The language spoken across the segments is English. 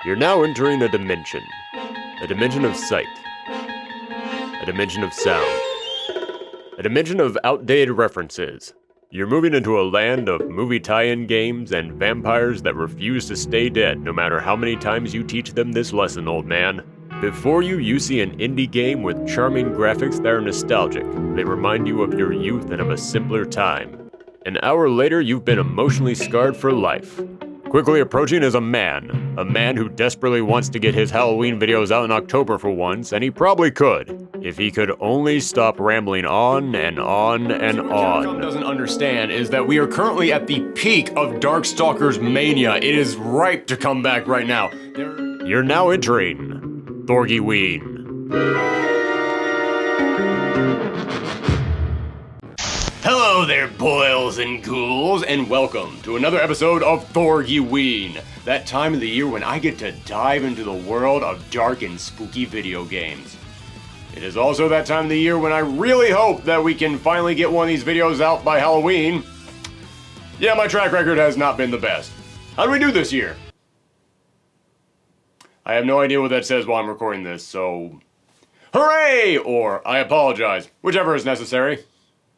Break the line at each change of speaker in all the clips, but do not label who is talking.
You're now entering a dimension of sight, a dimension of sound, a dimension of outdated references. You're moving into a land of movie tie-in games and vampires that refuse to stay dead no matter how many times you teach them this lesson, old man. Before you see an indie game with charming graphics that are nostalgic. They remind you of your youth and of a simpler time. An hour later, you've been emotionally scarred for life. Quickly approaching is a man who desperately wants to get his Halloween videos out in October for once, and he probably could, if he could only stop rambling on and on and on. What Capcom doesn't understand is that we are currently at the peak of Darkstalkers mania. It is ripe to come back right now. You're now entering Thorgiween. Hello there, boils and ghouls, and welcome to another episode of Thorgiween, that time of the year when I get to dive into the world of dark and spooky video games. It is also that time of the year when I really hope that we can finally get one of these videos out by Halloween. Yeah, my track record has not been the best. How do we do this year? I have no idea what that says while I'm recording this, so hooray! Or I apologize, whichever is necessary.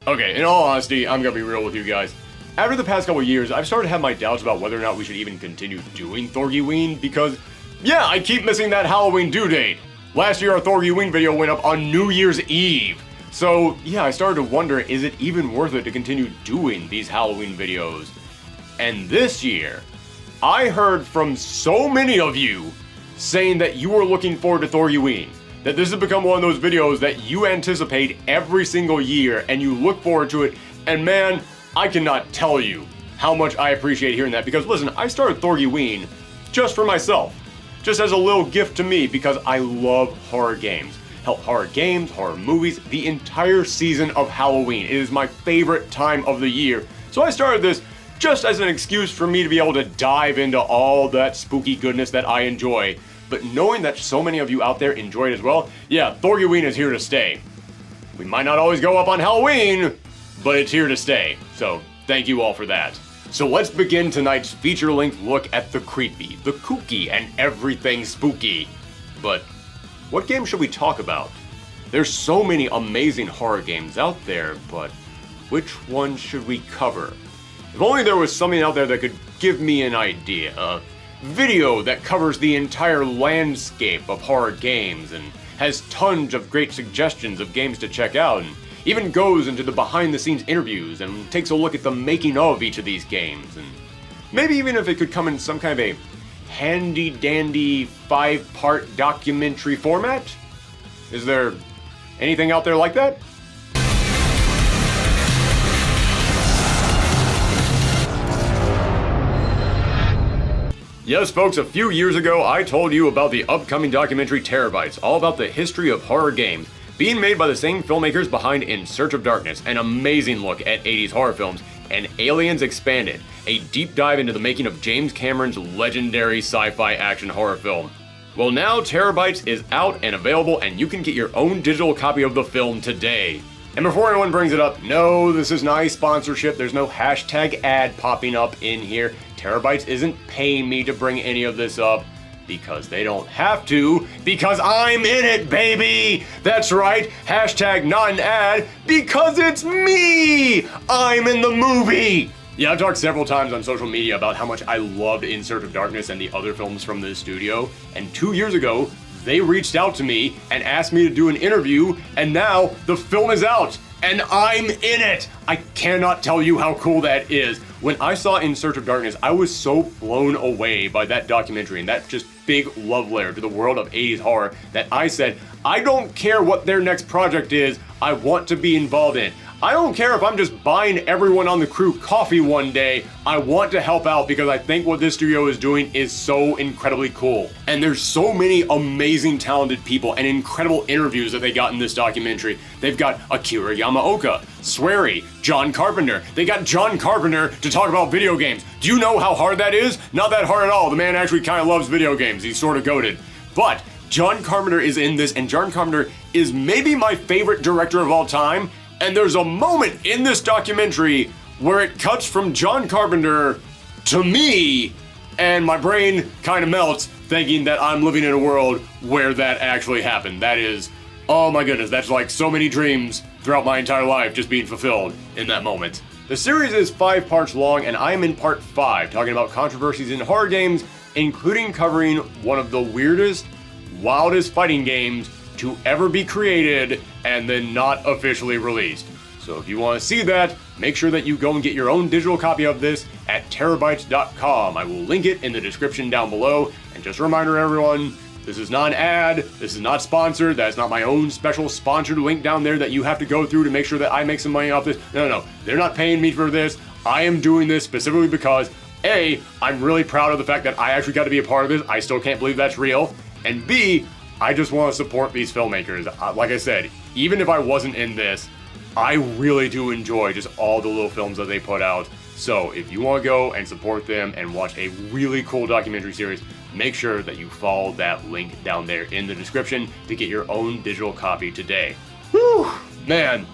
Okay, in all honesty, I'm gonna be real with you guys. After the past couple years, I've started to have my doubts about whether or not we should even continue doing Thorgiween because, yeah, I keep missing that Halloween due date. Last year, our Thorgiween video went up on New Year's Eve. So, yeah, I started to wonder, is it even worth it to continue doing these Halloween videos? And this year, I heard from so many of you saying that you were looking forward to Thorgiween. That this has become one of those videos that you anticipate every single year and you look forward to it. And man, I cannot tell you how much I appreciate hearing that because listen, I started Thorgiween just for myself. Just as a little gift to me because I love horror games. Hell, horror games, horror movies, the entire season of Halloween. It is my favorite time of the year. So I started this just as an excuse for me to be able to dive into all that spooky goodness that I enjoy. But knowing that so many of you out there enjoy it as well, yeah, Thorgiween is here to stay. We might not always go up on Halloween, but it's here to stay. So thank you all for that. So let's begin tonight's feature-length look at the creepy, the kooky, and everything spooky. But what game should we talk about? There's so many amazing horror games out there, but which one should we cover? If only there was something out there that could give me an idea, a video that covers the entire landscape of horror games and has tons of great suggestions of games to check out and even goes into the behind-the-scenes interviews and takes a look at the making of each of these games. And maybe even if it could come in some kind of a handy-dandy 5-part documentary format? Is there anything out there like that? Yes, folks, a few years ago, I told you about the upcoming documentary Terabytes, all about the history of horror games, being made by the same filmmakers behind In Search of Darkness, an amazing look at 80s horror films, and Aliens Expanded, a deep dive into the making of James Cameron's legendary sci-fi action horror film. Well, now Terabytes is out and available, and you can get your own digital copy of the film today. And before anyone brings it up, no, this is not a sponsorship. There's no hashtag ad popping up in here. Terabytes isn't paying me to bring any of this up because they don't have to, because I'm in it, baby! That's right, hashtag not an ad, because it's me! I'm in the movie! Yeah, I've talked several times on social media about how much I loved In Search of Darkness and the other films from this studio, and 2 years ago, they reached out to me and asked me to do an interview, and now the film is out, and I'm in it! I cannot tell you how cool that is. When I saw In Search of Darkness, I was so blown away by that documentary and that just big love letter to the world of 80s horror that I said, I don't care what their next project is, I want to be involved in it. I don't care if I'm just buying everyone on the crew coffee one day, I want to help out because I think what this studio is doing is so incredibly cool. And there's so many amazing talented people and incredible interviews that they got in this documentary. They've got Akira Yamaoka, Swery, John Carpenter. They got John Carpenter to talk about video games. Do you know how hard that is? Not that hard at all. The man actually kind of loves video games. He's sort of goated. But John Carpenter is in this, and John Carpenter is maybe my favorite director of all time. And there's a moment in this documentary where it cuts from John Carpenter to me, and my brain kind of melts thinking that I'm living in a world where that actually happened. That is, oh my goodness, that's like so many dreams throughout my entire life just being fulfilled in that moment. The series is 5 parts long, and I am in part 5, talking about controversies in horror games, including covering one of the weirdest, wildest fighting games to ever be created and then not officially released. So if you want to see that, make sure that you go and get your own digital copy of this at terabytes.com. I will link it in the description down below. And just a reminder, everyone, this is not an ad, this is not sponsored, that's not my own special sponsored link down there that you have to go through to make sure that I make some money off this. No, they're not paying me for this. I am doing this specifically because A, I'm really proud of the fact that I actually got to be a part of this. I still can't believe that's real. And B, I just want to support these filmmakers. Like I said, even if I wasn't in this, I really do enjoy just all the little films that they put out. So if you want to go and support them and watch a really cool documentary series, make sure that you follow that link down there in the description to get your own digital copy today. Whew, man,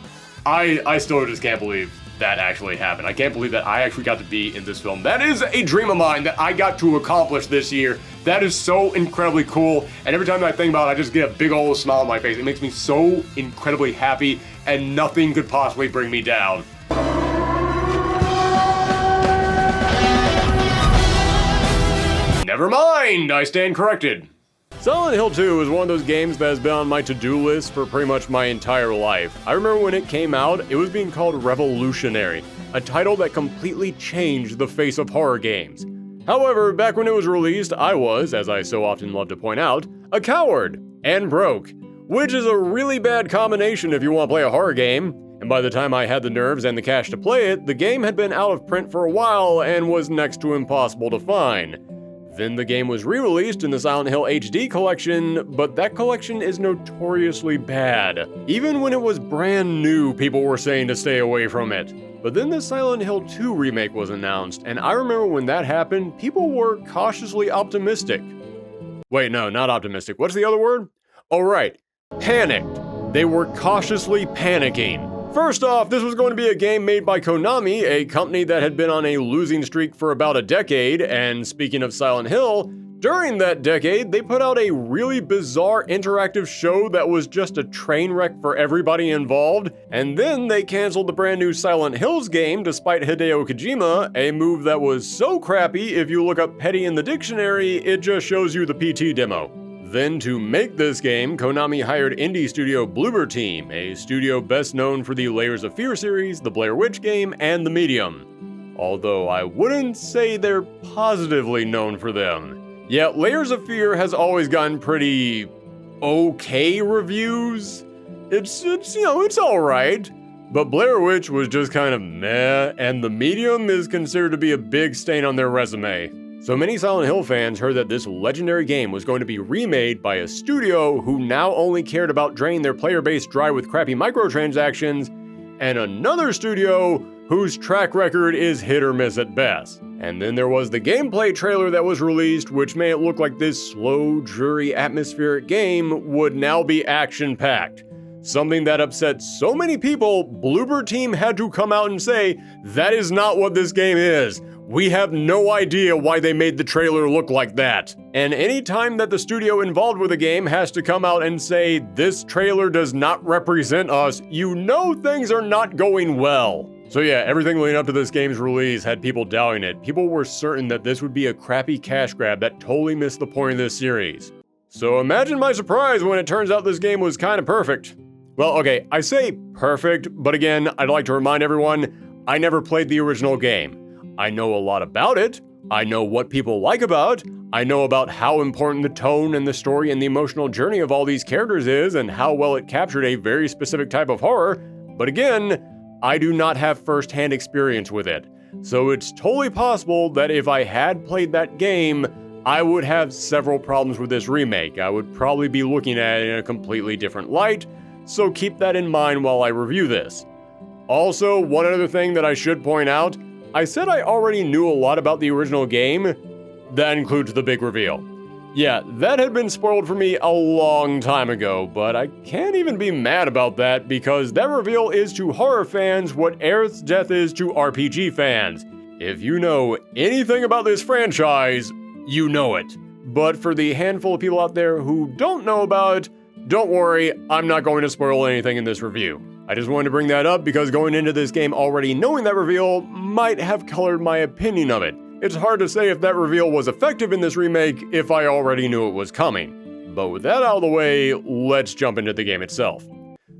I still just can't believe that actually happened. I can't believe that I actually got to be in this film. That is a dream of mine that I got to accomplish this year. That is so incredibly cool, and every time that I think about it, I just get a big old smile on my face. It makes me so incredibly happy, and nothing could possibly bring me down. Never mind, I stand corrected. Silent Hill 2 is one of those games that has been on my to-do list for pretty much my entire life. I remember when it came out, it was being called Revolutionary, a title that completely changed the face of horror games. However, back when it was released, I was, as I so often love to point out, a coward and broke, which is a really bad combination if you want to play a horror game. And by the time I had the nerves and the cash to play it, the game had been out of print for a while and was next to impossible to find. Then the game was re-released in the Silent Hill HD collection, but that collection is notoriously bad. Even when it was brand new, people were saying to stay away from it. But then the Silent Hill 2 remake was announced, and I remember when that happened, people were cautiously optimistic. Wait, no, not optimistic. What's the other word? Oh right, panicked. They were cautiously panicking. First off, this was going to be a game made by Konami, a company that had been on a losing streak for about a decade, and speaking of Silent Hill, during that decade, they put out a really bizarre interactive show that was just a train wreck for everybody involved, and then they canceled the brand new Silent Hills game despite Hideo Kojima, a move that was so crappy if you look up petty in the dictionary, it just shows you the PT demo. Then to make this game, Konami hired indie studio Bloober Team, a studio best known for the Layers of Fear series, the Blair Witch game, and The Medium. Although I wouldn't say they're positively known for them. Yeah, Layers of Fear has always gotten pretty okay reviews. It's alright. But Blair Witch was just kind of meh, and The Medium is considered to be a big stain on their resume. So many Silent Hill fans heard that this legendary game was going to be remade by a studio who now only cared about draining their player base dry with crappy microtransactions, and another studio whose track record is hit or miss at best. And then there was the gameplay trailer that was released, which made it look like this slow, dreary, atmospheric game would now be action-packed. Something that upset so many people, Bloober Team had to come out and say, that is not what this game is. We have no idea why they made the trailer look like that. And any time that the studio involved with a game has to come out and say, this trailer does not represent us, you know things are not going well. So yeah, everything leading up to this game's release had people doubting it. People were certain that this would be a crappy cash grab that totally missed the point of this series. So imagine my surprise when it turns out this game was kind of perfect. Well, okay, I say perfect, but again, I'd like to remind everyone, I never played the original game. I know a lot about it, I know what people like about it, I know about how important the tone and the story and the emotional journey of all these characters is and how well it captured a very specific type of horror, but again, I do not have first-hand experience with it. So it's totally possible that if I had played that game, I would have several problems with this remake. I would probably be looking at it in a completely different light, so keep that in mind while I review this. Also, one other thing that I should point out, I said I already knew a lot about the original game. That includes the big reveal. Yeah, that had been spoiled for me a long time ago, but I can't even be mad about that because that reveal is to horror fans what Aerith's death is to RPG fans. If you know anything about this franchise, you know it. but for the handful of people out there who don't know about it, don't worry, I'm not going to spoil anything in this review. I just wanted to bring that up because going into this game already knowing that reveal might have colored my opinion of it. It's hard to say if that reveal was effective in this remake if I already knew it was coming. But with that out of the way, let's jump into the game itself.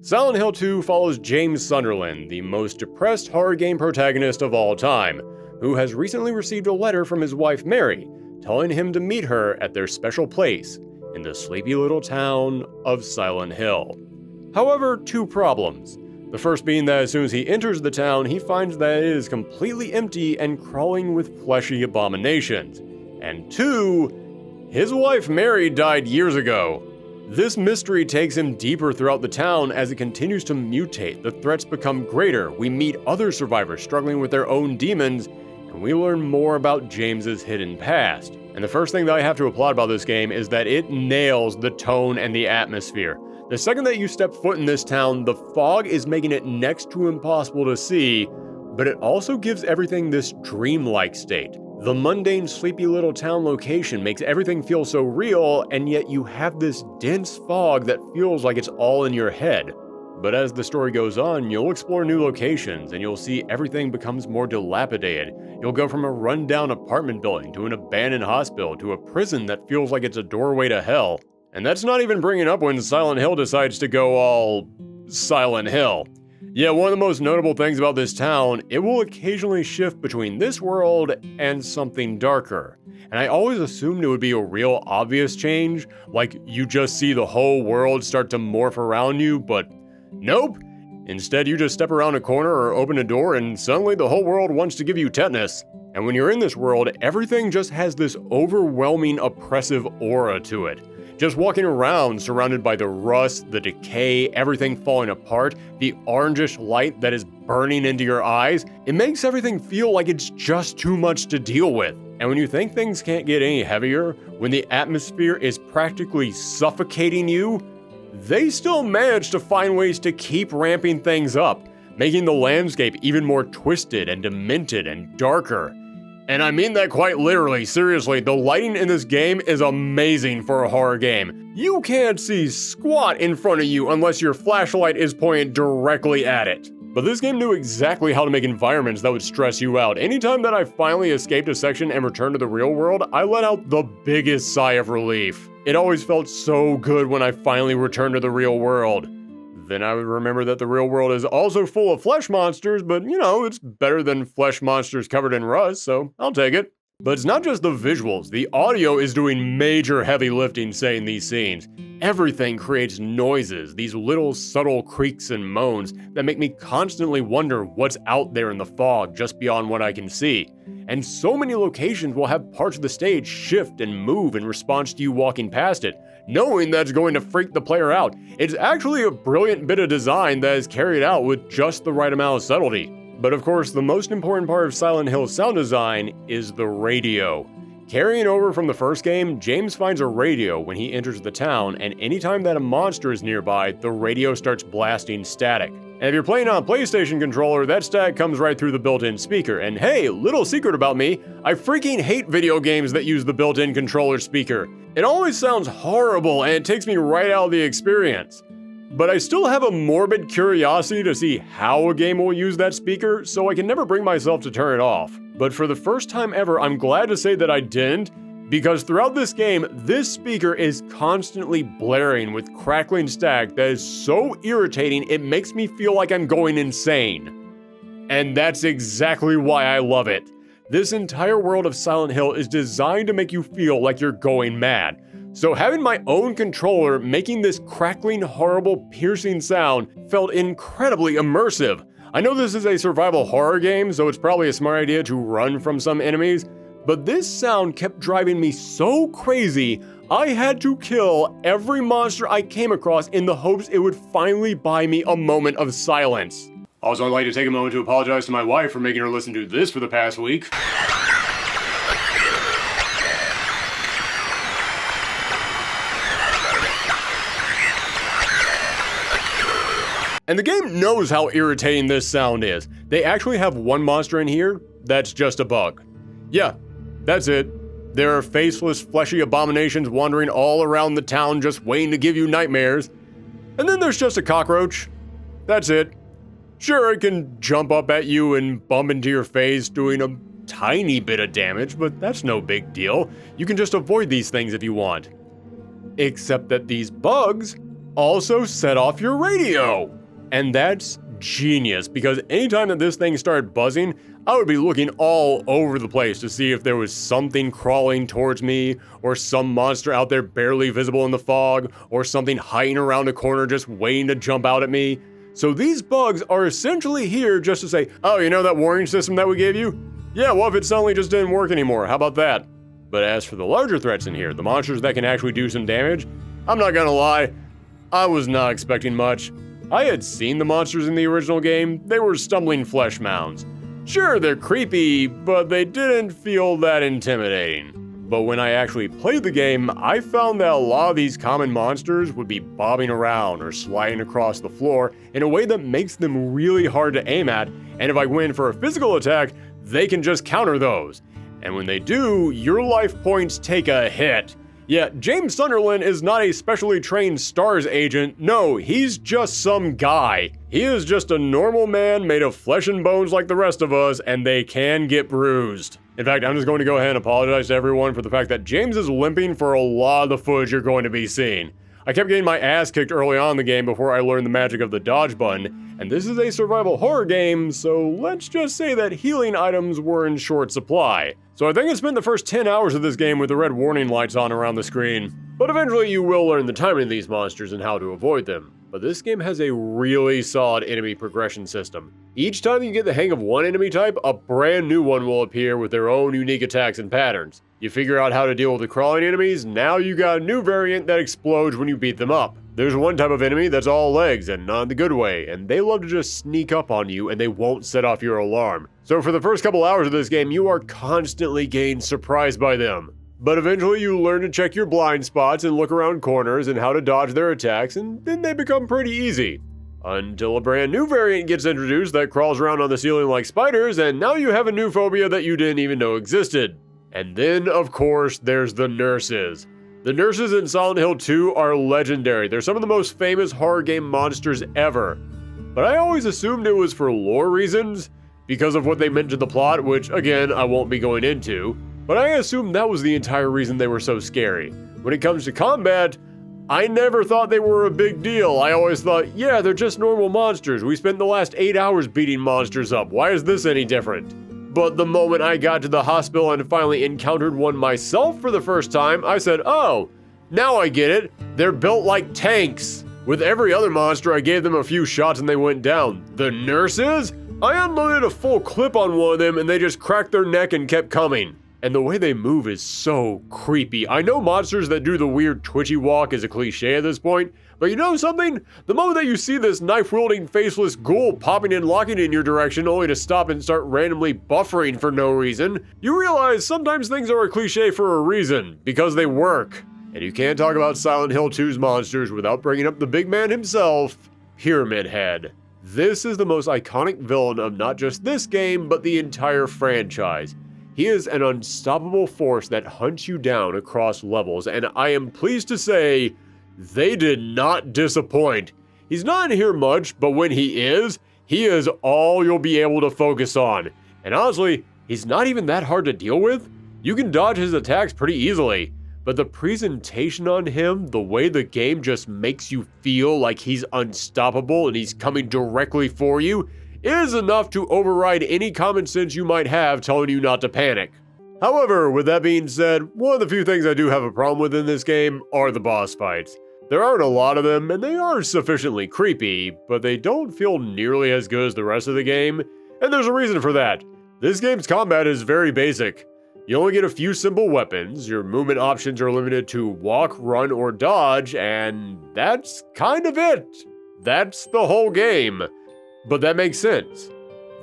Silent Hill 2 follows James Sunderland, the most depressed horror game protagonist of all time, who has recently received a letter from his wife Mary, telling him to meet her at their special place in the sleepy little town of Silent Hill. However, two problems. The first being that as soon as he enters the town, he finds that it is completely empty and crawling with fleshy abominations. And two, his wife Mary died years ago. This mystery takes him deeper throughout the town as it continues to mutate, the threats become greater, we meet other survivors struggling with their own demons, and we learn more about James's hidden past. And the first thing that I have to applaud about this game is that it nails the tone and the atmosphere. The second that you step foot in this town, the fog is making it next to impossible to see, but it also gives everything this dreamlike state. The mundane, sleepy little town location makes everything feel so real, and yet you have this dense fog that feels like it's all in your head. But as the story goes on, you'll explore new locations, and you'll see everything becomes more dilapidated. You'll go from a rundown apartment building to an abandoned hospital to a prison that feels like it's a doorway to hell. And that's not even bringing up when Silent Hill decides to go all Silent Hill. Yeah, one of the most notable things about this town, it will occasionally shift between this world and something darker. And I always assumed it would be a real obvious change, like you just see the whole world start to morph around you, but nope. Instead, you just step around a corner or open a door and suddenly the whole world wants to give you tetanus. And when you're in this world, everything just has this overwhelming oppressive aura to it. Just walking around surrounded by the rust, the decay, everything falling apart, the orangish light that is burning into your eyes, it makes everything feel like it's just too much to deal with. And when you think things can't get any heavier, when the atmosphere is practically suffocating you, they still manage to find ways to keep ramping things up, making the landscape even more twisted and demented and darker. And I mean that quite literally, seriously, the lighting in this game is amazing for a horror game. You can't see squat in front of you unless your flashlight is pointed directly at it. But this game knew exactly how to make environments that would stress you out. Anytime that I finally escaped a section and returned to the real world, I let out the biggest sigh of relief. It always felt so good when I finally returned to the real world. Then I would remember that the real world is also full of flesh monsters, but you know, it's better than flesh monsters covered in rust, so I'll take it. But it's not just the visuals, the audio is doing major heavy lifting saying these scenes. Everything creates noises, these little subtle creaks and moans that make me constantly wonder what's out there in the fog just beyond what I can see. And so many locations will have parts of the stage shift and move in response to you walking past it, knowing that's going to freak the player out. It's actually a brilliant bit of design that is carried out with just the right amount of subtlety. But of course, the most important part of Silent Hill's sound design is the radio. Carrying over from the first game, James finds a radio when he enters the town, and anytime that a monster is nearby, the radio starts blasting static. And if you're playing on a PlayStation controller, that static comes right through the built-in speaker. And hey, little secret about me, I freaking hate video games that use the built-in controller speaker. It always sounds horrible and it takes me right out of the experience. But I still have a morbid curiosity to see how a game will use that speaker, so I can never bring myself to turn it off. But for the first time ever, I'm glad to say that I didn't, because throughout this game, this speaker is constantly blaring with crackling static that is so irritating it makes me feel like I'm going insane. And that's exactly why I love it. This entire world of Silent Hill is designed to make you feel like you're going mad. So having my own controller making this crackling, horrible, piercing sound felt incredibly immersive. I know this is a survival horror game, so it's probably a smart idea to run from some enemies, but this sound kept driving me so crazy, I had to kill every monster I came across in the hopes it would finally buy me a moment of silence. Also, I'd like to take a moment to apologize to my wife for making her listen to this for the past week. And the game knows how irritating this sound is. They actually have one monster in here that's just a bug. Yeah, that's it. There are faceless, fleshy abominations wandering all around the town just waiting to give you nightmares. And then there's just a cockroach. That's it. Sure, it can jump up at you and bump into your face, doing a tiny bit of damage, but that's no big deal. You can just avoid these things if you want. Except that these bugs also set off your radio. And that's genius, because anytime that this thing started buzzing, I would be looking all over the place to see if there was something crawling towards me, or some monster out there barely visible in the fog, or something hiding around a corner just waiting to jump out at me. So these bugs are essentially here just to say, oh, you know that warning system that we gave you? Yeah, what if it suddenly just didn't work anymore? How about that? But as for the larger threats in here, the monsters that can actually do some damage, I'm not gonna lie, I was not expecting much. I had seen the monsters in the original game. They were stumbling flesh mounds. Sure, they're creepy, but they didn't feel that intimidating. But when I actually played the game, I found that a lot of these common monsters would be bobbing around or sliding across the floor in a way that makes them really hard to aim at, and if I went in for a physical attack, they can just counter those. And when they do, your life points take a hit. Yeah, James Sunderland is not a specially trained STARS agent. No, he's just some guy. He is just a normal man made of flesh and bones like the rest of us, and they can get bruised. In fact, I'm just going to go ahead and apologize to everyone for the fact that James is limping for a lot of the footage you're going to be seeing. I kept getting my ass kicked early on in the game before I learned the magic of the dodge button, and this is a survival horror game, so let's just say that healing items were in short supply. So I think I spent the first 10 hours of this game with the red warning lights on around the screen. But eventually you will learn the timing of these monsters and how to avoid them. But this game has a really solid enemy progression system. Each time you get the hang of one enemy type, a brand new one will appear with their own unique attacks and patterns. You figure out how to deal with the crawling enemies, now you got a new variant that explodes when you beat them up. There's one type of enemy that's all legs and not in the good way, and they love to just sneak up on you and they won't set off your alarm. So for the first couple hours of this game, you are constantly getting surprised by them. But eventually you learn to check your blind spots and look around corners and how to dodge their attacks, and then they become pretty easy. Until a brand new variant gets introduced that crawls around on the ceiling like spiders, and now you have a new phobia that you didn't even know existed. And then, of course, there's the nurses. The nurses in Silent Hill 2 are legendary. They're some of the most famous horror game monsters ever. But I always assumed it was for lore reasons, because of what they meant to the plot, which, again, I won't be going into. But I assumed that was the entire reason they were so scary. When it comes to combat, I never thought they were a big deal. I always thought, yeah, they're just normal monsters. We spent the last 8 hours beating monsters up. Why is this any different? But the moment I got to the hospital and finally encountered one myself for the first time, I said, oh, now I get it. They're built like tanks. With every other monster, I gave them a few shots and they went down. The nurses? I unloaded a full clip on one of them and they just cracked their neck and kept coming. And the way they move is so creepy. I know monsters that do the weird twitchy walk is a cliche at this point, but you know something? The moment that you see this knife-wielding faceless ghoul popping and locking in your direction only to stop and start randomly buffering for no reason, you realize sometimes things are a cliche for a reason, because they work. And you can't talk about Silent Hill 2's monsters without bringing up the big man himself, Pyramid Head. This is the most iconic villain of not just this game, but the entire franchise. He is an unstoppable force that hunts you down across levels, and I am pleased to say, they did not disappoint. He's not in here much, but when he is all you'll be able to focus on. And honestly, he's not even that hard to deal with. You can dodge his attacks pretty easily, but the presentation on him, the way the game just makes you feel like he's unstoppable and he's coming directly for you, is enough to override any common sense you might have telling you not to panic. However, with that being said, one of the few things I do have a problem with in this game are the boss fights. There aren't a lot of them, and they are sufficiently creepy, but they don't feel nearly as good as the rest of the game, and there's a reason for that. This game's combat is very basic. You only get a few simple weapons, your movement options are limited to walk, run, or dodge, and that's kind of it. That's the whole game. But that makes sense.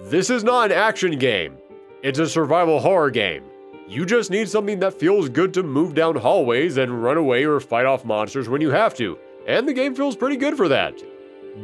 This is not an action game. It's a survival horror game. You just need something that feels good to move down hallways and run away or fight off monsters when you have to, and the game feels pretty good for that.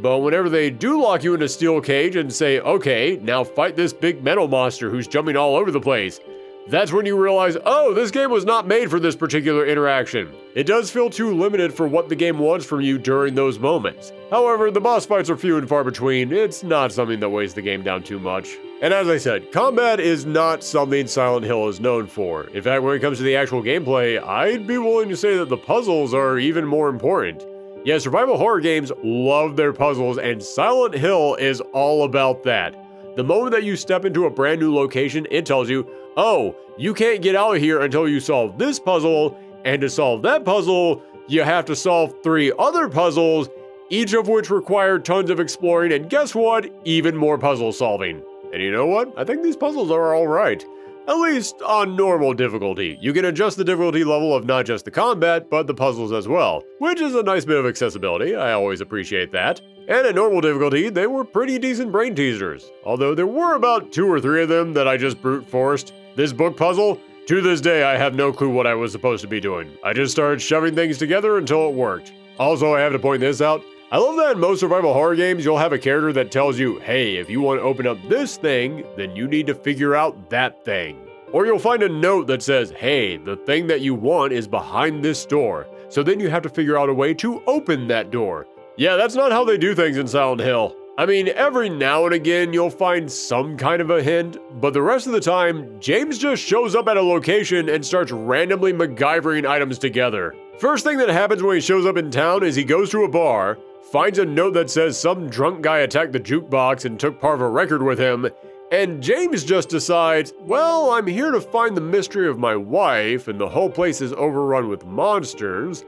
But whenever they do lock you in a steel cage and say, okay, now fight this big metal monster who's jumping all over the place, That's when you realize, oh, this game was not made for this particular interaction. It does feel too limited for what the game wants from you during those moments. However, the boss fights are few and far between. It's not something that weighs the game down too much. And as I said, combat is not something Silent Hill is known for. In fact, when it comes to the actual gameplay, I'd be willing to say that the puzzles are even more important. Yeah, survival horror games love their puzzles, and Silent Hill is all about that. The moment that you step into a brand new location, it tells you, oh, you can't get out of here until you solve this puzzle, and to solve that puzzle, you have to solve 3 other puzzles, each of which require tons of exploring, and guess what? Even more puzzle solving. And you know what? I think these puzzles are alright. At least on normal difficulty. You can adjust the difficulty level of not just the combat, but the puzzles as well, which is a nice bit of accessibility. I always appreciate that. And at normal difficulty, they were pretty decent brain teasers, although there were about 2 or 3 of them that I just brute forced. This book puzzle, to this day I have no clue what I was supposed to be doing. I just started shoving things together until it worked. Also, I have to point this out. I love that in most survival horror games, you'll have a character that tells you, hey, if you want to open up this thing, then you need to figure out that thing. Or you'll find a note that says, hey, the thing that you want is behind this door. So then you have to figure out a way to open that door. Yeah, that's not how they do things in Silent Hill. I mean, every now and again you'll find some kind of a hint, but the rest of the time, James just shows up at a location and starts randomly MacGyvering items together. First thing that happens when he shows up in town is he goes to a bar, finds a note that says some drunk guy attacked the jukebox and took part of a record with him, and James just decides, well, I'm here to find the mystery of my wife, and the whole place is overrun with monsters,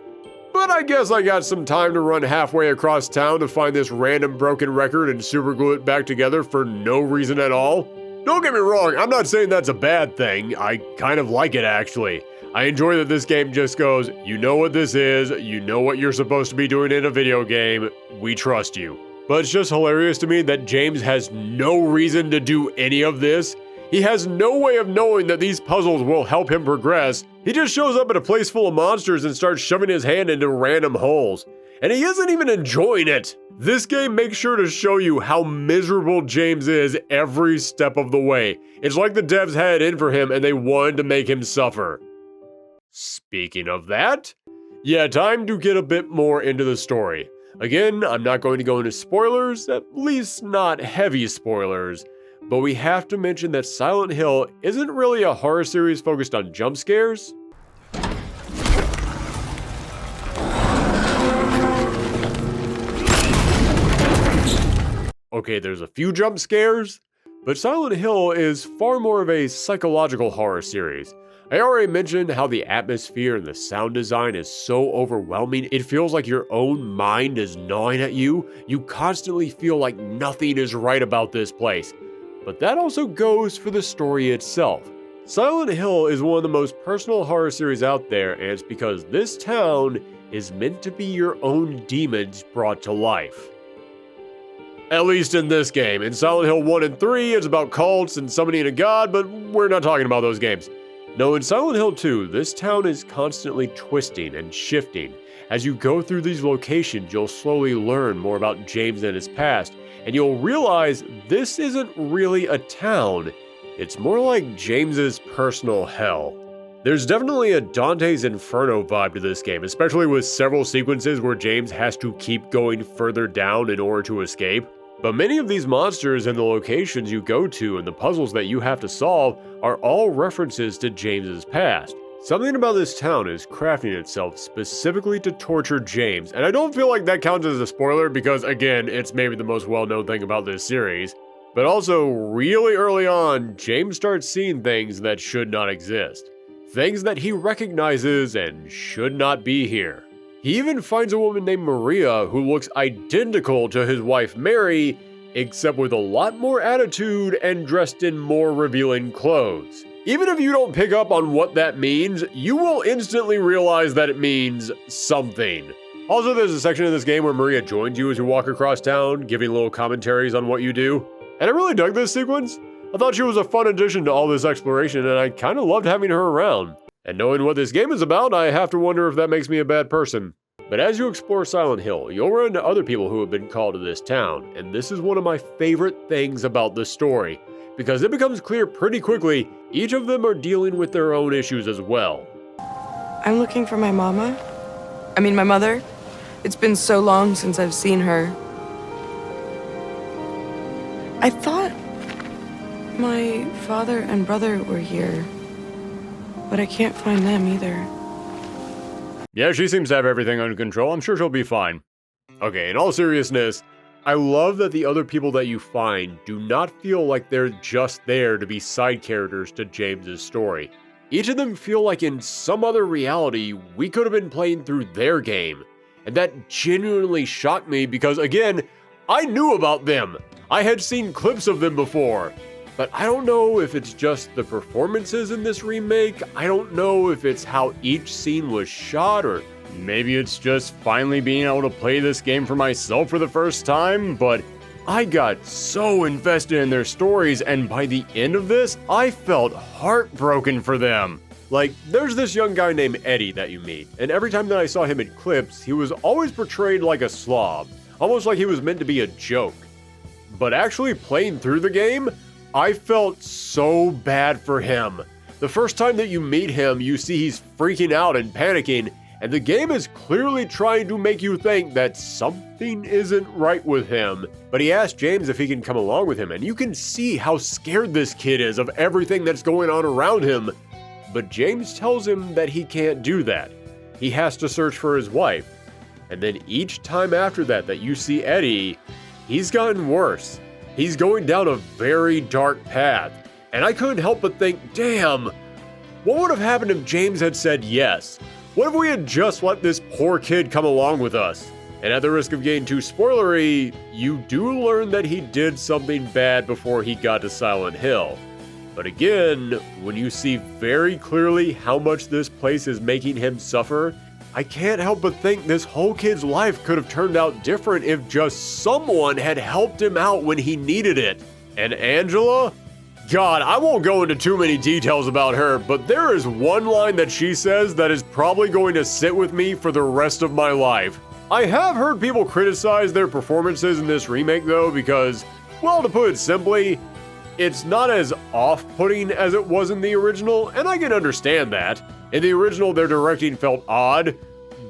but I guess I got some time to run halfway across town to find this random broken record and superglue it back together for no reason at all. Don't get me wrong, I'm not saying that's a bad thing. I kind of like it actually. I enjoy that this game just goes, you know what this is, you know what you're supposed to be doing in a video game, we trust you. But it's just hilarious to me that James has no reason to do any of this. He has no way of knowing that these puzzles will help him progress. He just shows up at a place full of monsters and starts shoving his hand into random holes. And he isn't even enjoying it. This game makes sure to show you how miserable James is every step of the way. It's like the devs had it in for him and they wanted to make him suffer. Speaking of that, yeah, time to get a bit more into the story. Again, I'm not going to go into spoilers, at least not heavy spoilers, but we have to mention that Silent Hill isn't really a horror series focused on jump scares. Okay, there's a few jump scares, but Silent Hill is far more of a psychological horror series. I already mentioned how the atmosphere and the sound design is so overwhelming, it feels like your own mind is gnawing at you. You constantly feel like nothing is right about this place. But that also goes for the story itself. Silent Hill is one of the most personal horror series out there, and it's because this town is meant to be your own demons brought to life. At least in this game. In Silent Hill 1 and 3, it's about cults and summoning a god, but we're not talking about those games. No, in Silent Hill 2, this town is constantly twisting and shifting. As you go through these locations, you'll slowly learn more about James and his past, and you'll realize this isn't really a town. It's more like James's personal hell. There's definitely a Dante's Inferno vibe to this game, especially with several sequences where James has to keep going further down in order to escape. But many of these monsters and the locations you go to and the puzzles that you have to solve are all references to James's past. Something about this town is crafting itself specifically to torture James, and I don't feel like that counts as a spoiler because, again, it's maybe the most well-known thing about this series. But also, really early on, James starts seeing things that should not exist. Things that he recognizes and should not be here. He even finds a woman named Maria who looks identical to his wife Mary, except with a lot more attitude and dressed in more revealing clothes. Even if you don't pick up on what that means, you will instantly realize that it means something. Also, there's a section in this game where Maria joins you as you walk across town, giving little commentaries on what you do. And I really dug this sequence. I thought she was a fun addition to all this exploration, and I kind of loved having her around. And knowing what this game is about, I have to wonder if that makes me a bad person.
But as you explore Silent Hill, you'll run into other people who have been called to this town, and this is one of my favorite things about this story, because it becomes clear pretty quickly each of them are dealing with their own issues as well.
I'm looking for my my mother. It's been so long since I've seen her. I thought my father and brother were here, but I can't find them either.
Yeah, she seems to have everything under control. I'm sure she'll be fine. Okay, in all seriousness, I love that the other people that you find do not feel like they're just there to be side characters to James's story. Each of them feel like in some other reality, we could have been playing through their game. And that genuinely shocked me because, again, I knew about them. I had seen clips of them before. But I don't know if it's just the performances in this remake. I don't know if it's how each scene was shot, or maybe it's just finally being able to play this game for myself for the first time, but I got so invested in their stories, and by the end of this, I felt heartbroken for them. Like, there's this young guy named Eddie that you meet, and every time that I saw him in clips, he was always portrayed like a slob, almost like he was meant to be a joke. But actually playing through the game, I felt so bad for him. The first time that you meet him, you see he's freaking out and panicking, and the game is clearly trying to make you think that something isn't right with him. But he asks James if he can come along with him, and you can see how scared this kid is of everything that's going on around him. But James tells him that he can't do that. He has to search for his wife. And then each time after that you see Eddie, he's gotten worse. He's going down a very dark path. And I couldn't help but think, damn, what would have happened if James had said yes? What if we had just let this poor kid come along with us? And at the risk of getting too spoilery, you do learn that he did something bad before he got to Silent Hill. But again, when you see very clearly how much this place is making him suffer, I can't help but think this whole kid's life could have turned out different if just someone had helped him out when he needed it. And Angela? God, I won't go into too many details about her, but there is one line that she says that is probably going to sit with me for the rest of my life. I have heard people criticize their performances in this remake though, because, well, to put it simply, it's not as off-putting as it was in the original, and I can understand that. In the original, their directing felt odd,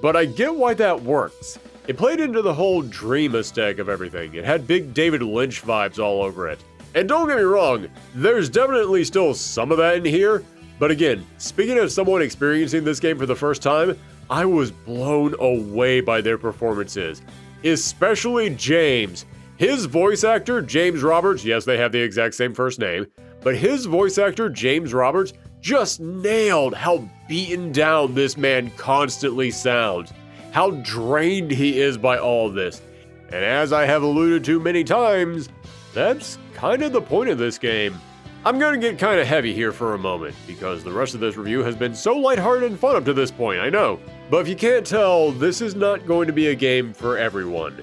but I get why that works. It played into the whole dream aesthetic of everything. It had big David Lynch vibes all over it. And don't get me wrong, there's definitely still some of that in here, but again, speaking as someone experiencing this game for the first time, I was blown away by their performances. Especially James. His voice actor, James Roberts, yes, they have the exact same first name, but his voice actor, James Roberts, just nailed how beaten down this man constantly sounds, how drained he is by all of this. And as I have alluded to many times, that's kind of the point of this game. I'm going to get kind of heavy here for a moment, because the rest of this review has been so lighthearted and fun up to this point, I know. But if you can't tell, this is not going to be a game for everyone.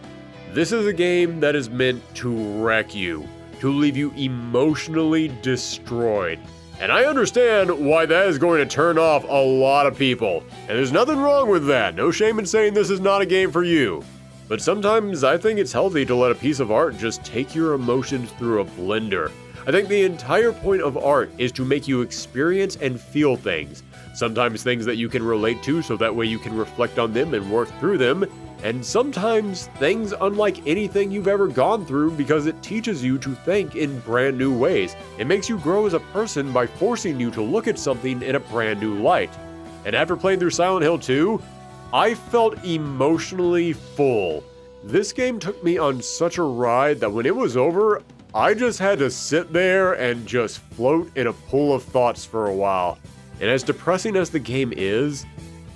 This is a game that is meant to wreck you, to leave you emotionally destroyed. And I understand why that is going to turn off a lot of people. And there's nothing wrong with that. No shame in saying this is not a game for you. But sometimes I think it's healthy to let a piece of art just take your emotions through a blender. I think the entire point of art is to make you experience and feel things. Sometimes things that you can relate to so that way you can reflect on them and work through them. And sometimes things unlike anything you've ever gone through because it teaches you to think in brand new ways. It makes you grow as a person by forcing you to look at something in a brand new light. And after playing through Silent Hill 2, I felt emotionally full. This game took me on such a ride that when it was over, I just had to sit there and just float in a pool of thoughts for a while. And as depressing as the game is,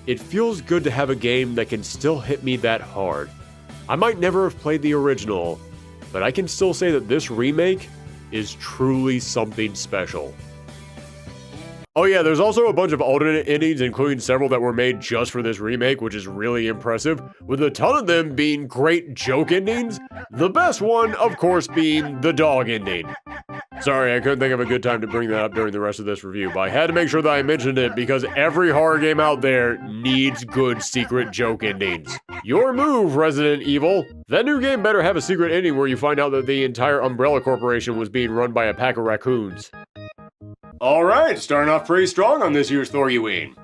it feels good to have a game that can still hit me that hard. I might never have played the original, but I can still say that this remake is truly something special. Oh yeah, there's also a bunch of alternate endings, including several that were made just for this remake, which is really impressive, with a ton of them being great joke endings, the best one, of course, being the dog ending.
Sorry, I couldn't think of a good time to bring that up during the rest of this review, but I had to make sure that I mentioned it because every horror game out there needs good secret joke endings. Your move, Resident Evil. That new game better have a secret ending where you find out that the entire Umbrella Corporation was being run by a pack of raccoons.
Alright, starting off pretty strong on this year's Thorgiween.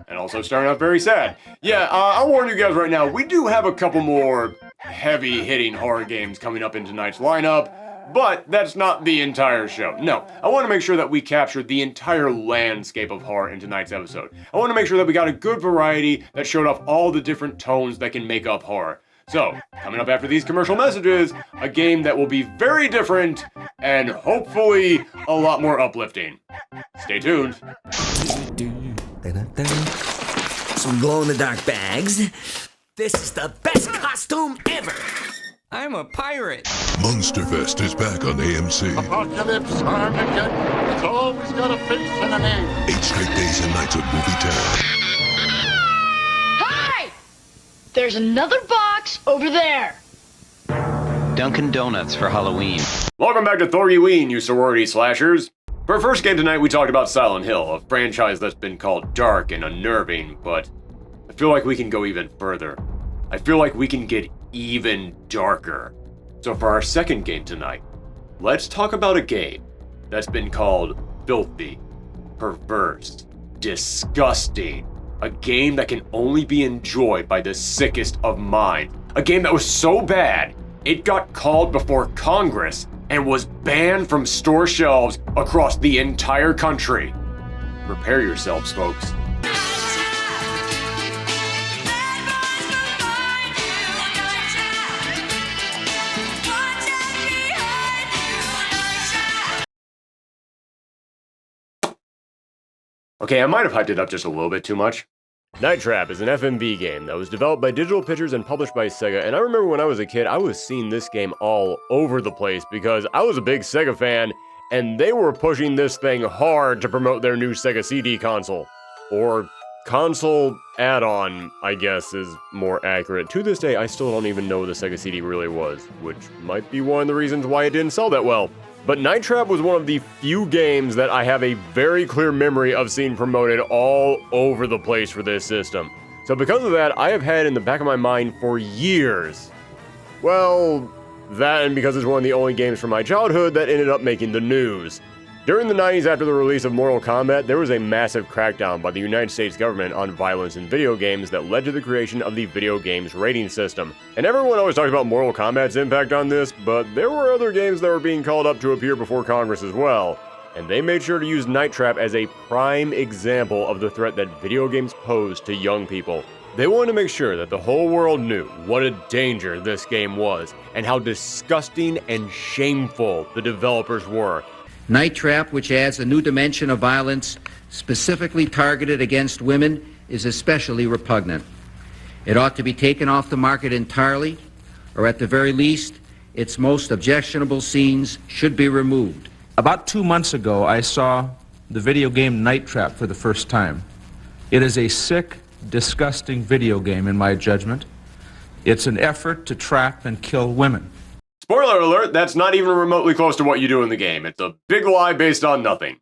And also starting off very sad. Yeah, I'll warn you guys right now, we do have a couple more heavy-hitting horror games coming up in tonight's lineup, but that's not the entire show. No, I want to make sure that we captured the entire landscape of horror in tonight's episode. I want to make sure that we got a good variety that showed off all the different tones that can make up horror. So, coming up after these commercial messages, a game that will be very different and hopefully a lot more uplifting. Stay tuned.
Some glow-in-the-dark bags. This is the best costume ever.
I'm a pirate.
Monsterfest is back on AMC.
Apocalypse, Armageddon, it's always got a face and a name.
8 straight days and nights of movie time.
Hi! There's another box over there.
Dunkin' Donuts for Halloween.
Welcome back to Thorgiween, you sorority slashers. For our first game tonight, we talked about Silent Hill, a franchise that's been called dark and unnerving, but I feel like we can go even further. I feel like we can get even darker. So for our second game tonight, let's talk about a game that's been called filthy, perverse, disgusting, a game that can only be enjoyed by the sickest of minds, a game that was so bad, it got called before Congress and was banned from store shelves across the entire country. Prepare yourselves, folks. Okay, I might have hyped it up just a little bit too much.
Night Trap is an FMV game that was developed by Digital Pictures and published by Sega, and I remember when I was a kid, I was seeing this game all over the place because I was a big Sega fan, and they were pushing this thing hard to promote their new Sega CD console. Or console add-on, I guess, is more accurate. To this day, I still don't even know what the Sega CD really was, which might be one of the reasons why it didn't sell that well. But Night Trap was one of the few games that I have a very clear memory of seeing promoted all over the place for this system. So because of that, I have had in the back of my mind for years. Well, that and because it's one of the only games from my childhood that ended up making the news. During the 90s, after the release of Mortal Kombat, there was a massive crackdown by the United States government on violence in video games that led to the creation of the video games rating system. And everyone always talks about Mortal Kombat's impact on this, but there were other games that were being called up to appear before Congress as well. And they made sure to use Night Trap as a prime example of the threat that video games pose to young people. They wanted to make sure that the whole world knew what a danger this game was, and how disgusting and shameful the developers were.
Night Trap, which adds a new dimension of violence specifically targeted against women, is especially repugnant. It ought to be taken off the market entirely, or at the very least, its most objectionable scenes should be removed.
About 2 months ago, I saw the video game Night Trap for the first time. It is a sick, disgusting video game, in my judgment. It's an effort to trap and kill women.
Spoiler alert, that's not even remotely close to what you do in the game. It's a big lie based on nothing.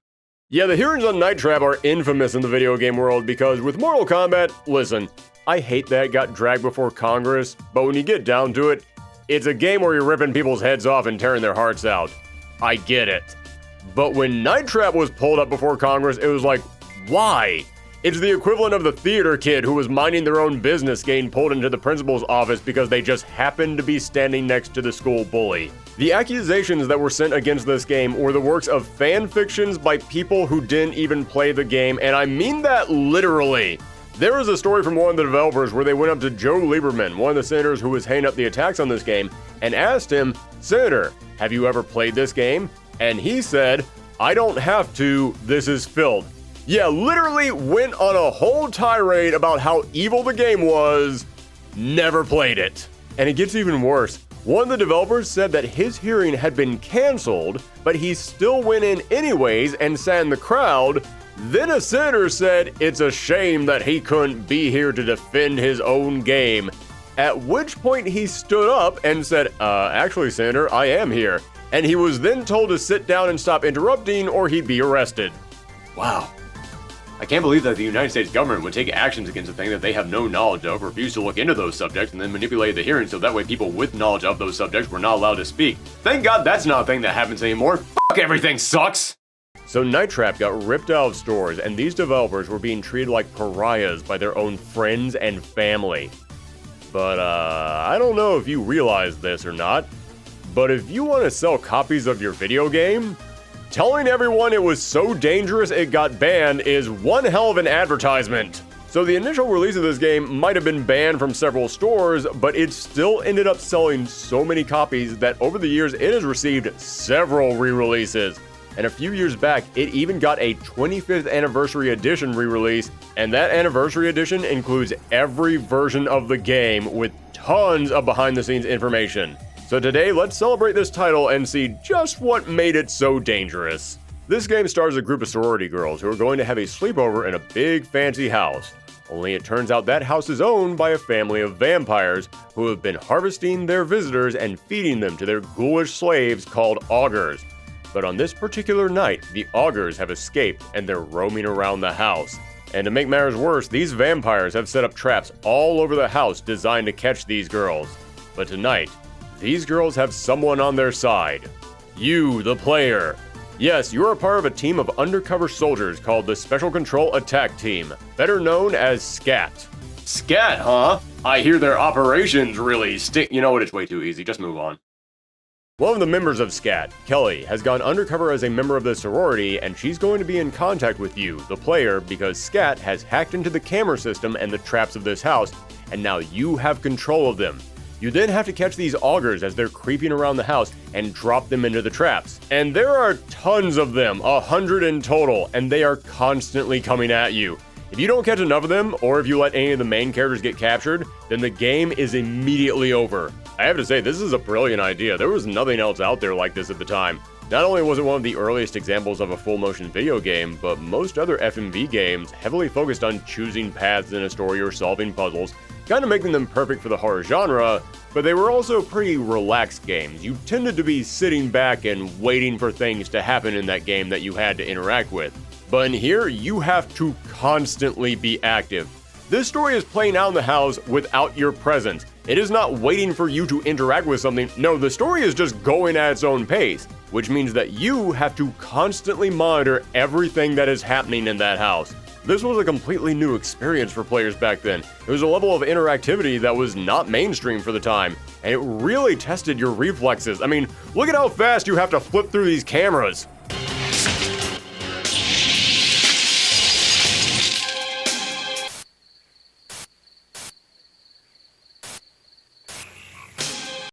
Yeah, the hearings on Night Trap are infamous in the video game world because with Mortal Kombat, listen, I hate that it got dragged before Congress, but when you get down to it, it's a game where you're ripping people's heads off and tearing their hearts out. I get it. But when Night Trap was pulled up before Congress, it was like, why? It's the equivalent of the theater kid who was minding their own business getting pulled into the principal's office because they just happened to be standing next to the school bully. The accusations that were sent against this game were the works of fan fictions by people who didn't even play the game, and I mean that literally. There was a story from one of the developers where they went up to Joe Lieberman, one of the senators who was heading up the attacks on this game, and asked him, "Senator, have you ever played this game?" And he said, "I don't have to, this is filth." Yeah, literally went on a whole tirade about how evil the game was, never played it. And it gets even worse. One of the developers said that his hearing had been canceled, but he still went in anyways and sat in the crowd. Then a senator said it's a shame that he couldn't be here to defend his own game. At which point he stood up and said, actually, Senator, I am here. And he was then told to sit down and stop interrupting or he'd be arrested.
Wow. I can't believe that the United States government would take actions against a thing that they have no knowledge of, refuse to look into those subjects, and then manipulate the hearing so that way people with knowledge of those subjects were not allowed to speak. Thank God that's not a thing that happens anymore. Fuck, everything sucks!
So Night Trap got ripped out of stores, and these developers were being treated like pariahs by their own friends and family. But, I don't know if you realize this or not, but if you want to sell copies of your video game, telling everyone it was so dangerous it got banned is one hell of an advertisement. So the initial release of this game might have been banned from several stores, but it still ended up selling so many copies that over the years it has received several re-releases. And a few years back, it even got a 25th anniversary edition re-release, and that anniversary edition includes every version of the game with tons of behind-the-scenes information. So today, let's celebrate this title and see just what made it so dangerous. This game stars a group of sorority girls who are going to have a sleepover in a big fancy house. Only it turns out that house is owned by a family of vampires who have been harvesting their visitors and feeding them to their ghoulish slaves called augurs. But on this particular night, the augurs have escaped and they're roaming around the house. And to make matters worse, these vampires have set up traps all over the house designed to catch these girls. But tonight, these girls have someone on their side. You, the player. Yes, you are a part of a team of undercover soldiers called the Special Control Attack Team, better known as SCAT.
SCAT, huh? I hear their operations really stink. You know what? It's way too easy. Just move on.
One of the members of SCAT, Kelly, has gone undercover as a member of the sorority, and she's going to be in contact with you, the player, because SCAT has hacked into the camera system and the traps of this house, and now you have control of them. You then have to catch these augurs as they're creeping around the house and drop them into the traps. And there are tons of them, 100 in total, and they are constantly coming at you. If you don't catch enough of them, or if you let any of the main characters get captured, then the game is immediately over. I have to say, this is a brilliant idea. There was nothing else out there like this at the time. Not only was it one of the earliest examples of a full-motion video game, but most other FMV games heavily focused on choosing paths in a story or solving puzzles, kind of making them perfect for the horror genre, but they were also pretty relaxed games. You tended to be sitting back and waiting for things to happen in that game that you had to interact with. But in here, you have to constantly be active. This story is playing out in the house without your presence. It is not waiting for you to interact with something. No, the story is just going at its own pace, which means that you have to constantly monitor everything that is happening in that house. This was a completely new experience for players back then. It was a level of interactivity that was not mainstream for the time, and it really tested your reflexes. I mean, look at how fast you have to flip through these cameras.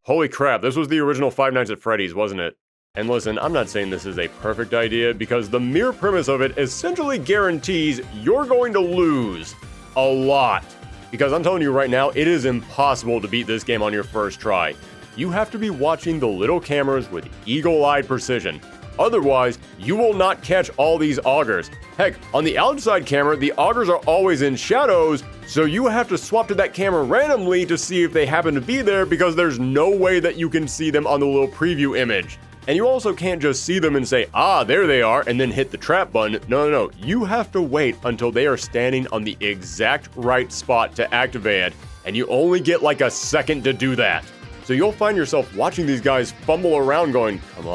Holy crap, this was the original Five Nights at Freddy's, wasn't it? And listen, I'm not saying this is a perfect idea because the mere premise of it essentially guarantees you're going to lose a lot. Because I'm telling you right now, it is impossible to beat this game on your first try. You have to be watching the little cameras with eagle-eyed precision. Otherwise, you will not catch all these augurs. Heck, on the outside camera, the augurs are always in shadows, so you have to swap to that camera randomly to see if they happen to be there because there's no way that you can see them on the little preview image. And you also can't just see them and say, ah, there they are, and then hit the trap button. No. You have to wait until they are standing on the exact right spot to activate it, and you only get like a second to do that. So you'll find yourself watching these guys fumble around going, come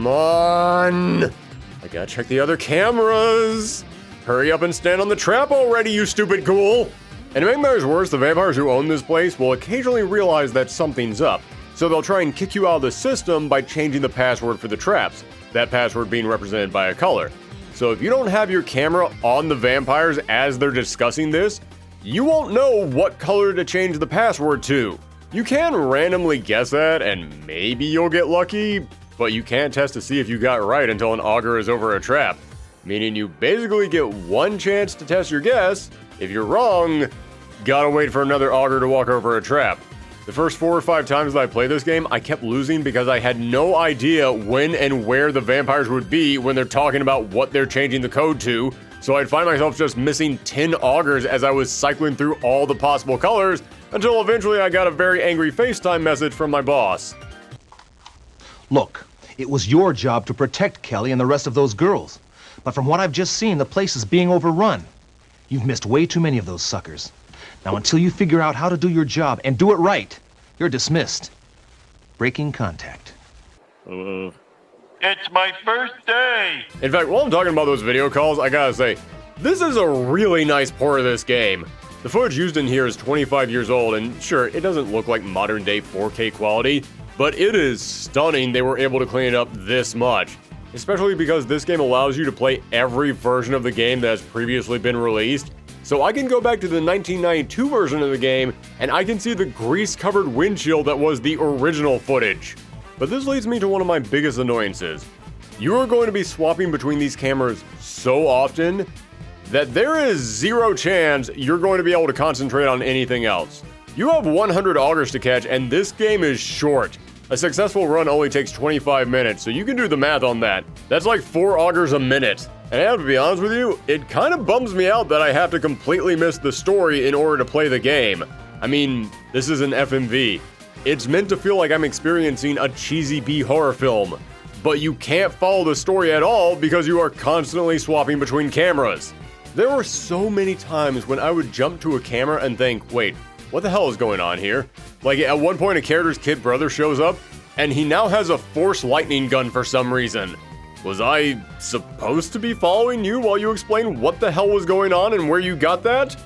on, I gotta check the other cameras. Hurry up and stand on the trap already, you stupid ghoul. And to make matters worse, the vampires who own this place will occasionally realize that something's up. So they'll try and kick you out of the system by changing the password for the traps, that password being represented by a color. So if you don't have your camera on the vampires as they're discussing this, you won't know what color to change the password to. You can randomly guess that, and maybe you'll get lucky, but you can't test to see if you got right until an augur is over a trap, meaning you basically get one chance to test your guess. If you're wrong, gotta wait for another augur to walk over a trap. The first 4 or 5 times that I played this game, I kept losing because I had no idea when and where the vampires would be when they're talking about what they're changing the code to. so I'd find myself just missing 10 augers as I was cycling through all the possible colors, until eventually I got a very angry FaceTime message from my boss.
Look, it was your job to protect Kelly and the rest of those girls. But from what I've just seen, the place is being overrun. You've missed way too many of those suckers. Now, until you figure out how to do your job and do it right, you're dismissed. Breaking contact.
It's my first day!
In fact, while I'm talking about those video calls, I gotta say, this is a really nice port of this game. The footage used in here is 25 years old, and sure, it doesn't look like modern day 4K quality, but it is stunning they were able to clean it up this much. Especially because this game allows you to play every version of the game that has previously been released. So I can go back to the 1992 version of the game, and I can see the grease-covered windshield that was the original footage. But this leads me to one of my biggest annoyances. You are going to be swapping between these cameras so often that there is zero chance you're going to be able to concentrate on anything else. You have 100 augers to catch, and this game is short. A successful run only takes 25 minutes, so you can do the math on that. That's like 4 augers a minute. And I have to be honest with you, it kind of bums me out that I have to completely miss the story in order to play the game. I mean, this is an FMV. It's meant to feel like I'm experiencing a cheesy B horror film. But you can't follow the story at all because you are constantly swapping between cameras. There were so many times when I would jump to a camera and think, wait, what the hell is going on here? Like at one point a character's kid brother shows up, and he now has a force lightning gun for some reason. Was I supposed to be following you while you explained what the hell was going on and where you got that?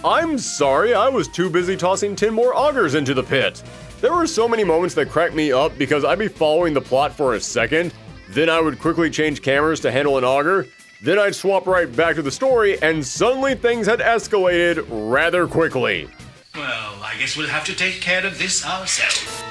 I'm sorry, I was too busy tossing 10 more augers into the pit. There were so many moments that cracked me up because I'd be following the plot for a second, then I would quickly change cameras to handle an auger, then I'd swap right back to the story, and suddenly things had escalated rather quickly.
Well, I guess we'll have to take care of this ourselves.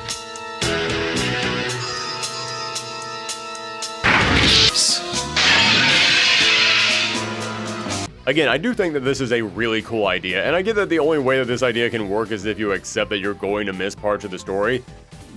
Again, I do think that this is a really cool idea, and I get that the only way that this idea can work is if you accept that you're going to miss parts of the story,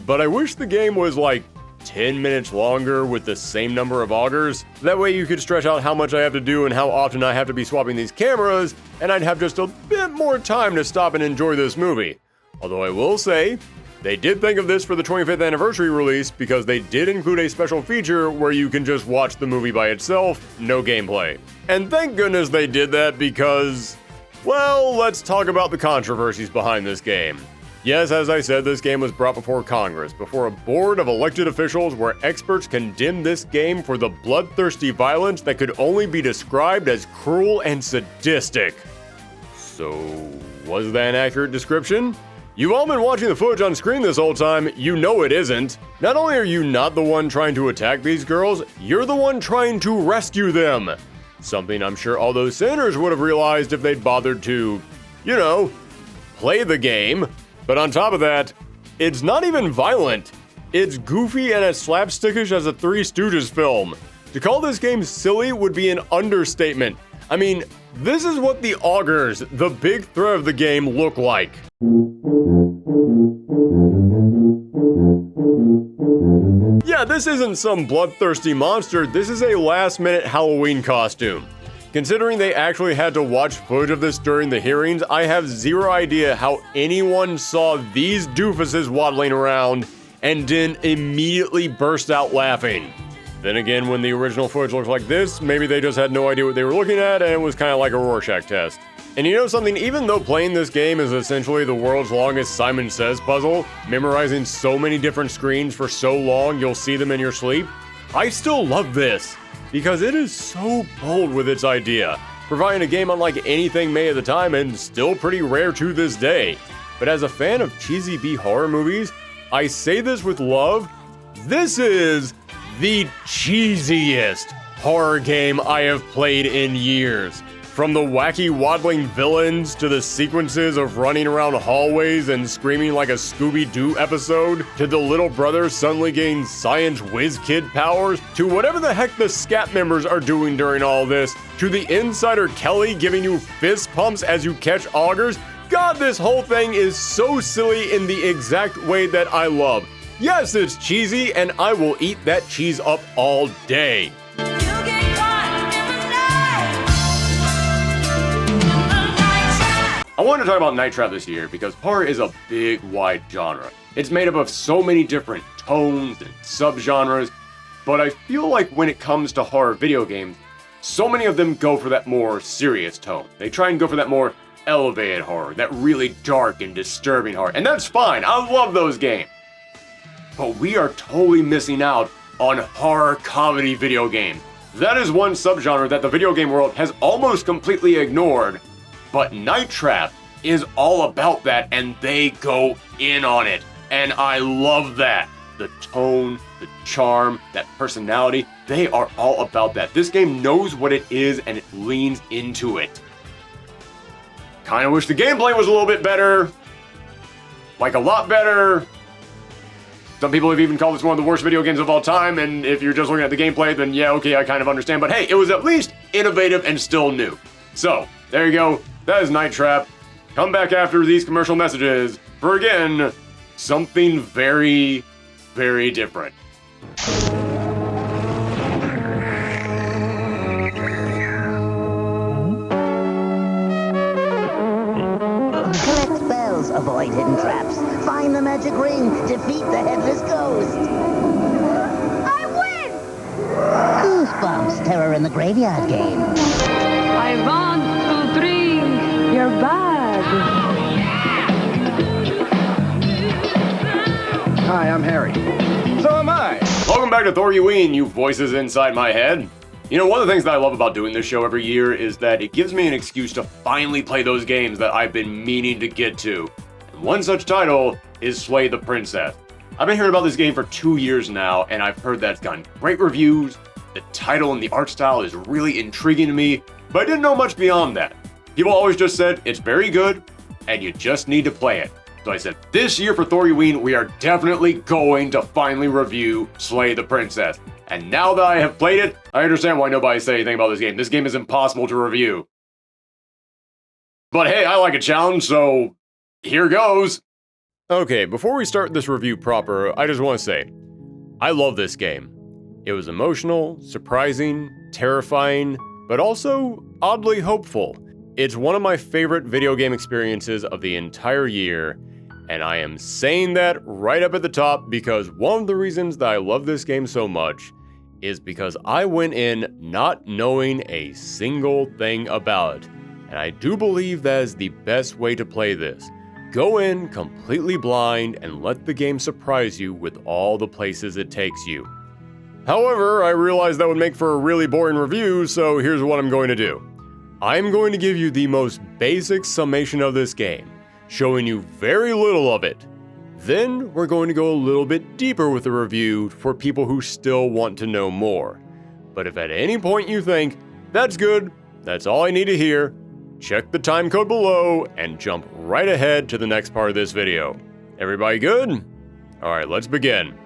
but I wish the game was like 10 minutes longer with the same number of augers. That way you could stretch out how much I have to do and how often I have to be swapping these cameras, and I'd have just a bit more time to stop and enjoy this movie. Although I will say, they did think of this for the 25th anniversary release because they did include a special feature where you can just watch the movie by itself, no gameplay. And thank goodness they did that because, well, let's talk about the controversies behind this game. Yes, as I said, this game was brought before Congress, before a board of elected officials where experts condemned this game for the bloodthirsty violence that could only be described as cruel and sadistic. So, was that an accurate description? You've all been watching the footage on screen this whole time, you know it isn't. Not only are you not the one trying to attack these girls, you're the one trying to rescue them. Something I'm sure all those sinners would have realized if they'd bothered to, you know, play the game. But on top of that, it's not even violent. It's goofy and as slapstickish as a Three Stooges film. To call this game silly would be an understatement. I mean, this is what the augers, the big threat of the game, look like. Yeah, this isn't some bloodthirsty monster, this is a last-minute Halloween costume. Considering they actually had to watch footage of this during the hearings, I have zero idea how anyone saw these doofuses waddling around and didn't immediately burst out laughing. Then again, when the original footage looks like this, maybe they just had no idea what they were looking at and it was kind of like a Rorschach test. And you know something, even though playing this game is essentially the world's longest Simon Says puzzle, memorizing so many different screens for so long you'll see them in your sleep, I still love this, because it is so bold with its idea, providing a game unlike anything made at the time and still pretty rare to this day. But as a fan of cheesy B horror movies, I say this with love, this is the cheesiest horror game I have played in years. From the wacky waddling villains to the sequences of running around hallways and screaming like a Scooby-Doo episode, to the little brother suddenly getting science whiz kid powers, to whatever the heck the scat members are doing during all this, to the insider Kelly giving you fist pumps as you catch augers. God, this whole thing is so silly in the exact way that I love. Yes, it's cheesy, and I will eat that cheese up all day.
wanted to talk about Night Trap this year because horror is a big, wide genre. It's made up of so many different tones and subgenres, but I feel like when it comes to horror video games, so many of them go for that more serious tone. They try and go for that more elevated horror, that really dark and disturbing horror, and that's fine, I love those games. But we are totally missing out on horror comedy video games. That is one subgenre that the video game world has almost completely ignored, but Night Trap is all about that and they go in on it. And I love that. The tone, the charm, that personality, they are all about that. This game knows what it is and it leans into it. Kinda wish the gameplay was a little bit better. Like a lot better. Some people have even called this one of the worst video games of all time, and if you're just looking at the gameplay, then yeah, okay, I kind of understand. But hey, it was at least innovative and still new. So, there you go. That is Night Trap. Come back after these commercial messages for, again, something very, very different.
Collect bells, avoid hidden traps, find the magic ring, defeat the headless ghost. I win! Goosebumps, terror in the graveyard game.
I want to drink your bag.
Hi, I'm Harry. So am I.
Welcome back to Thorgiween, you voices inside my head. You know, one of the things that I love about doing this show every year is that it gives me an excuse to finally play those games that I've been meaning to get to. And one such title is Slay the Princess. I've been hearing about this game for 2 years now, and I've heard that it's gotten great reviews. The title and the art style is really intriguing to me, but I didn't know much beyond that. People always just said, it's very good, and you just need to play it. So I said, this year for Thorgiween, we are definitely going to finally review Slay the Princess. And now that I have played it, I understand why nobody said anything about this game. This game is impossible to review. But hey, I like a challenge, so here goes.
Okay, before we start this review proper, I just want to say, I love this game. It was emotional, surprising, terrifying, but also oddly hopeful. It's one of my favorite video game experiences of the entire year, and I am saying that right up at the top because one of the reasons that I love this game so much is because I went in not knowing a single thing about it. And I do believe that is the best way to play this. Go in completely blind and let the game surprise you with all the places it takes you. However, I realize that would make for a really boring review, so here's what I'm going to do. I'm going to give you the most basic summation of this game, showing you very little of it. Then we're going to go a little bit deeper with the review for people who still want to know more. But if at any point you think, that's good, that's all I need to hear, check the time code below and jump right ahead to the next part of this video. Everybody good? Alright, let's begin.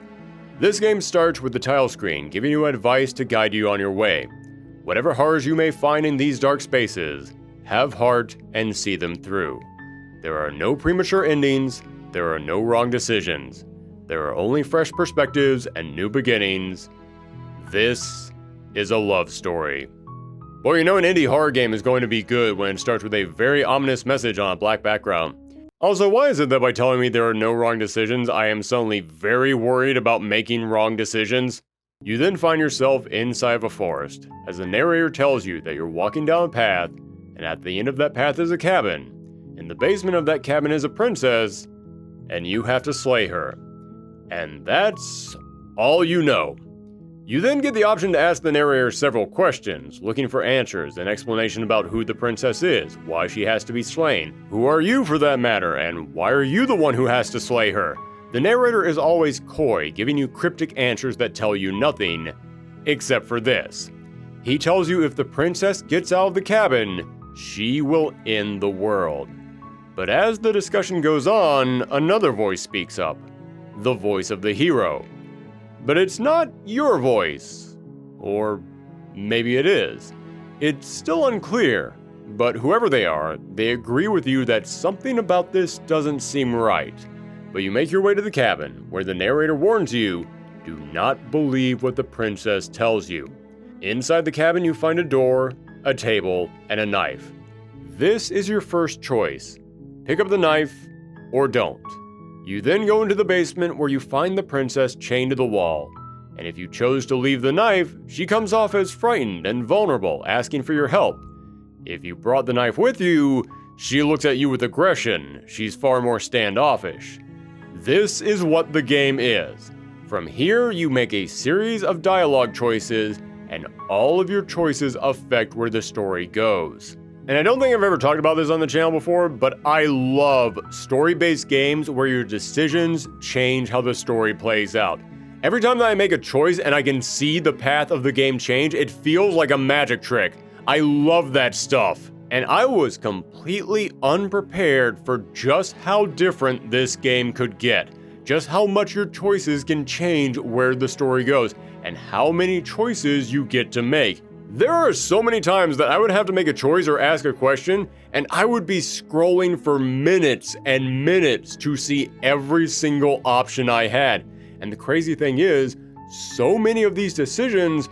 This game starts with the title screen giving you advice to guide you on your way. Whatever horrors you may find in these dark spaces, have heart and see them through. There are no premature endings, there are no wrong decisions. There are only fresh perspectives and new beginnings. This is a love story. Well, you know an indie horror game is going to be good when it starts with a very ominous message on a black background. Also, why is it that by telling me there are no wrong decisions, I am suddenly very worried about making wrong decisions? You then find yourself inside of a forest, as the narrator tells you that you're walking down a path, and at the end of that path is a cabin. In the basement of that cabin is a princess, and you have to slay her. And that's all you know. You then get the option to ask the narrator several questions, looking for answers, an explanation about who the princess is, why she has to be slain, who are you for that matter, and why are you the one who has to slay her? The narrator is always coy, giving you cryptic answers that tell you nothing, except for this. He tells you if the princess gets out of the cabin, she will end the world. But as the discussion goes on, another voice speaks up, the voice of the hero. But it's not your voice, or maybe it is. It's still unclear, but whoever they are, they agree with you that something about this doesn't seem right. But you make your way to the cabin, where the narrator warns you, do not believe what the princess tells you. Inside the cabin you find a door, a table, and a knife. This is your first choice. pick up the knife, or don't. You then go into the basement where you find the princess chained to the wall. And if you chose to leave the knife, she comes off as frightened and vulnerable, asking for your help. If you brought the knife with you, she looks at you with aggression. She's far more standoffish. This is what the game is. From here, you make a series of dialogue choices, and all of your choices affect where the story goes. And I don't think I've ever talked about this on the channel before, but I love story-based games where your decisions change how the story plays out. Every time that I make a choice and I can see the path of the game change, it feels like a magic trick. I love that stuff. And I was completely unprepared for just how different this game could get. Just how much your choices can change where the story goes, and how many choices you get to make. There are so many times that I would have to make a choice or ask a question, and I would be scrolling for minutes and minutes to see every single option I had. And the crazy thing is, so many of these decisions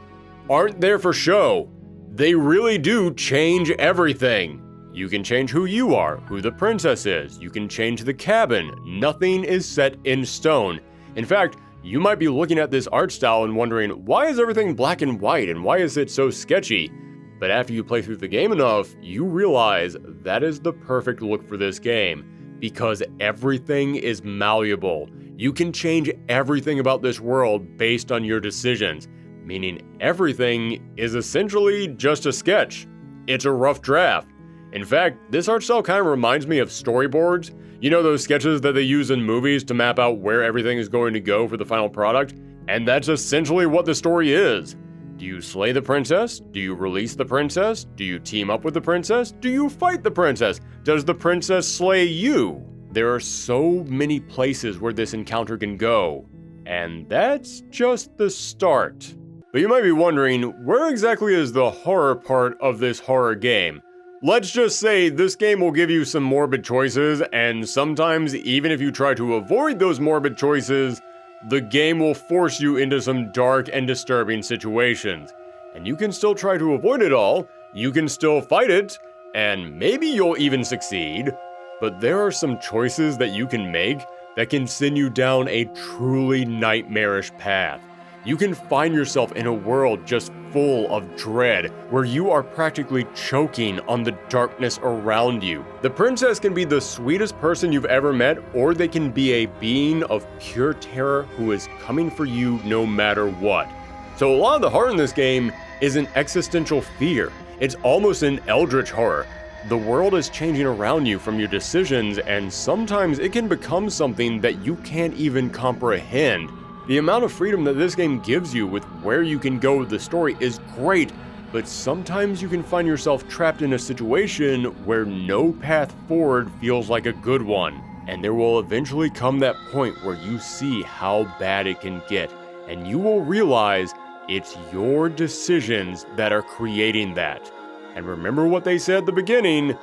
aren't there for show. They really do change everything. You can change who you are, who the princess is. You can change the cabin. Nothing is set in stone. In fact, you might be looking at this art style and wondering, why is everything black and white and why is it so sketchy? But after you play through the game enough, you realize that is the perfect look for this game, because everything is malleable. You can change everything about this world based on your decisions, meaning everything is essentially just a sketch. It's a rough draft. In fact, this art style kind of reminds me of storyboards. You know those sketches that they use in movies to map out where everything is going to go for the final product? And that's essentially what the story is. Do you slay the princess? Do you release the princess? Do you team up with the princess? Do you fight the princess? Does the princess slay you? There are so many places where this encounter can go. And that's just the start. But you might be wondering, where exactly is the horror part of this horror game? Let's just say this game will give you some morbid choices, and sometimes even if you try to avoid those morbid choices, the game will force you into some dark and disturbing situations. And you can still try to avoid it all, you can still fight it, and maybe you'll even succeed, but there are some choices that you can make that can send you down a truly nightmarish path. You can find yourself in a world just full of dread, where you are practically choking on the darkness around you. The princess can be the sweetest person you've ever met, or they can be a being of pure terror who is coming for you no matter what. So a lot of the horror in this game is an existential fear. It's almost an eldritch horror. The world is changing around you from your decisions, and sometimes it can become something that you can't even comprehend. The amount of freedom that this game gives you with where you can go with the story is great, but sometimes you can find yourself trapped in a situation where no path forward feels like a good one. And there will eventually come that point where you see how bad it can get, and you will realize it's your decisions that are creating that. And remember what they said at the beginning,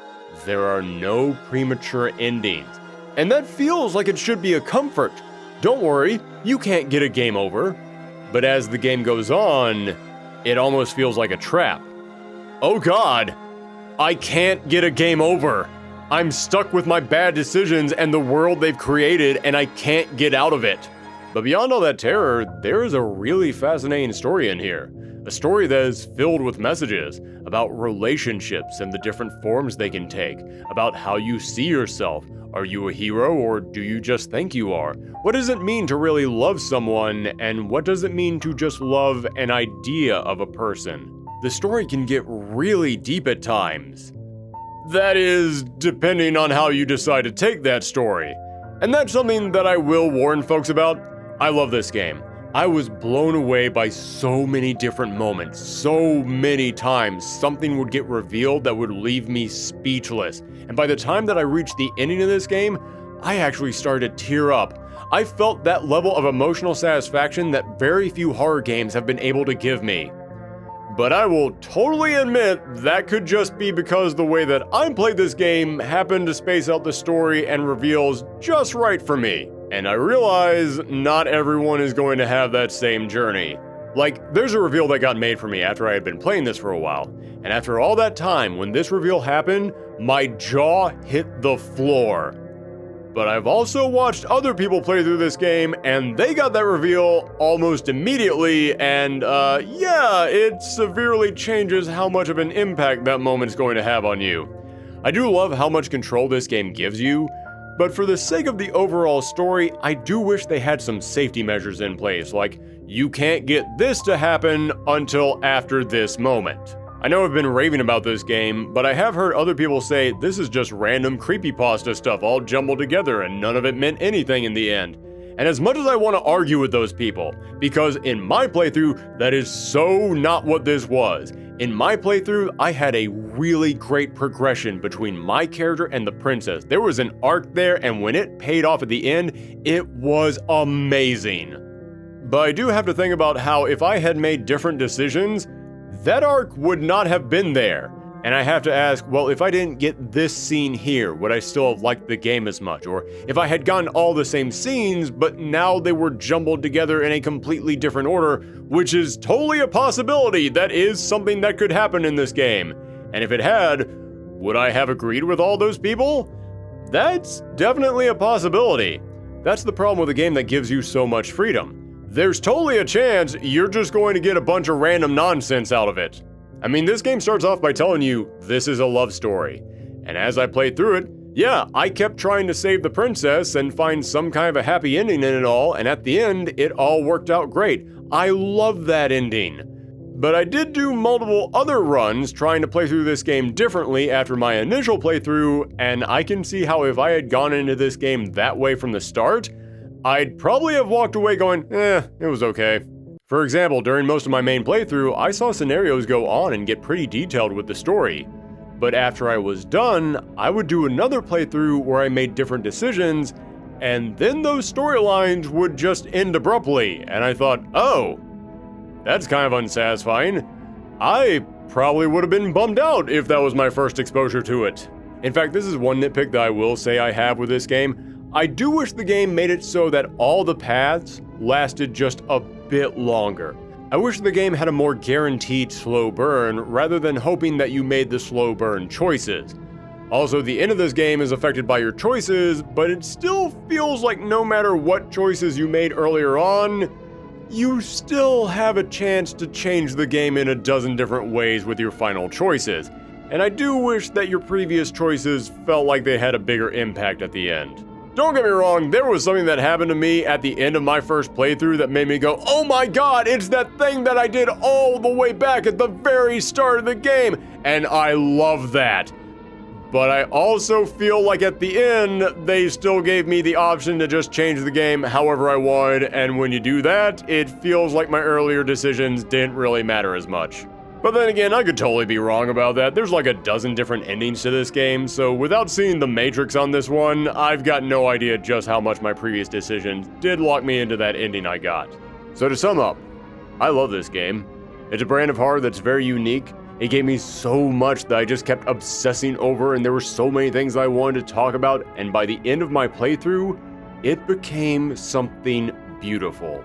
there are no premature endings. And that feels like it should be a comfort. Don't worry, you can't get a game over. But as the game goes on, it almost feels like a trap. Oh God, I can't get a game over. I'm stuck with my bad decisions and the world they've created, and I can't get out of it. But beyond all that terror, there is a really fascinating story in here. A story that is filled with messages about relationships and the different forms they can take, about how you see yourself. Are you a hero, or do you just think you are? What does it mean to really love someone, and what does it mean to just love an idea of a person? The story can get really deep at times. That is, depending on how you decide to take that story. And that's something that I will warn folks about. I love this game. I was blown away by so many different moments. So many times something would get revealed that would leave me speechless. And by the time that I reached the ending of this game, I actually started to tear up. I felt that level of emotional satisfaction that very few horror games have been able to give me. But I will totally admit that could just be because the way that I played this game happened to space out the story and reveals just right for me. And I realize not everyone is going to have that same journey. Like, there's a reveal that got made for me after I had been playing this for a while. And after all that time, when this reveal happened, my jaw hit the floor. But I've also watched other people play through this game, and they got that reveal almost immediately, and yeah, it severely changes how much of an impact that moment's going to have on you. I do love how much control this game gives you, but for the sake of the overall story, I do wish they had some safety measures in place, like you can't get this to happen until after this moment. I know I've been raving about this game, but I have heard other people say this is just random creepypasta stuff all jumbled together and none of it meant anything in the end. And as much as I want to argue with those people, because in my playthrough, that is so not what this was. In my playthrough, I had a really great progression between my character and the princess. There was an arc there, and when it paid off at the end, it was amazing. But I do have to think about how if I had made different decisions, that arc would not have been there. And I have to ask, well, if I didn't get this scene here, would I still have liked the game as much? Or if I had gotten all the same scenes, but now they were jumbled together in a completely different order, which is totally a possibility. That is something that could happen in this game. And if it had, would I have agreed with all those people? That's definitely a possibility. That's the problem with a game that gives you so much freedom. There's totally a chance you're just going to get a bunch of random nonsense out of it. I mean, this game starts off by telling you this is a love story. And as I played through it, yeah, I kept trying to save the princess and find some kind of a happy ending in it all, and at the end, it all worked out great. I love that ending. But I did do multiple other runs trying to play through this game differently after my initial playthrough, and I can see how if I had gone into this game that way from the start, I'd probably have walked away going, it was okay. For example, during most of my main playthrough, I saw scenarios go on and get pretty detailed with the story. But after I was done, I would do another playthrough where I made different decisions, and then those storylines would just end abruptly, and I thought, oh, that's kind of unsatisfying. I probably would have been bummed out if that was my first exposure to it. In fact, this is one nitpick that I will say I have with this game. I do wish the game made it so that all the paths lasted just a bit longer. I wish the game had a more guaranteed slow burn rather than hoping that you made the slow burn choices. Also, the end of this game is affected by your choices, but it still feels like no matter what choices you made earlier on, you still have a chance to change the game in a dozen different ways with your final choices. And I do wish that your previous choices felt like they had a bigger impact at the end. Don't get me wrong, there was something that happened to me at the end of my first playthrough that made me go, oh my god, it's that thing that I did all the way back at the very start of the game, and I love that. But I also feel like at the end, they still gave me the option to just change the game however I wanted, and when you do that, it feels like my earlier decisions didn't really matter as much. But then again, I could totally be wrong about that. There's like a dozen different endings to this game, so without seeing the Matrix on this one, I've got no idea just how much my previous decisions did lock me into that ending I got. So to sum up, I love this game. It's a brand of horror that's very unique. It gave me so much that I just kept obsessing over, and there were so many things I wanted to talk about, and by the end of my playthrough, it became something beautiful.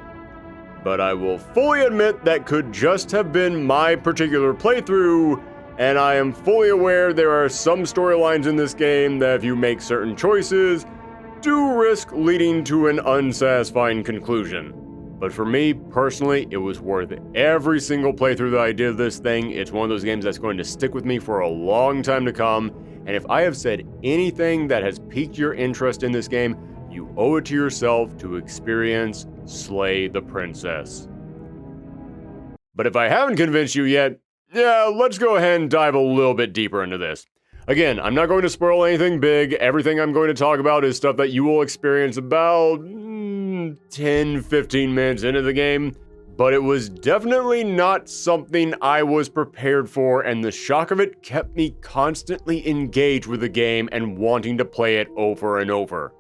But I will fully admit that could just have been my particular playthrough, and I am fully aware there are some storylines in this game that if you make certain choices, do risk leading to an unsatisfying conclusion. But for me, personally, it was worth every single playthrough that I did of this thing. It's one of those games that's going to stick with me for a long time to come, and if I have said anything that has piqued your interest in this game, you owe it to yourself to experience Slay the Princess. But if I haven't convinced you yet, yeah, let's go ahead and dive a little bit deeper into this. Again, I'm not going to spoil anything big. Everything I'm going to talk about is stuff that you will experience about 10-15 minutes into the game. But it was definitely not something I was prepared for, and the shock of it kept me constantly engaged with the game and wanting to play it over and over.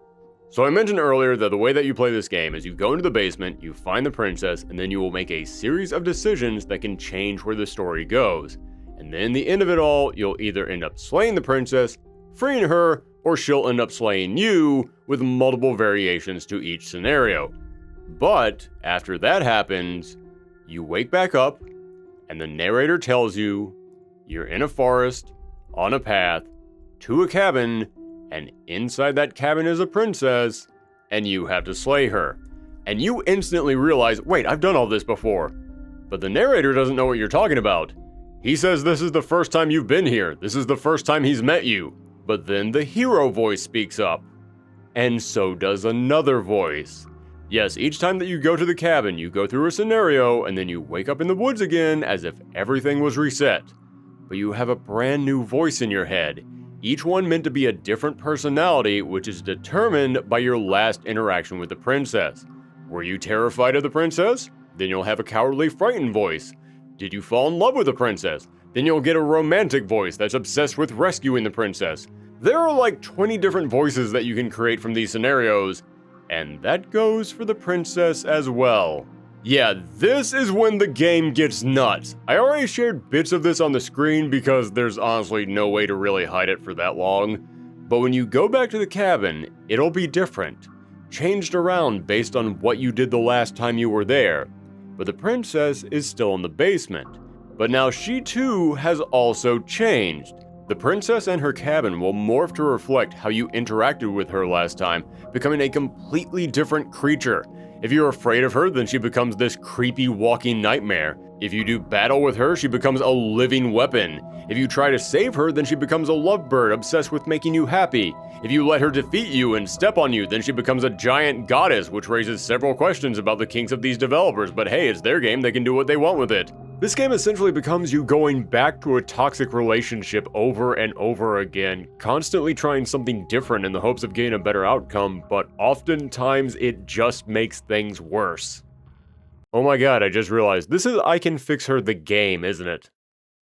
So I mentioned earlier that the way that you play this game is you go into the basement, you find the princess, and then you will make a series of decisions that can change where the story goes. And then at the end of it all, you'll either end up slaying the princess, freeing her, or she'll end up slaying you, with multiple variations to each scenario. But after that happens, you wake back up, and the narrator tells you you're in a forest, on a path, to a cabin, and inside that cabin is a princess, and you have to slay her. And you instantly realize, wait, I've done all this before. But the narrator doesn't know what you're talking about. He says this is the first time you've been here. This is the first time he's met you. But then the hero voice speaks up. And so does another voice. Yes, each time that you go to the cabin, you go through a scenario, and then you wake up in the woods again as if everything was reset. But you have a brand new voice in your head, each one meant to be a different personality, which is determined by your last interaction with the princess. Were you terrified of the princess? Then you'll have a cowardly, frightened voice. Did you fall in love with the princess? Then you'll get a romantic voice that's obsessed with rescuing the princess. There are like 20 different voices that you can create from these scenarios, and that goes for the princess as well. Yeah, this is when the game gets nuts. I already shared bits of this on the screen because there's honestly no way to really hide it for that long. But when you go back to the cabin, it'll be different. Changed around based on what you did the last time you were there. But the princess is still in the basement. But now she too has also changed. The princess and her cabin will morph to reflect how you interacted with her last time, becoming a completely different creature. If you're afraid of her, then she becomes this creepy walking nightmare. If you do battle with her, she becomes a living weapon. If you try to save her, then she becomes a lovebird obsessed with making you happy. If you let her defeat you and step on you, then she becomes a giant goddess, which raises several questions about the kinks of these developers, but hey, it's their game, they can do what they want with it. This game essentially becomes you going back to a toxic relationship over and over again, constantly trying something different in the hopes of getting a better outcome, but oftentimes it just makes things worse. Oh my god, I just realized, this is I Can Fix Her the game, isn't it?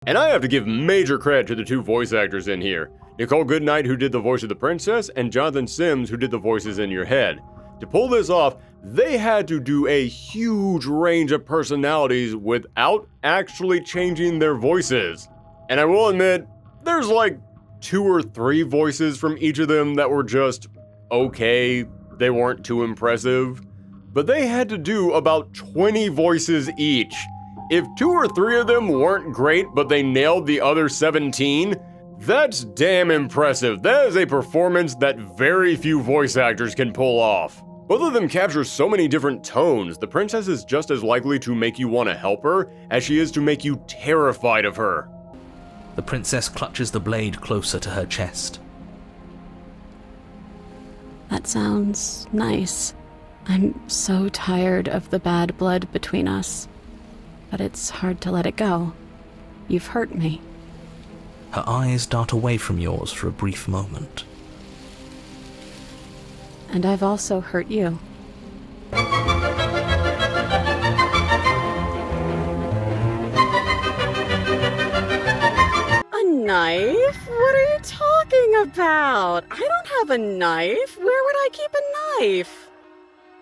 And I have to give major credit to the two voice actors in here. Nicole Goodnight, who did the voice of the princess, and Jonathan Sims, who did the voices in your head. To pull this off, they had to do a huge range of personalities without actually changing their voices. And I will admit, there's like 2 or 3 voices from each of them that were just okay, they weren't too impressive. But they had to do about 20 voices each. If 2 or 3 of them weren't great, but they nailed the other 17, that's damn impressive. That is a performance that very few voice actors can pull off. Both of them capture so many different tones. The princess is just as likely to make you want to help her as she is to make you terrified of her.
The princess clutches the blade closer to her chest.
That sounds nice. I'm so tired of the bad blood between us. But it's hard to let it go. You've hurt me.
Her eyes dart away from yours for a brief moment.
And I've also hurt you. A knife? What are you talking about? I don't have a knife. Where would I keep a knife?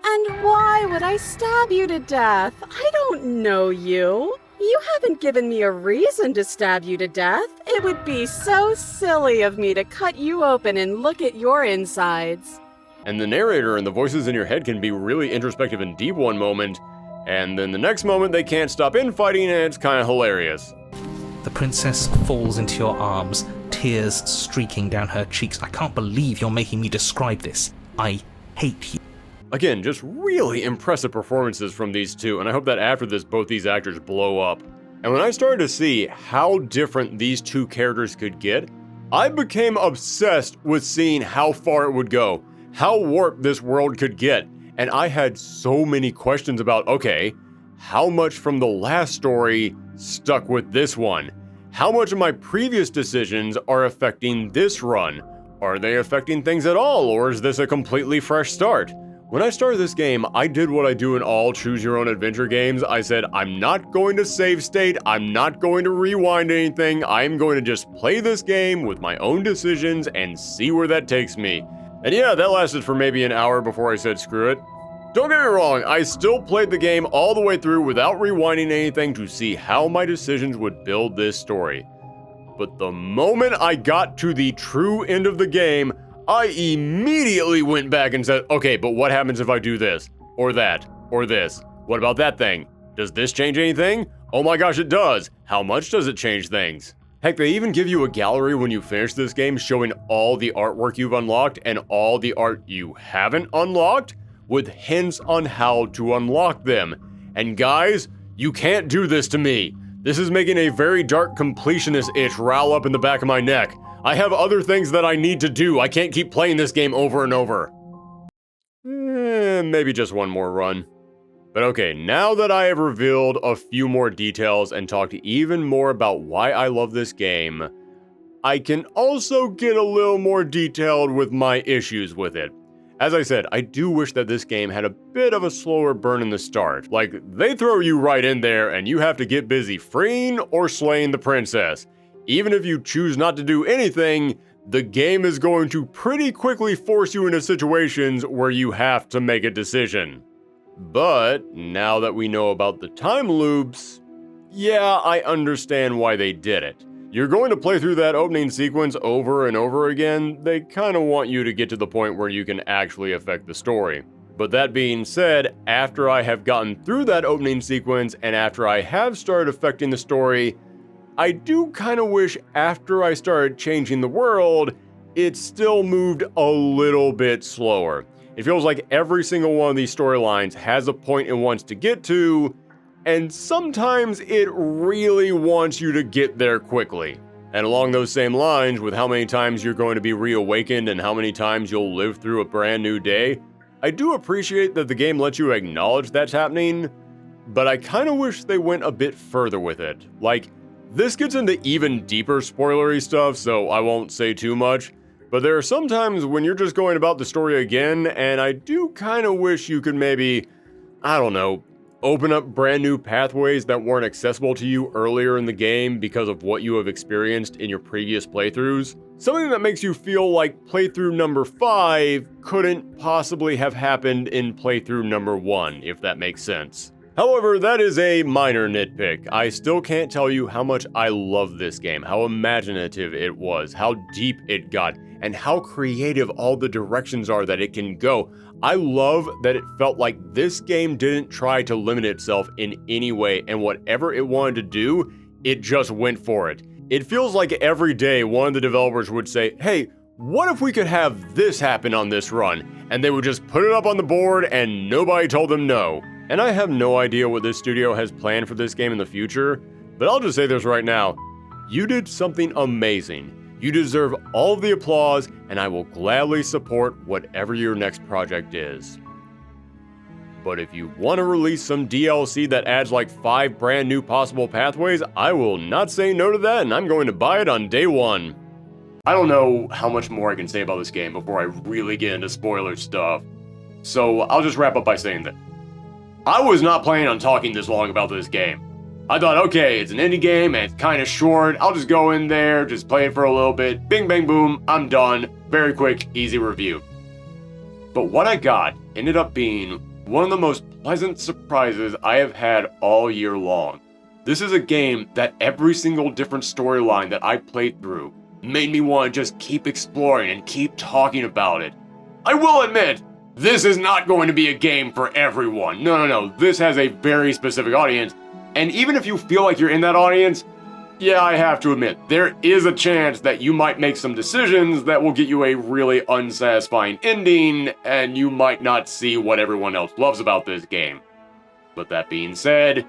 And why would I stab you to death? I don't know you. You haven't given me a reason to stab you to death. It would be so silly of me to cut you open and look at your insides.
And the narrator and the voices in your head can be really introspective and deep one moment, and then the next moment they can't stop infighting and it's kind of hilarious.
The princess falls into your arms, tears streaking down her cheeks. I can't believe you're making me describe this. I hate you.
Again, just really impressive performances from these two, and I hope that after this both these actors blow up. And when I started to see how different these two characters could get, I became obsessed with seeing how far it would go, how warped this world could get, and I had so many questions about, okay, how much from the last story stuck with this one? How much of my previous decisions are affecting this run? Are they affecting things at all, or is this a completely fresh start? When I started this game, I did what I do in all choose-your-own-adventure games. I said, I'm not going to save state, I'm not going to rewind anything, I'm going to just play this game with my own decisions and see where that takes me. And yeah, that lasted for maybe an hour before I said screw it. Don't get me wrong, I still played the game all the way through without rewinding anything to see how my decisions would build this story. But the moment I got to the true end of the game, I immediately went back and said, okay, but what happens if I do this, or that, or this? What about that thing? Does this change anything? Oh my gosh, it does. How much does it change things? Heck, they even give you a gallery when you finish this game showing all the artwork you've unlocked and all the art you haven't unlocked, with hints on how to unlock them. And guys, you can't do this to me. This is making a very dark completionist itch rile up in the back of my neck. I have other things that I need to do. I can't keep playing this game over and over. Maybe just one more run. But okay, now that I have revealed a few more details and talked even more about why I love this game, I can also get a little more detailed with my issues with it. As I said, I do wish that this game had a bit of a slower burn in the start. Like, they throw you right in there and you have to get busy freeing or slaying the princess. Even if you choose not to do anything, the game is going to pretty quickly force you into situations where you have to make a decision. But now that we know about the time loops, yeah, I understand why they did it. You're going to play through that opening sequence over and over again. They kind of want you to get to the point where you can actually affect the story. But that being said, after I have gotten through that opening sequence and after I have started affecting the story, I do kind of wish after I started changing the world, it still moved a little bit slower. It feels like every single one of these storylines has a point it wants to get to, and sometimes it really wants you to get there quickly. And along those same lines, with how many times you're going to be reawakened and how many times you'll live through a brand new day, I do appreciate that the game lets you acknowledge that's happening, but I kind of wish they went a bit further with it. Like, this gets into even deeper spoilery stuff, so I won't say too much. But there are some times when you're just going about the story again, and I do kind of wish you could maybe, I don't know, open up brand new pathways that weren't accessible to you earlier in the game because of what you have experienced in your previous playthroughs. Something that makes you feel like playthrough number 5 couldn't possibly have happened in playthrough number 1, if that makes sense. However, that is a minor nitpick. I still can't tell you how much I love this game, how imaginative it was, how deep it got, and how creative all the directions are that it can go. I love that it felt like this game didn't try to limit itself in any way, and whatever it wanted to do, it just went for it. It feels like every day one of the developers would say, hey, what if we could have this happen on this run? And they would just put it up on the board and nobody told them no. And I have no idea what this studio has planned for this game in the future, but I'll just say this right now. You did something amazing. You deserve all of the applause, and I will gladly support whatever your next project is. But if you want to release some DLC that adds like 5 brand new possible pathways, I will not say no to that, and I'm going to buy it on day 1. I don't know how much more I can say about this game before I really get into spoiler stuff, so I'll just wrap up by saying that I was not planning on talking this long about this game. I thought, okay, it's an indie game and it's kind of short. I'll just go in there, just play it for a little bit. Bing, bang, boom, I'm done. Very quick, easy review. But what I got ended up being one of the most pleasant surprises I have had all year long. This is a game that every single different storyline that I played through made me want to just keep exploring and keep talking about it. I will admit, this is not going to be a game for everyone. No. This has a very specific audience. And even if you feel like you're in that audience, yeah, I have to admit, there is a chance that you might make some decisions that will get you a really unsatisfying ending, and you might not see what everyone else loves about this game. But that being said,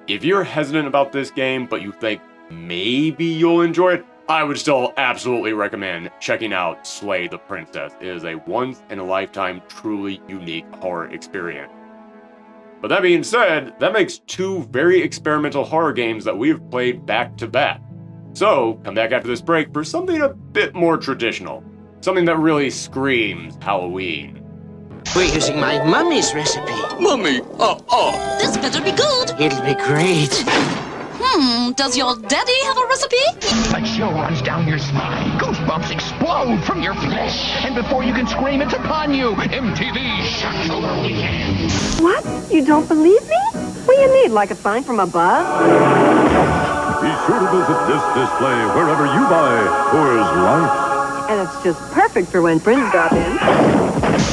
if you're hesitant about this game, but you think maybe you'll enjoy it, I would still absolutely recommend checking out Slay the Princess. It is a once-in-a-lifetime, truly unique horror experience. But that being said, that makes 2 very experimental horror games that we have played back to back. So, come back after this break for something a bit more traditional. Something that really screams Halloween.
We're using my mummy's recipe.
Mummy,
This better be good.
It'll be great.
Does your daddy have a recipe?
A chill runs down your spine. Goosebumps explode from your flesh. And before you can scream, it's upon you. MTV shuts over weekend.
What? You don't believe me? What do you need, like a sign from above?
Be sure to visit this display wherever you buy Coors Light.
And it's just perfect for when friends drop in.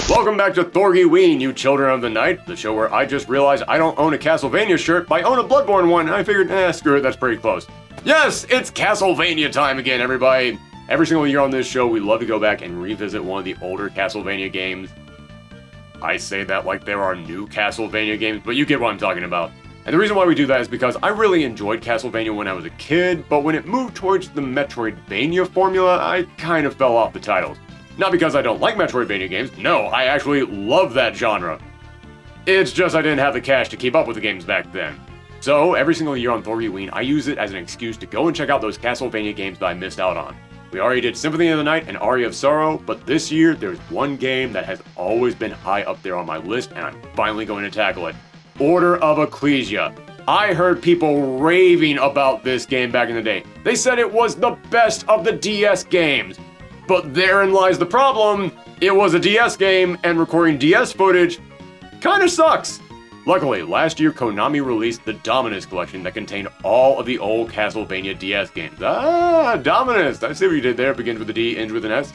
Welcome back to Thorgiween, you children of the night, the show where I just realized I don't own a Castlevania shirt, but I own a Bloodborne one, and I figured, screw it, that's pretty close. Yes, it's Castlevania time again, everybody. Every single year on this show, we love to go back and revisit one of the older Castlevania games. I say that like there are new Castlevania games, but you get what I'm talking about. And the reason why we do that is because I really enjoyed Castlevania when I was a kid, but when it moved towards the Metroidvania formula, I kind of fell off the titles. Not because I don't like Metroidvania games, no, I actually love that genre. It's just I didn't have the cash to keep up with the games back then. So, every single year on Thorgiween, I use it as an excuse to go and check out those Castlevania games that I missed out on. We already did Symphony of the Night and Aria of Sorrow, but this year, there's one game that has always been high up there on my list, and I'm finally going to tackle it. Order of Ecclesia. I heard people raving about this game back in the day. They said it was the best of the DS games. But therein lies the problem. It was a DS game, and recording DS footage kinda sucks. Luckily, last year Konami released the Dominus collection that contained all of the old Castlevania DS games. Ah, Dominus! I see what you did there. Begins with a D, ends with an S.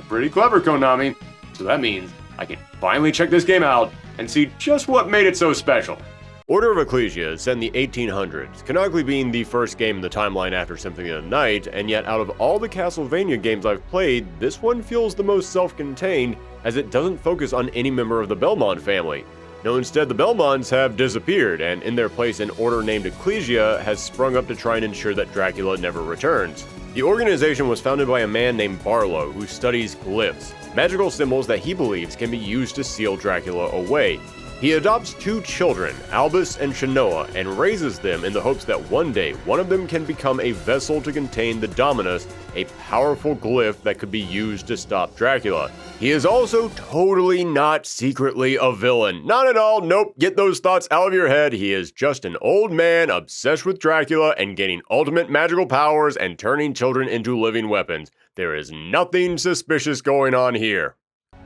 Pretty clever, Konami. So that means I can finally check this game out and see just what made it so special.
Order of Ecclesia is set in the 1800s, canonically being the first game in the timeline after Symphony of the Night, and yet out of all the Castlevania games I've played, this one feels the most self-contained, as it doesn't focus on any member of the Belmont family. No, instead the Belmonts have disappeared, and in their place an order named Ecclesia has sprung up to try and ensure that Dracula never returns. The organization was founded by a man named Barlow, who studies glyphs, magical symbols that he believes can be used to seal Dracula away. He adopts two children, Albus and Shanoa, and raises them in the hopes that one day one of them can become a vessel to contain the Dominus, a powerful glyph that could be used to stop Dracula. He is also totally not secretly a villain. Not at all, nope, get those thoughts out of your head. He is just an old man obsessed with Dracula and gaining ultimate magical powers and turning children into living weapons. There is nothing suspicious going on here.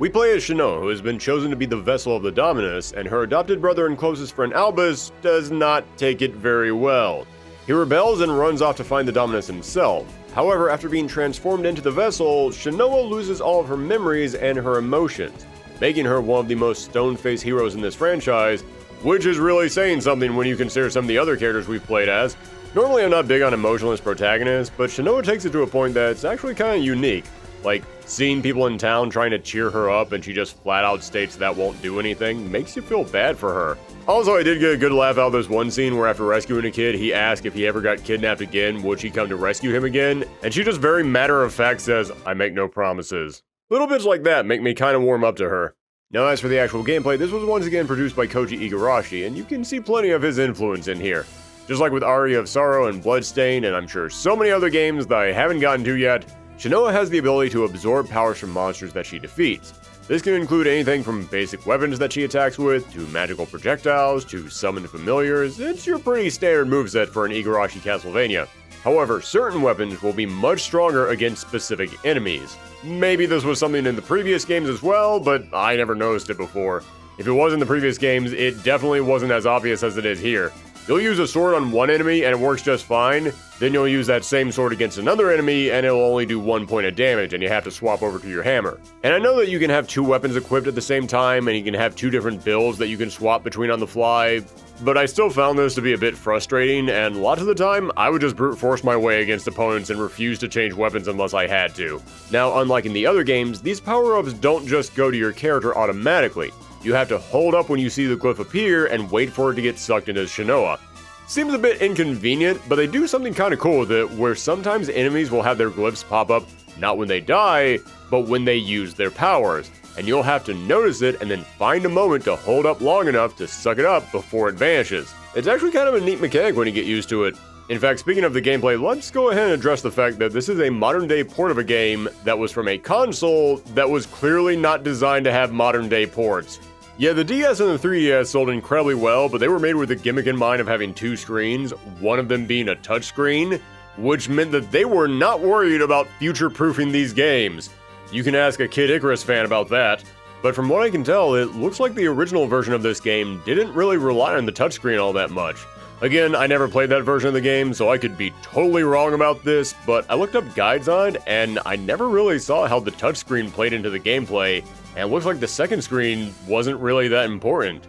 We play as Shanoa, who has been chosen to be the vessel of the Dominus, and her adopted brother and closest friend Albus does not take it very well. He rebels and runs off to find the Dominus himself. However, after being transformed into the vessel, Shanoa loses all of her memories and her emotions, making her one of the most stone-faced heroes in this franchise, which is really saying something when you consider some of the other characters we've played as. Normally I'm not big on emotionless protagonists, but Shanoa takes it to a point that's actually kind of unique. Like, seeing people in town trying to cheer her up and she just flat out states that won't do anything makes you feel bad for her. Also, I did get a good laugh out of this one scene where after rescuing a kid, he asked if he ever got kidnapped again, would she come to rescue him again? And she just very matter-of-fact says, I make no promises. Little bits like that make me kind of warm up to her. Now as for the actual gameplay, this was once again produced by Koji Igarashi, and you can see plenty of his influence in here. Just like with Aria of Sorrow and Bloodstained, and I'm sure so many other games that I haven't gotten to yet, Shanoa has the ability to absorb powers from monsters that she defeats. This can include anything from basic weapons that she attacks with, to magical projectiles, to summon familiars. It's your pretty standard moveset for an Igarashi Castlevania. However, certain weapons will be much stronger against specific enemies. Maybe this was something in the previous games as well, but I never noticed it before. If it was in the previous games, it definitely wasn't as obvious as it is here. You'll use a sword on one enemy and it works just fine, then you'll use that same sword against another enemy and it'll only do 1 point of damage and you have to swap over to your hammer. And I know that you can have two weapons equipped at the same time and you can have two different builds that you can swap between on the fly, but I still found this to be a bit frustrating, and lots of the time I would just brute force my way against opponents and refuse to change weapons unless I had to. Now, unlike in the other games, these power-ups don't just go to your character automatically. You have to hold up when you see the glyph appear and wait for it to get sucked into Shanoa. Seems a bit inconvenient, but they do something kinda cool with it, where sometimes enemies will have their glyphs pop up not when they die, but when they use their powers, and you'll have to notice it and then find a moment to hold up long enough to suck it up before it vanishes. It's actually kind of a neat mechanic when you get used to it. In fact, speaking of the gameplay, let's go ahead and address the fact that this is a modern-day port of a game that was from a console that was clearly not designed to have modern-day ports. Yeah, the DS and the 3DS sold incredibly well, but they were made with the gimmick in mind of having two screens, one of them being a touchscreen, which meant that they were not worried about future-proofing these games. You can ask a Kid Icarus fan about that, but from what I can tell, it looks like the original version of this game didn't really rely on the touchscreen all that much. Again, I never played that version of the game, so I could be totally wrong about this, but I looked up guides on it, and I never really saw how the touchscreen played into the gameplay, and it looks like the second screen wasn't really that important.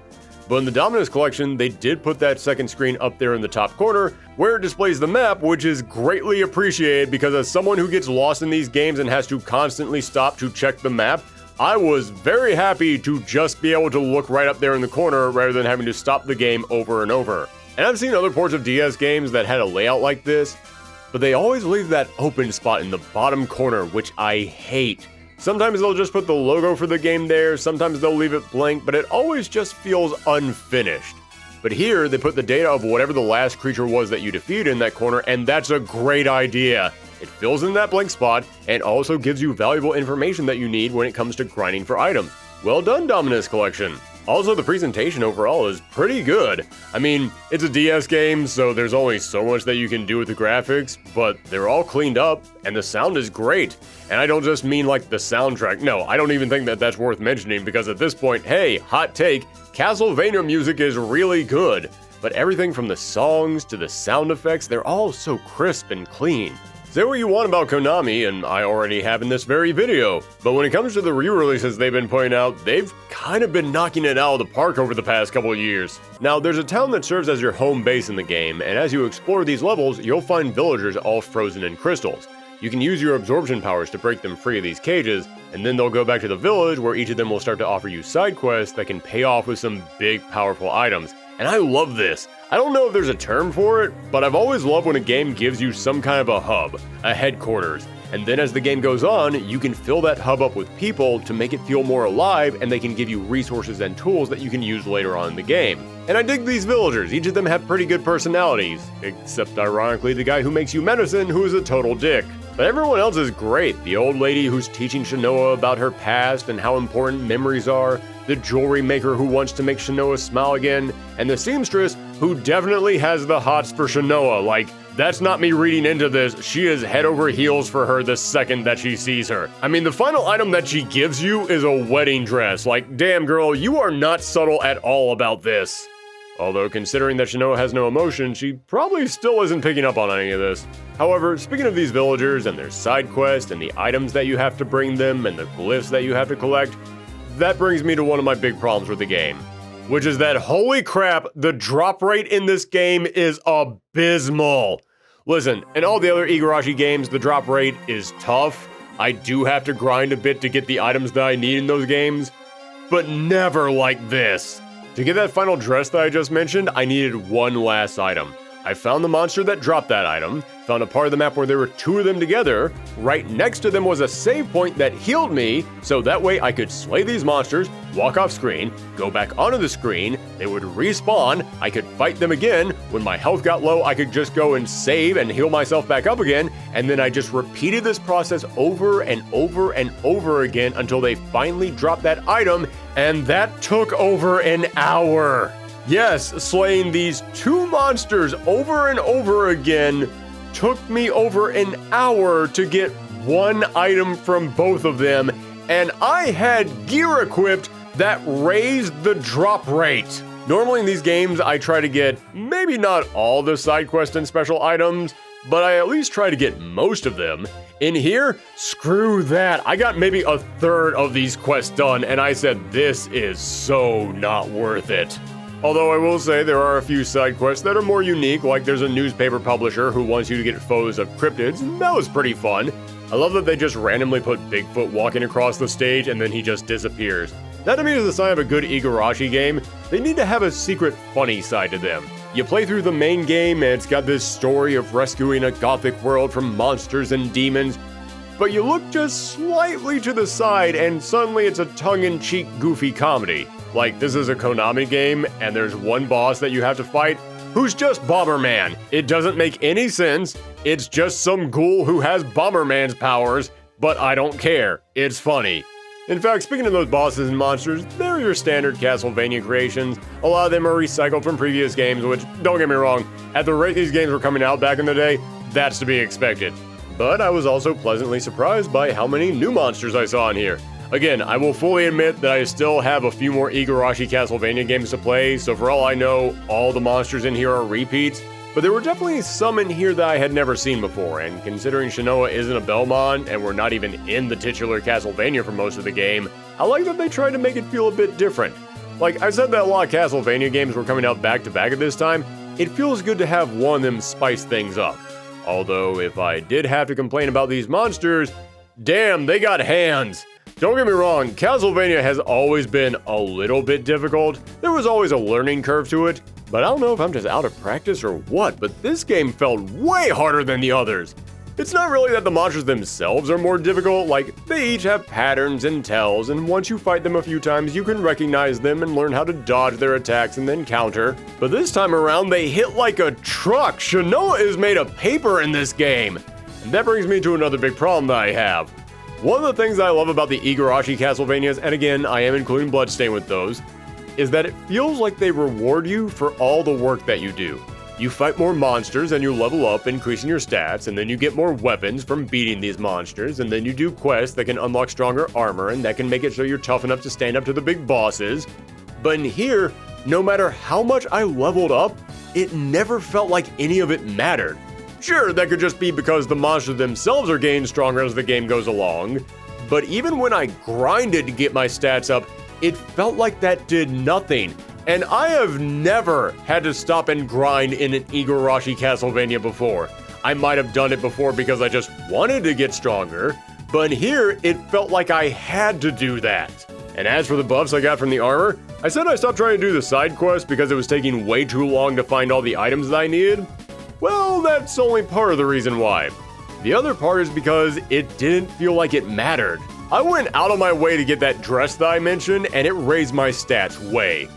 But in the Dominus Collection, they did put that second screen up there in the top corner, where it displays the map, which is greatly appreciated because as someone who gets lost in these games and has to constantly stop to check the map, I was very happy to just be able to look right up there in the corner rather than having to stop the game over and over. And I've seen other ports of DS games that had a layout like this, but they always leave that open spot in the bottom corner, which I hate. Sometimes they'll just put the logo for the game there, sometimes they'll leave it blank, but it always just feels unfinished. But here, they put the data of whatever the last creature was that you defeated in that corner, and that's a great idea. It fills in that blank spot, and also gives you valuable information that you need when it comes to grinding for items. Well done, Dominus Collection! Also, the presentation overall is pretty good. I mean, it's a DS game, so there's only so much that you can do with the graphics, but they're all cleaned up, and the sound is great. And I don't just mean like the soundtrack. No, I don't even think that that's worth mentioning, because at this point, hey, hot take, Castlevania music is really good. But everything from the songs to the sound effects, they're all so crisp and clean. Say what you want about Konami, and I already have in this very video, but when it comes to the re-releases they've been putting out, they've kind of been knocking it out of the park over the past couple of years. Now, there's a town that serves as your home base in the game, and as you explore these levels, you'll find villagers all frozen in crystals. You can use your absorption powers to break them free of these cages, and then they'll go back to the village where each of them will start to offer you side quests that can pay off with some big, powerful items. And I love this. I don't know if there's a term for it, but I've always loved when a game gives you some kind of a hub, a headquarters. And then as the game goes on, you can fill that hub up with people to make it feel more alive, and they can give you resources and tools that you can use later on in the game. And I dig these villagers, each of them have pretty good personalities, except ironically the guy who makes you medicine, who is a total dick. But everyone else is great. The old lady who's teaching Shanoa about her past and how important memories are, the jewelry maker who wants to make Shanoa smile again, and the seamstress who definitely has the hots for Shanoa. Like, that's not me reading into this, she is head over heels for her the second that she sees her. I mean, the final item that she gives you is a wedding dress. Like, damn girl, you are not subtle at all about this. Although, considering that Shanoa has no emotion, she probably still isn't picking up on any of this. However, speaking of these villagers and their side quests and the items that you have to bring them and the glyphs that you have to collect, that brings me to one of my big problems with the game, which is that holy crap, the drop rate in this game is abysmal. Listen, in all the other Igarashi games, the drop rate is tough. I do have to grind a bit to get the items that I need in those games, but never like this. To get that final dress that I just mentioned, I needed one last item. I found the monster that dropped that item, found a part of the map where there were two of them together. Right next to them was a save point that healed me, so that way I could slay these monsters, walk off screen, go back onto the screen, they would respawn, I could fight them again. When my health got low, I could just go and save and heal myself back up again, and then I just repeated this process over and over and over again until they finally dropped that item, and that took over an hour. Yes, slaying these two monsters over and over again took me over an hour to get one item from both of them, and I had gear equipped that raised the drop rate. Normally in these games, I try to get maybe not all the side quests and special items, but I at least try to get most of them. In here, screw that. I got maybe a third of these quests done, and I said, this is so not worth it. Although I will say there are a few side quests that are more unique, like there's a newspaper publisher who wants you to get photos of cryptids, and that was pretty fun. I love that they just randomly put Bigfoot walking across the stage and then he just disappears. That to me is a sign of a good Igarashi game. They need to have a secret funny side to them. You play through the main game and it's got this story of rescuing a gothic world from monsters and demons, but you look just slightly to the side and suddenly it's a tongue-in-cheek goofy comedy. Like, this is a Konami game, and there's one boss that you have to fight who's just Bomberman. It doesn't make any sense. It's just some ghoul who has Bomberman's powers, but I don't care. It's funny. In fact, speaking of those bosses and monsters, they're your standard Castlevania creations. A lot of them are recycled from previous games, which, don't get me wrong, at the rate these games were coming out back in the day, that's to be expected. But I was also pleasantly surprised by how many new monsters I saw in here. Again, I will fully admit that I still have a few more Igarashi Castlevania games to play, so for all I know, all the monsters in here are repeats, but there were definitely some in here that I had never seen before, and considering Shanoa isn't a Belmont, and we're not even in the titular Castlevania for most of the game, I like that they tried to make it feel a bit different. Like, I said that a lot of Castlevania games were coming out back to back at this time. It feels good to have one of them spice things up. Although, if I did have to complain about these monsters, damn, they got hands. Don't get me wrong, Castlevania has always been a little bit difficult. There was always a learning curve to it, but I don't know if I'm just out of practice or what, but this game felt way harder than the others. It's not really that the monsters themselves are more difficult, like, they each have patterns and tells, and once you fight them a few times, you can recognize them and learn how to dodge their attacks and then counter. But this time around, they hit like a truck. Shinoa is made of paper in this game. And that brings me to another big problem that I have. One of the things I love about the Igarashi Castlevanias, and again, I am including Bloodstain with those, is that it feels like they reward you for all the work that you do. You fight more monsters and you level up, increasing your stats, and then you get more weapons from beating these monsters, and then you do quests that can unlock stronger armor and that can make it so you're tough enough to stand up to the big bosses. But in here, no matter how much I leveled up, it never felt like any of it mattered. Sure, that could just be because the monsters themselves are getting stronger as the game goes along, but even when I grinded to get my stats up, it felt like that did nothing. And I have never had to stop and grind in an Igarashi Castlevania before. I might have done it before because I just wanted to get stronger, but here it felt like I had to do that. And as for the buffs I got from the armor, I said I stopped trying to do the side quests because it was taking way too long to find all the items that I needed. Well, that's only part of the reason why. The other part is because it didn't feel like it mattered. I went out of my way to get that dress that I mentioned, and it raised my stats way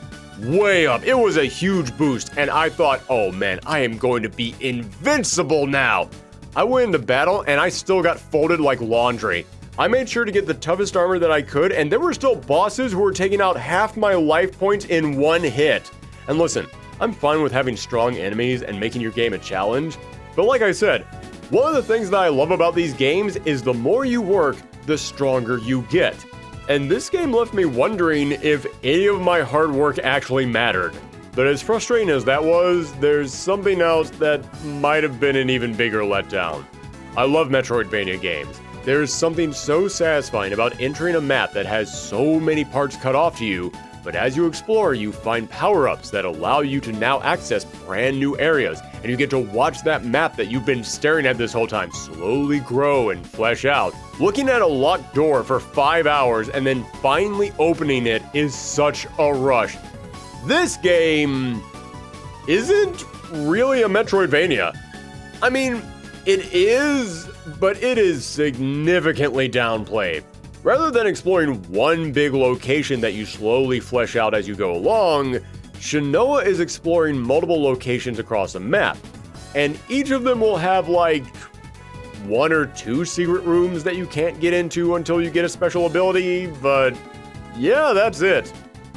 up. It was a huge boost, and I thought, oh man, I am going to be invincible now. I went into battle, and I still got folded like laundry. I made sure to get the toughest armor that I could, and there were still bosses who were taking out half my life points in one hit. And listen, I'm fine with having strong enemies and making your game a challenge, but like I said, one of the things that I love about these games is the more you work, the stronger you get. And this game left me wondering if any of my hard work actually mattered. But as frustrating as that was, there's something else that might have been an even bigger letdown. I love Metroidvania games. There's something so satisfying about entering a map that has so many parts cut off to you, but as you explore, you find power-ups that allow you to now access brand new areas, and you get to watch that map that you've been staring at this whole time slowly grow and flesh out. Looking at a locked door for 5 hours and then finally opening it is such a rush. This game isn't really a Metroidvania. I mean, it is, but it is significantly downplayed. Rather than exploring one big location that you slowly flesh out as you go along, Shinoa is exploring multiple locations across a map, and each of them will have like 1 or 2 secret rooms that you can't get into until you get a special ability, but yeah, that's it.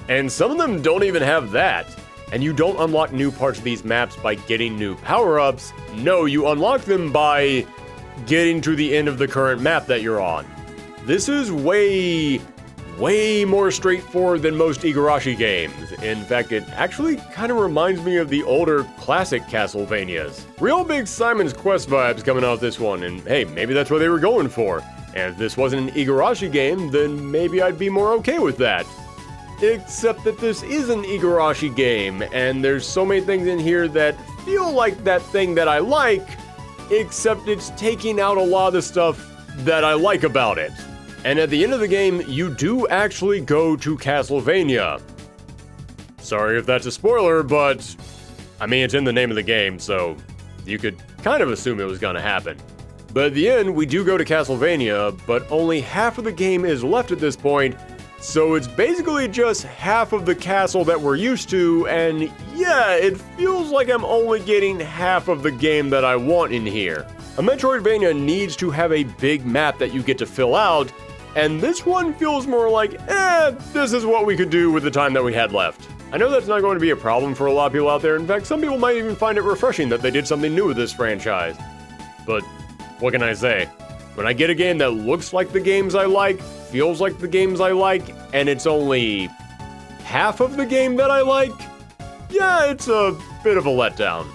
And some of them don't even have that. And you don't unlock new parts of these maps by getting new power-ups. No, you unlock them by getting to the end of the current map that you're on. This is way more straightforward than most Igarashi games. In fact, it actually kind of reminds me of the older classic Castlevanias. Real big Simon's Quest vibes coming out of this one, and hey, maybe that's what they were going for. And if this wasn't an Igarashi game, then maybe I'd be more okay with that. Except that this is an Igarashi game, and there's so many things in here that feel like that thing that I like, except it's taking out a lot of the stuff that I like about it. And at the end of the game, you do actually go to Castlevania. Sorry if that's a spoiler, but I mean, it's in the name of the game, so you could kind of assume it was gonna happen. But at the end, we do go to Castlevania, but only half of the game is left at this point, so it's basically just half of the castle that we're used to, and yeah, it feels like I'm only getting half of the game that I want in here. A Metroidvania needs to have a big map that you get to fill out, and this one feels more like, this is what we could do with the time that we had left. I know that's not going to be a problem for a lot of people out there. In fact, some people might even find it refreshing that they did something new with this franchise. But what can I say? When I get a game that looks like the games I like, feels like the games I like, and it's only half of the game that I like, yeah, it's a bit of a letdown.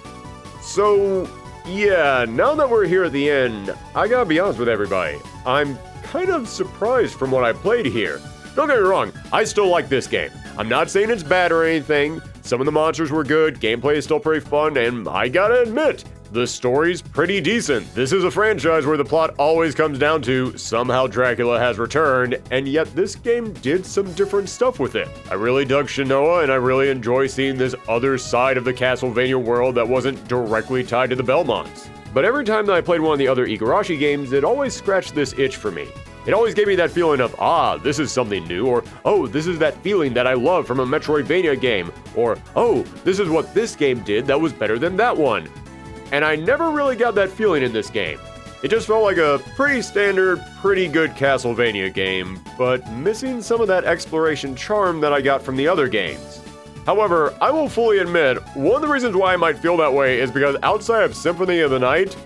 So, yeah, now that we're here at the end, I gotta be honest with everybody. I'm kind of surprised from what I played here. Don't get me wrong, I still like this game. I'm not saying it's bad or anything. Some of the monsters were good, gameplay is still pretty fun, and I gotta admit, the story's pretty decent. This is a franchise where the plot always comes down to somehow Dracula has returned, and yet this game did some different stuff with it. I really dug Shinoa, and I really enjoy seeing this other side of the Castlevania world that wasn't directly tied to the Belmonts. But every time that I played one of the other Igarashi games, it always scratched this itch for me. It always gave me that feeling of, this is something new, or, oh, this is that feeling that I love from a Metroidvania game, or, oh, this is what this game did that was better than that one. And I never really got that feeling in this game. It just felt like a pretty standard, pretty good Castlevania game, but missing some of that exploration charm that I got from the other games. However, I will fully admit, one of the reasons why I might feel that way is because outside of Symphony of the Night,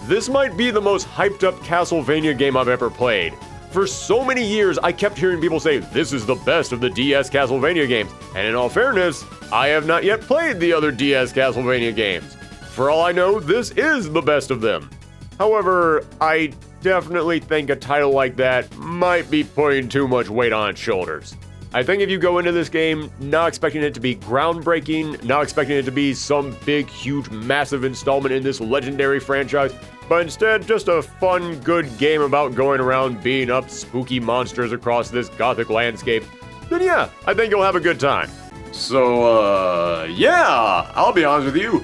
this might be the most hyped up Castlevania game I've ever played. For so many years, I kept hearing people say, this is the best of the DS Castlevania games. And in all fairness, I have not yet played the other DS Castlevania games. For all I know, this is the best of them. However, I definitely think a title like that might be putting too much weight on its shoulders. I think if you go into this game not expecting it to be groundbreaking, not expecting it to be some big, huge, massive installment in this legendary franchise, but instead just a fun, good game about going around beating up spooky monsters across this gothic landscape, then yeah, I think you'll have a good time.
So, yeah, I'll be honest with you.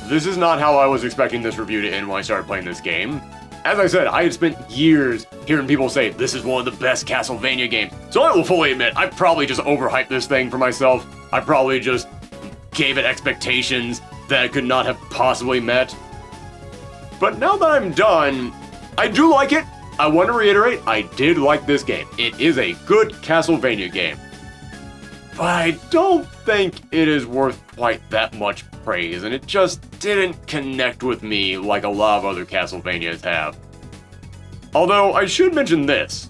This is not how I was expecting this review to end when I started playing this game. As I said, I had spent years hearing people say, this is one of the best Castlevania games. So I will fully admit, I probably just overhyped this thing for myself. I probably just gave it expectations that I could not have possibly met. But now that I'm done, I do like it. I want to reiterate, I did like this game. It is a good Castlevania game. But I don't think it is worth quite that much praise, and it just didn't connect with me like a lot of other Castlevanias have. Although, I should mention this.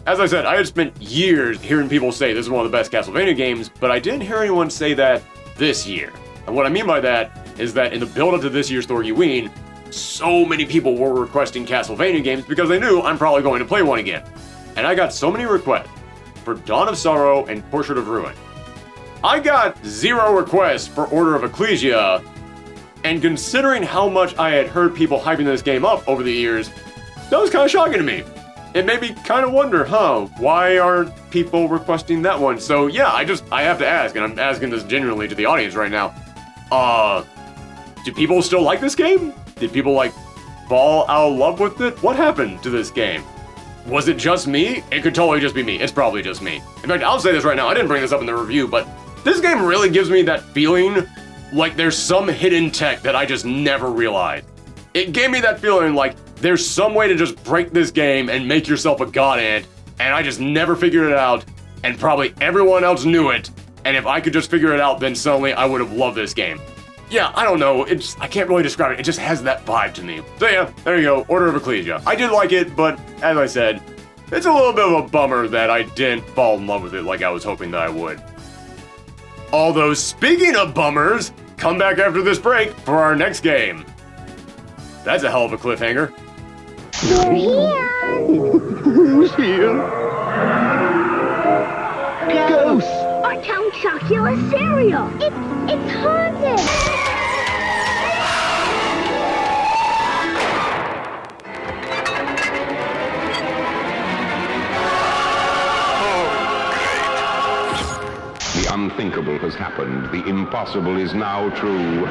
As I said, I had spent years hearing people say this is one of the best Castlevania games, but I didn't hear anyone say that this year. And what I mean by that is that in the build-up to this year's Thorgiween, so many people were requesting Castlevania games because they knew I'm probably going to play one again. And I got so many requests for Dawn of Sorrow and Portrait of Ruin. I got 0 requests for Order of Ecclesia, and considering how much I had heard people hyping this game up over the years, that was kind of shocking to me. It made me kind of wonder, why aren't people requesting that one? So yeah, I have to ask, and I'm asking this genuinely to the audience right now. Do people still like this game? Did people, fall out of love with it? What happened to this game? Was it just me? It could totally just be me. It's probably just me. In fact, I'll say this right now. I didn't bring this up in the review, but this game really gives me that feeling like there's some hidden tech that I just never realized. It gave me that feeling like there's some way to just break this game and make yourself a god ant, and I just never figured it out, and probably everyone else knew it, and if I could just figure it out, then suddenly I would have loved this game. Yeah, I don't know, I can't really describe it, it just has that vibe to me. So yeah, there you go, Order of Ecclesia. I did like it, but as I said, it's a little bit of a bummer that I didn't fall in love with it like I was hoping that I would. Although, speaking of bummers, come back after this break for our next game. That's a hell of a cliffhanger.
You're here.
Who's here?
Ghosts. Our town Chocula cereal. It's haunted.
The unthinkable has happened. The impossible is now true.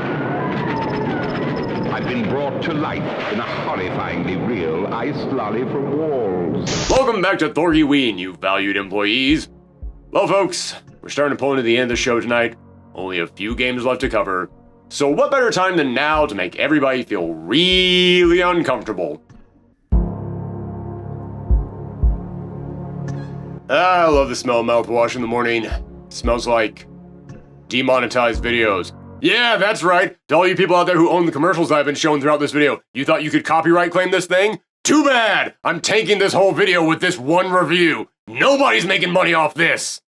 I've been brought to life in a horrifyingly real ice lolly from walls.
Welcome back to Thorgiween, you valued employees. Well, folks, we're starting to pull into the end of the show tonight. Only a few games left to cover. So what better time than now to make everybody feel really uncomfortable? I love the smell of mouthwash in the morning. It smells like demonetized videos. Yeah, that's right. To all you people out there who own the commercials I've been showing throughout this video, you thought you could copyright claim this thing? Too bad! I'm tanking this whole video with this one review. Nobody's making money off this.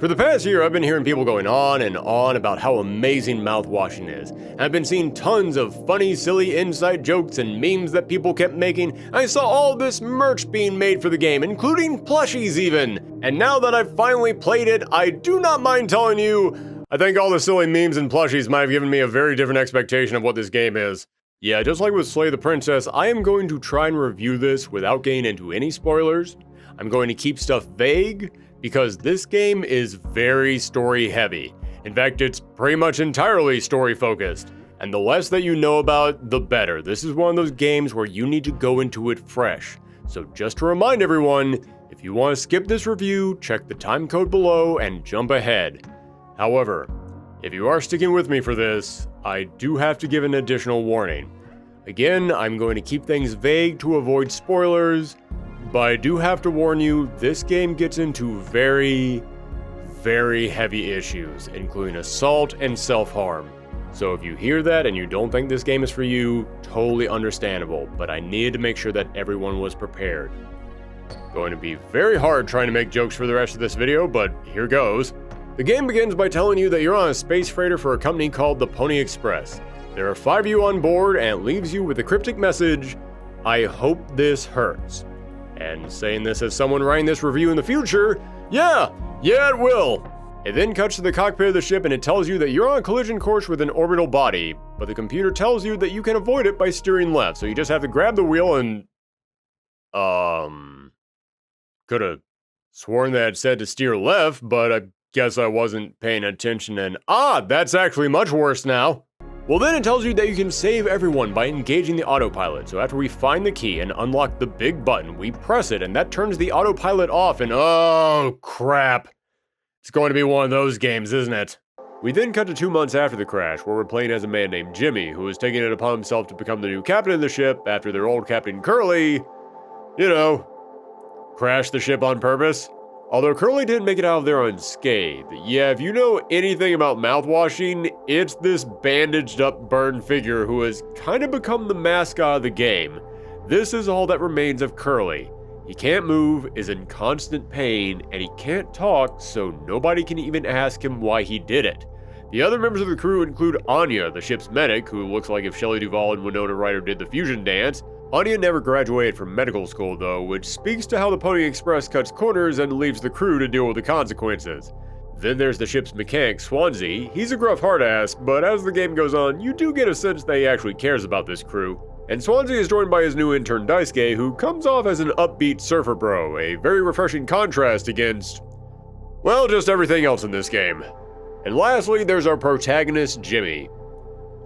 For the past year, I've been hearing people going on and on about how amazing Mouthwashing is. I've been seeing tons of funny, silly inside jokes and memes that people kept making. I saw all this merch being made for the game, including plushies even. And now that I've finally played it, I do not mind telling you, I think all the silly memes and plushies might have given me a very different expectation of what this game is. Yeah, just like with Slay the Princess, I am going to try and review this without getting into any spoilers. I'm going to keep stuff vague, because this game is very story heavy. In fact, it's pretty much entirely story focused. And the less that you know about, the better. This is one of those games where you need to go into it fresh. So just to remind everyone, if you want to skip this review, check the time code below and jump ahead. However, if you are sticking with me for this, I do have to give an additional warning. Again, I'm going to keep things vague to avoid spoilers, but I do have to warn you, this game gets into very, very heavy issues, including assault and self-harm. So if you hear that and you don't think this game is for you, totally understandable, but I needed to make sure that everyone was prepared. Going to be very hard trying to make jokes for the rest of this video, but here goes. The game begins by telling you that you're on a space freighter for a company called the Pony Express. There are 5 of you on board and it leaves you with a cryptic message, "I hope this hurts." And saying this as someone writing this review in the future, yeah, it will. It then cuts to the cockpit of the ship and it tells you that you're on a collision course with an orbital body, but the computer tells you that you can avoid it by steering left, so you just have to grab the wheel and... Could have sworn that it said to steer left, but I guess I wasn't paying attention and... that's actually much worse now. Well, then it tells you that you can save everyone by engaging the autopilot. So after we find the key and unlock the big button, we press it and that turns the autopilot off and oh crap. It's going to be one of those games, isn't it? We then cut to 2 months after the crash, where we're playing as a man named Jimmy, who is taking it upon himself to become the new captain of the ship after their old captain Curly, crashed the ship on purpose. Although Curly didn't make it out of there unscathed. Yeah, if you know anything about Mouthwashing, it's this bandaged up burned figure who has kind of become the mascot of the game. This is all that remains of Curly. He can't move, is in constant pain, and he can't talk, so nobody can even ask him why he did it. The other members of the crew include Anya, the ship's medic, who looks like if Shelley Duvall and Winona Ryder did the fusion dance. Anya never graduated from medical school though, which speaks to how the Pony Express cuts corners and leaves the crew to deal with the consequences. Then there's the ship's mechanic, Swansea. He's a gruff hard-ass, but as the game goes on, you do get a sense that he actually cares about this crew. And Swansea is joined by his new intern Daisuke, who comes off as an upbeat surfer bro, a very refreshing contrast against, well, just everything else in this game. And lastly, there's our protagonist, Jimmy.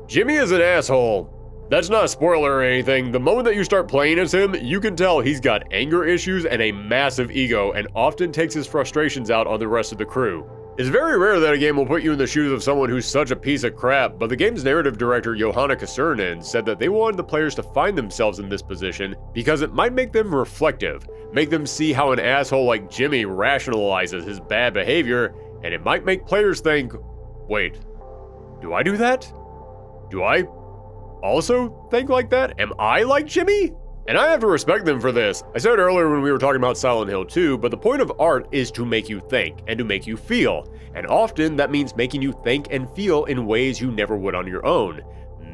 Jimmy is an asshole. That's not a spoiler or anything. The moment that you start playing as him, you can tell he's got anger issues and a massive ego and often takes his frustrations out on the rest of the crew. It's very rare that a game will put you in the shoes of someone who's such a piece of crap, but the game's narrative director Johanna Kasurinen said that they wanted the players to find themselves in this position because it might make them reflective, make them see how an asshole like Jimmy rationalizes his bad behavior, and it might make players think, wait, do I do that? Do I also think like that? Am I like Jimmy? And I have to respect them for this. I said earlier when we were talking about Silent Hill 2, but the point of art is to make you think and to make you feel. And often that means making you think and feel in ways you never would on your own.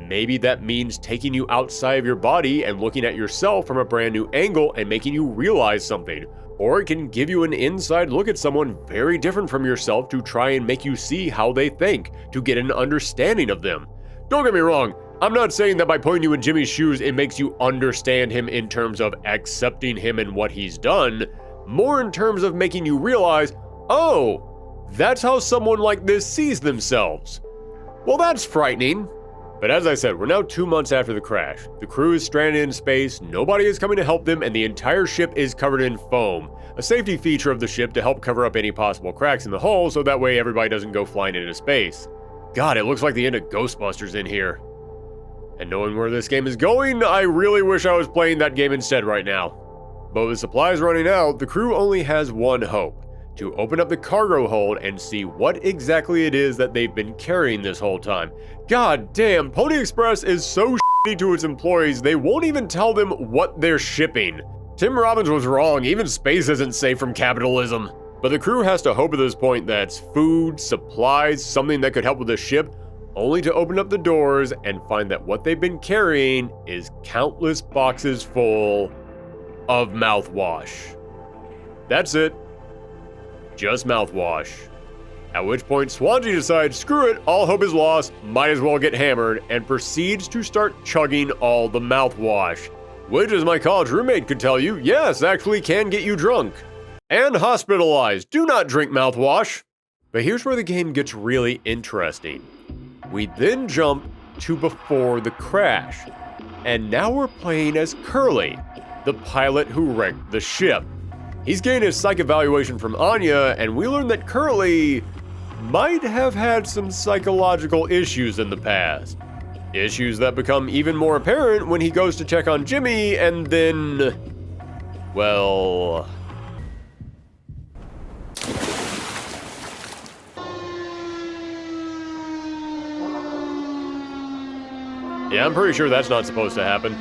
Maybe that means taking you outside of your body and looking at yourself from a brand new angle and making you realize something. Or it can give you an inside look at someone very different from yourself to try and make you see how they think, to get an understanding of them. Don't get me wrong, I'm not saying that by putting you in Jimmy's shoes it makes you understand him in terms of accepting him and what he's done, more in terms of making you realize, oh, that's how someone like this sees themselves. Well, that's frightening. But as I said, we're now 2 months after the crash. The crew is stranded in space, nobody is coming to help them, and the entire ship is covered in foam, a safety feature of the ship to help cover up any possible cracks in the hull so that way everybody doesn't go flying into space. God, it looks like the end of Ghostbusters in here. And knowing where this game is going, I really wish I was playing that game instead right now. But with supplies running out, the crew only has one hope: to open up the cargo hold and see what exactly it is that they've been carrying this whole time. God damn, Pony Express is so shitty to its employees, they won't even tell them what they're shipping. Tim Robbins was wrong, even space isn't safe from capitalism. But the crew has to hope at this point that's food, supplies, something that could help with the ship, only to open up the doors and find that what they've been carrying is countless boxes full of mouthwash. That's it. Just mouthwash. At which point Swansea decides, screw it, all hope is lost, might as well get hammered, and proceeds to start chugging all the mouthwash. Which, as my college roommate could tell you, yes, actually can get you drunk. And hospitalized. Do not drink mouthwash. But here's where the game gets really interesting. We then jump to before the crash. And now we're playing as Curly, the pilot who wrecked the ship. He's gained his psych evaluation from Anya, and we learn that Curly might have had some psychological issues in the past. Issues that become even more apparent when he goes to check on Jimmy, and then, well... yeah, I'm pretty sure that's not supposed to happen.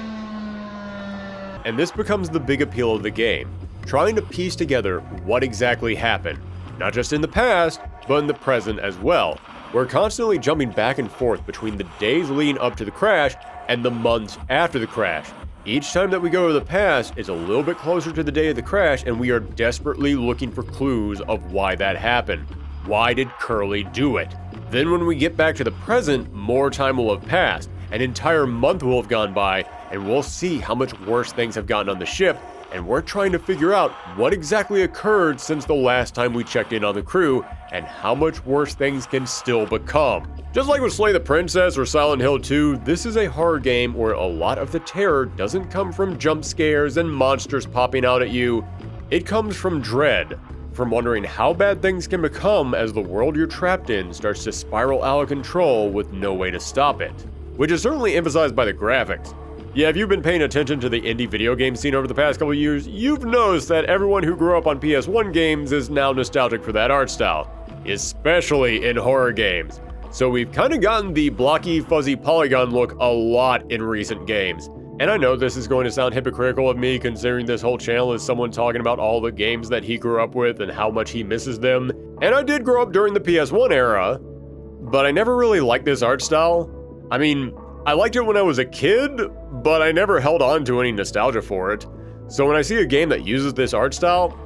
And this becomes the big appeal of the game, trying to piece together what exactly happened, not just in the past, but in the present as well. We're constantly jumping back and forth between the days leading up to the crash and the months after the crash. Each time that we go to the past is a little bit closer to the day of the crash, and we are desperately looking for clues of why that happened. Why did Curly do it? Then when we get back to the present, more time will have passed. An entire month will have gone by, and we'll see how much worse things have gotten on the ship, and we're trying to figure out what exactly occurred since the last time we checked in on the crew, and how much worse things can still become. Just like with Slay the Princess or Silent Hill 2, this is a horror game where a lot of the terror doesn't come from jump scares and monsters popping out at you. It comes from dread, from wondering how bad things can become as the world you're trapped in starts to spiral out of control with no way to stop it. Which is certainly emphasized by the graphics. Yeah, if you've been paying attention to the indie video game scene over the past couple years, you've noticed that everyone who grew up on PS1 games is now nostalgic for that art style, especially in horror games. So we've kind of gotten the blocky, fuzzy polygon look a lot in recent games. And I know this is going to sound hypocritical of me, considering this whole channel is someone talking about all the games that he grew up with and how much he misses them. And I did grow up during the PS1 era, but I never really liked this art style. I mean, I liked it when I was a kid, but I never held on to any nostalgia for it. So when I see a game that uses this art style,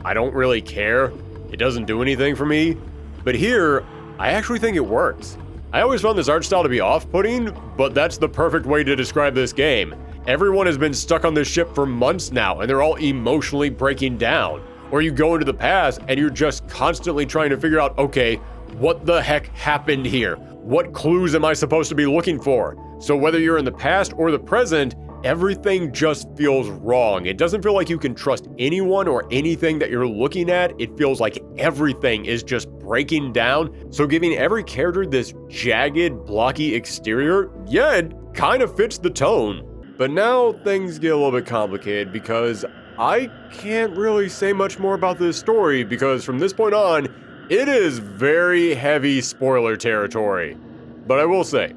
I don't really care. It doesn't do anything for me. But here, I actually think it works. I always found this art style to be off-putting, but that's the perfect way to describe this game. Everyone has been stuck on this ship for months now, and they're all emotionally breaking down. Or you go into the past, and you're just constantly trying to figure out, okay, what the heck happened here? What clues am I supposed to be looking for? So whether you're in the past or the present, everything just feels wrong. It doesn't feel like you can trust anyone or anything that you're looking at. It feels like everything is just breaking down. So giving every character this jagged, blocky exterior, yeah, it kind of fits the tone. But now things get a little bit complicated because I can't really say much more about this story because from this point on, it is very heavy spoiler territory. But I will say,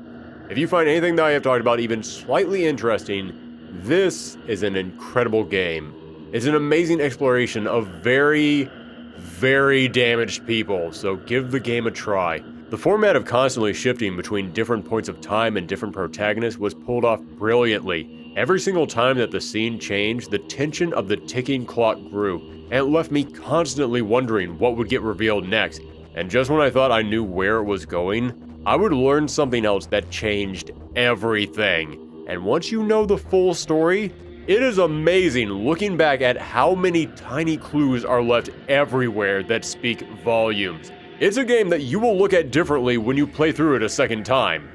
if you find anything that I have talked about even slightly interesting, this is an incredible game. It's an amazing exploration of very, very damaged people, so give the game a try. The format of constantly shifting between different points of time and different protagonists was pulled off brilliantly. Every single time that the scene changed, the tension of the ticking clock grew, and it left me constantly wondering what would get revealed next. And just when I thought I knew where it was going, I would learn something else that changed everything. And once you know the full story, it is amazing looking back at how many tiny clues are left everywhere that speak volumes. It's a game that you will look at differently when you play through it a second time.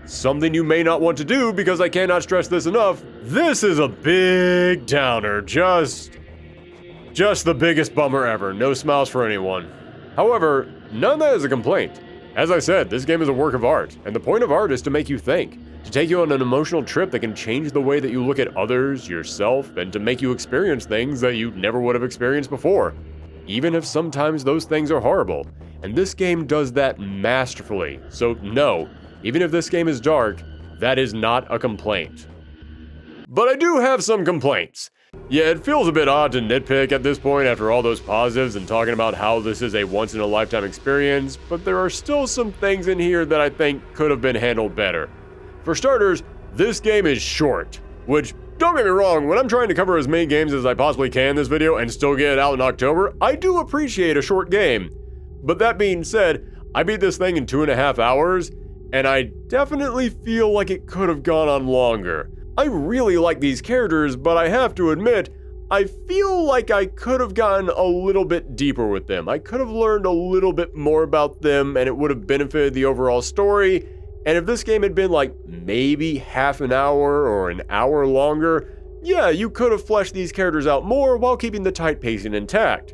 Something you may not want to do because I cannot stress this enough, this is a big downer, just the biggest bummer ever, no smiles for anyone. However, none of that is a complaint. As I said, this game is a work of art, and the point of art is to make you think, to take you on an emotional trip that can change the way that you look at others, yourself, and to make you experience things that you never would have experienced before, even if sometimes those things are horrible. And this game does that masterfully, so no, even if this game is dark, that is not a complaint. But I do have some complaints. Yeah, it feels a bit odd to nitpick at this point after all those positives and talking about how this is a once-in-a-lifetime experience, but there are still some things in here that I think could have been handled better. For starters, this game is short, which, don't get me wrong, when I'm trying to cover as many games as I possibly can in this video and still get it out in October, I do appreciate a short game. But that being said, I beat this thing in 2.5 hours, and I definitely feel like it could have gone on longer. I really like these characters, but I have to admit, I feel like I could have gotten a little bit deeper with them. I could have learned a little bit more about them, and it would have benefited the overall story. And if this game had been like maybe half an hour or an hour longer, yeah, you could have fleshed these characters out more while keeping the tight pacing intact.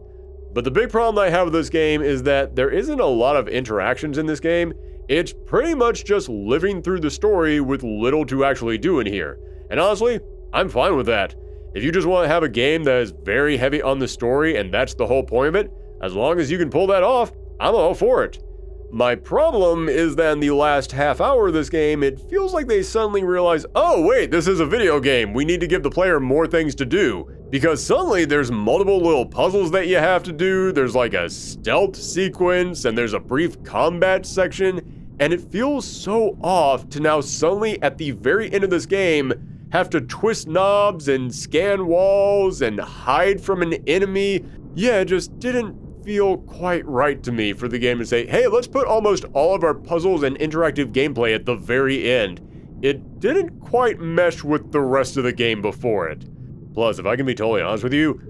But the big problem I have with this game is that there isn't a lot of interactions in this game. It's pretty much just living through the story with little to actually do in here. And honestly, I'm fine with that. If you just want to have a game that is very heavy on the story and that's the whole point of it, as long as you can pull that off, I'm all for it. My problem is that in the last half hour of this game, it feels like they suddenly realize, oh wait, this is a video game, we need to give the player more things to do. Because suddenly there's multiple little puzzles that you have to do, there's like a stealth sequence, and there's a brief combat section, and it feels so off to now suddenly at the very end of this game, have to twist knobs and scan walls and hide from an enemy. Yeah, it just didn't feel quite right to me for the game to say, hey, let's put almost all of our puzzles and interactive gameplay at the very end. It didn't quite mesh with the rest of the game before it. Plus, if I can be totally honest with you,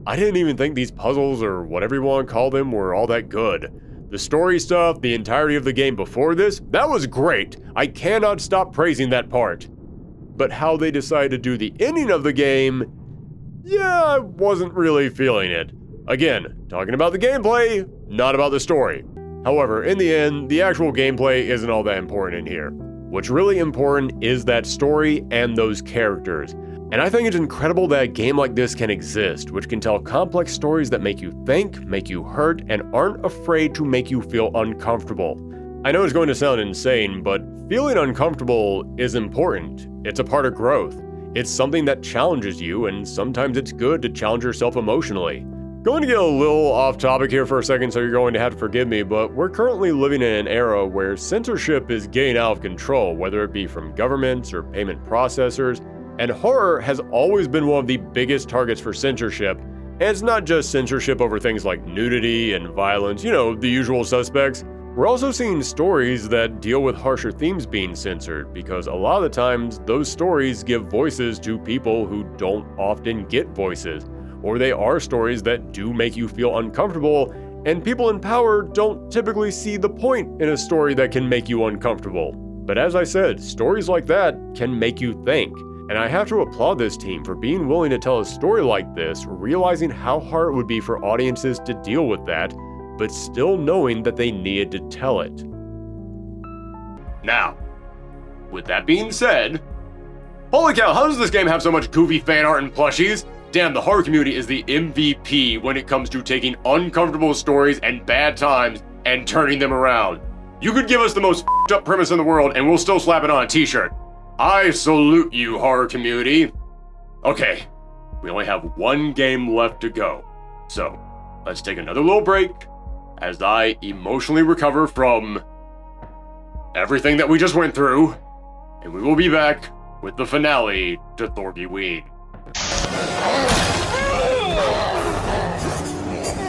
I didn't even think these puzzles, or whatever you want to call them, were all that good. The story stuff, the entirety of the game before this, that was great. I cannot stop praising that part. But how they decided to do the ending of the game, yeah, I wasn't really feeling it. Again, talking about the gameplay, not about the story. However, in the end, the actual gameplay isn't all that important in here. What's really important is that story and those characters. And I think it's incredible that a game like this can exist, which can tell complex stories that make you think, make you hurt, and aren't afraid to make you feel uncomfortable. I know it's going to sound insane, but feeling uncomfortable is important. It's a part of growth. It's something that challenges you, and sometimes it's good to challenge yourself emotionally. Going to get a little off topic here for a second, so you're going to have to forgive me, but we're currently living in an era where censorship is getting out of control, whether it be from governments or payment processors, and horror has always been one of the biggest targets for censorship. And it's not just censorship over things like nudity and violence, you know, the usual suspects. We're also seeing stories that deal with harsher themes being censored, because a lot of the times those stories give voices to people who don't often get voices, or they are stories that do make you feel uncomfortable, and people in power don't typically see the point in a story that can make you uncomfortable. But as I said, stories like that can make you think, and I have to applaud this team for being willing to tell a story like this, realizing how hard it would be for audiences to deal with that, but still knowing that they needed to tell it.
Now, with that being said, holy cow, how does this game have so much goofy fan art and plushies? Damn, the horror community is the MVP when it comes to taking uncomfortable stories and bad times and turning them around. You could give us the most f***ed up premise in the world and we'll still slap it on a t-shirt. I salute you, horror community. Okay, we only have one game left to go. So, let's take another little break as I emotionally recover from everything that we just went through, and we will be back with the finale to Thorgiween.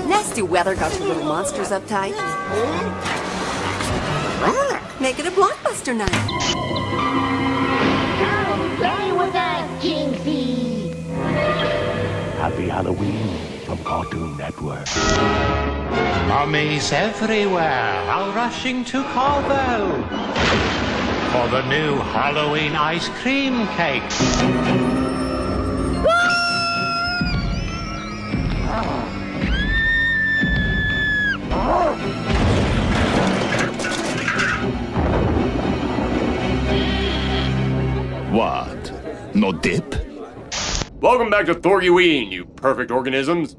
Nasty weather got you little monsters uptight. Make it a blockbuster night.
Play with that, Jinxie!
Happy Halloween from Cartoon Network.
Mummies everywhere are rushing to Carvel for the new Halloween ice cream cake.
What? No dip?
Welcome back to Thorgiween, you perfect organisms.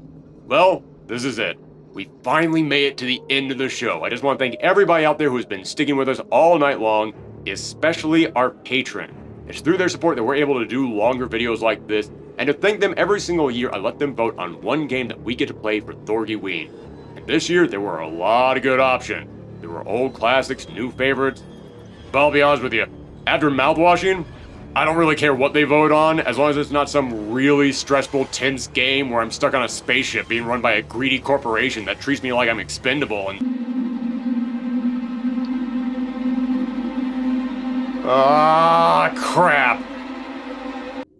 Well, this is it. We finally made it to the end of the show. I just want to thank everybody out there who's been sticking with us all night long, especially our patron. It's through their support that we're able to do longer videos like this And to thank them every single year, I let them vote on one game that we get to play for Thorgiween. And this year, there were a lot of good options. There were old classics, new favorites. But I'll be honest with you, after Mouthwashing, I don't really care what they vote on, as long as it's not some really stressful, tense game where I'm stuck on a spaceship being run by a greedy corporation that treats me like I'm expendable and... Ah, crap!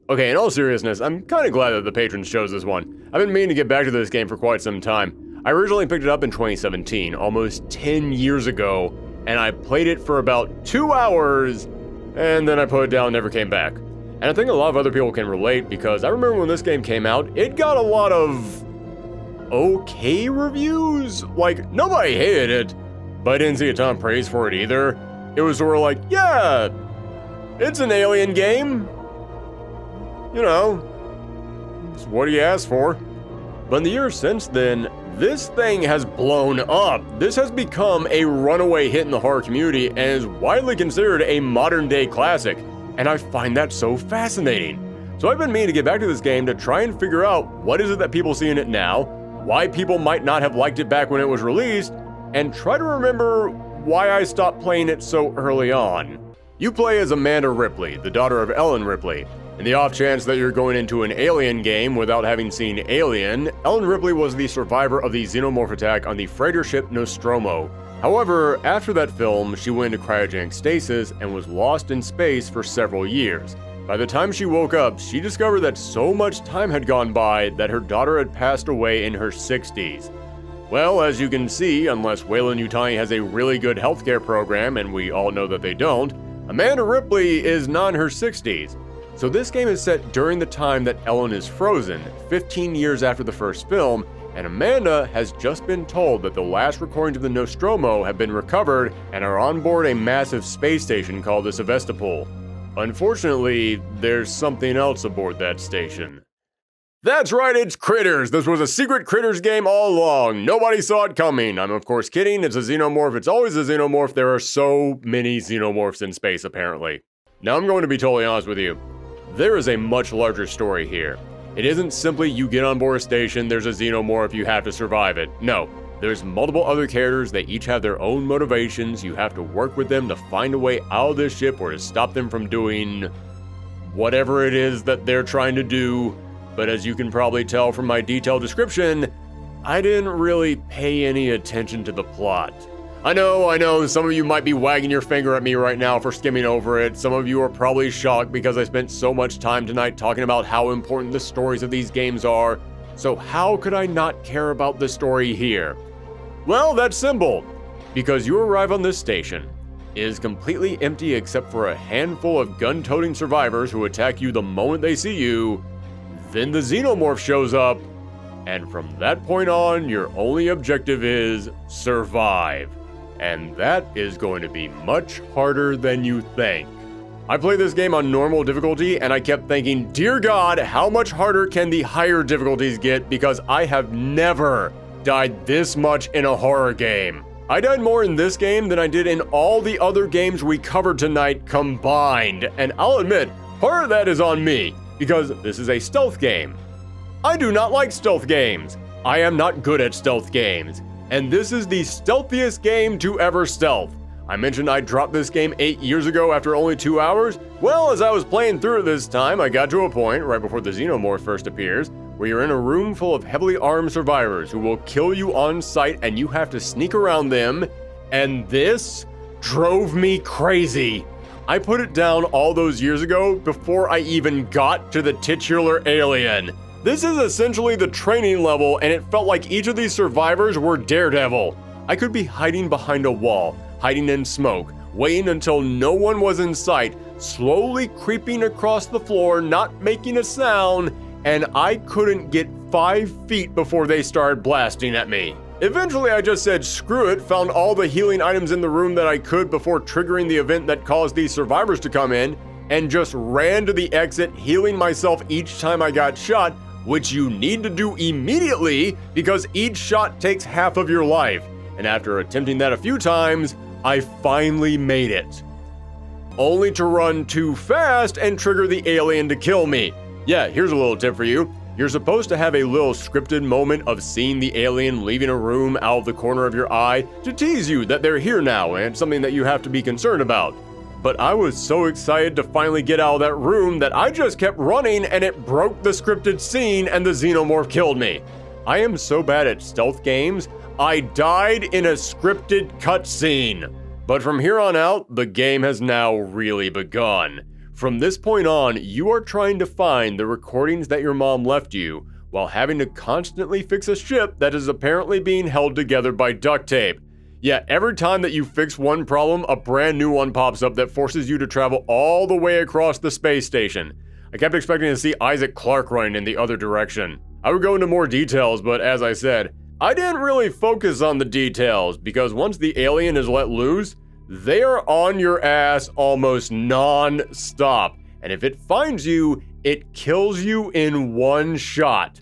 Okay, in all seriousness, I'm kinda glad that the patrons chose this one. I've been meaning to get back to this game for quite some time. I originally picked it up in 2017, almost 10 years ago, and I played it for about 2 hours, and then I put it down and never came back. And I think a lot of other people can relate, because I remember when this game came out, it got a lot of okay reviews. Like, nobody hated it, but I didn't see a ton of praise for it either. It was sort of like, yeah, it's an alien game. You know, it's what he asked for. But in the years since then, this thing has blown up. This has become a runaway hit in the horror community and is widely considered a modern-day classic, and I find that so fascinating. So I've been meaning to get back to this game to try and figure out what is it that people see in it now, why people might not have liked it back when it was released, and try to remember why I stopped playing it so early on. You play as Amanda Ripley, the daughter of Ellen Ripley. In the off chance that you're going into an Alien game without having seen Alien, Ellen Ripley was the survivor of the xenomorph attack on the freighter ship Nostromo. However, after that film, she went into cryogenic stasis and was lost in space for several years. By the time she woke up, she discovered that so much time had gone by that her daughter had passed away in her 60s. Well, as you can see, unless Weyland-Yutani has a really good healthcare program, and we all know that they don't, Amanda Ripley is not in her 60s. So this game is set during the time that Ellen is frozen, 15 years after the first film, and Amanda has just been told that the last recordings of the Nostromo have been recovered and are on board a massive space station called the Sevastopol. Unfortunately, there's something else aboard that station. That's right, it's Critters! This was a secret Critters game all along. Nobody saw it coming. I'm of course kidding, it's a xenomorph, it's always a xenomorph. There are so many xenomorphs in space, apparently. Now I'm going to be totally honest with you. There is a much larger story here. It isn't simply you get on board a station, there's a xenomorph, you have to survive it. No, there's multiple other characters, they each have their own motivations, you have to work with them to find a way out of this ship or to stop them from doing whatever it is that they're trying to do. But as you can probably tell from my detailed description, I didn't really pay any attention to the plot. I know, some of you might be wagging your finger at me right now for skimming over it. Some of you are probably shocked because I spent so much time tonight talking about how important the stories of these games are. So how could I not care about the story here? Well, that's simple. Because you arrive on this station. It is completely empty except for a handful of gun-toting survivors who attack you the moment they see you. Then the xenomorph shows up, and from that point on, your only objective is survive. And that is going to be much harder than you think. I played this game on normal difficulty, and I kept thinking, dear God, how much harder can the higher difficulties get, because I have never died this much in a horror game. I died more in this game than I did in all the other games we covered tonight combined, and I'll admit, part of that is on me, because this is a stealth game. I do not like stealth games. I am not good at stealth games. And this is the stealthiest game to ever stealth. I mentioned I dropped this game 8 years ago after only 2 hours. Well, as I was playing through it this time, I got to a point, right before the xenomorph first appears, where you're in a room full of heavily armed survivors who will kill you on sight and you have to sneak around them. And this drove me crazy. I put it down all those years ago before I even got to the titular alien. This is essentially the training level, and it felt like each of these survivors were Daredevil. I could be hiding behind a wall, hiding in smoke, waiting until no one was in sight, slowly creeping across the floor, not making a sound, and I couldn't get 5 feet before they started blasting at me. Eventually, I just said screw it, found all the healing items in the room that I could before triggering the event that caused these survivors to come in, and just ran to the exit, healing myself each time I got shot, which you need to do immediately because each shot takes half of your life. And after attempting that a few times, I finally made it. Only to run too fast and trigger the alien to kill me. Yeah, here's a little tip for you. You're supposed to have a little scripted moment of seeing the alien leaving a room out of the corner of your eye to tease you that they're here now and something that you have to be concerned about. But I was so excited to finally get out of that room that I just kept running and it broke the scripted scene and the xenomorph killed me. I am so bad at stealth games, I died in a scripted cutscene. But from here on out, the game has now really begun. From this point on, you are trying to find the recordings that your mom left you, while having to constantly fix a ship that is apparently being held together by duct tape. Yeah, every time that you fix one problem, a brand new one pops up that forces you to travel all the way across the space station. I kept expecting to see Isaac Clarke running in the other direction. I would go into more details, but as I said, I didn't really focus on the details, because once the alien is let loose, they are on your ass almost non-stop, and if it finds you, it kills you in one shot.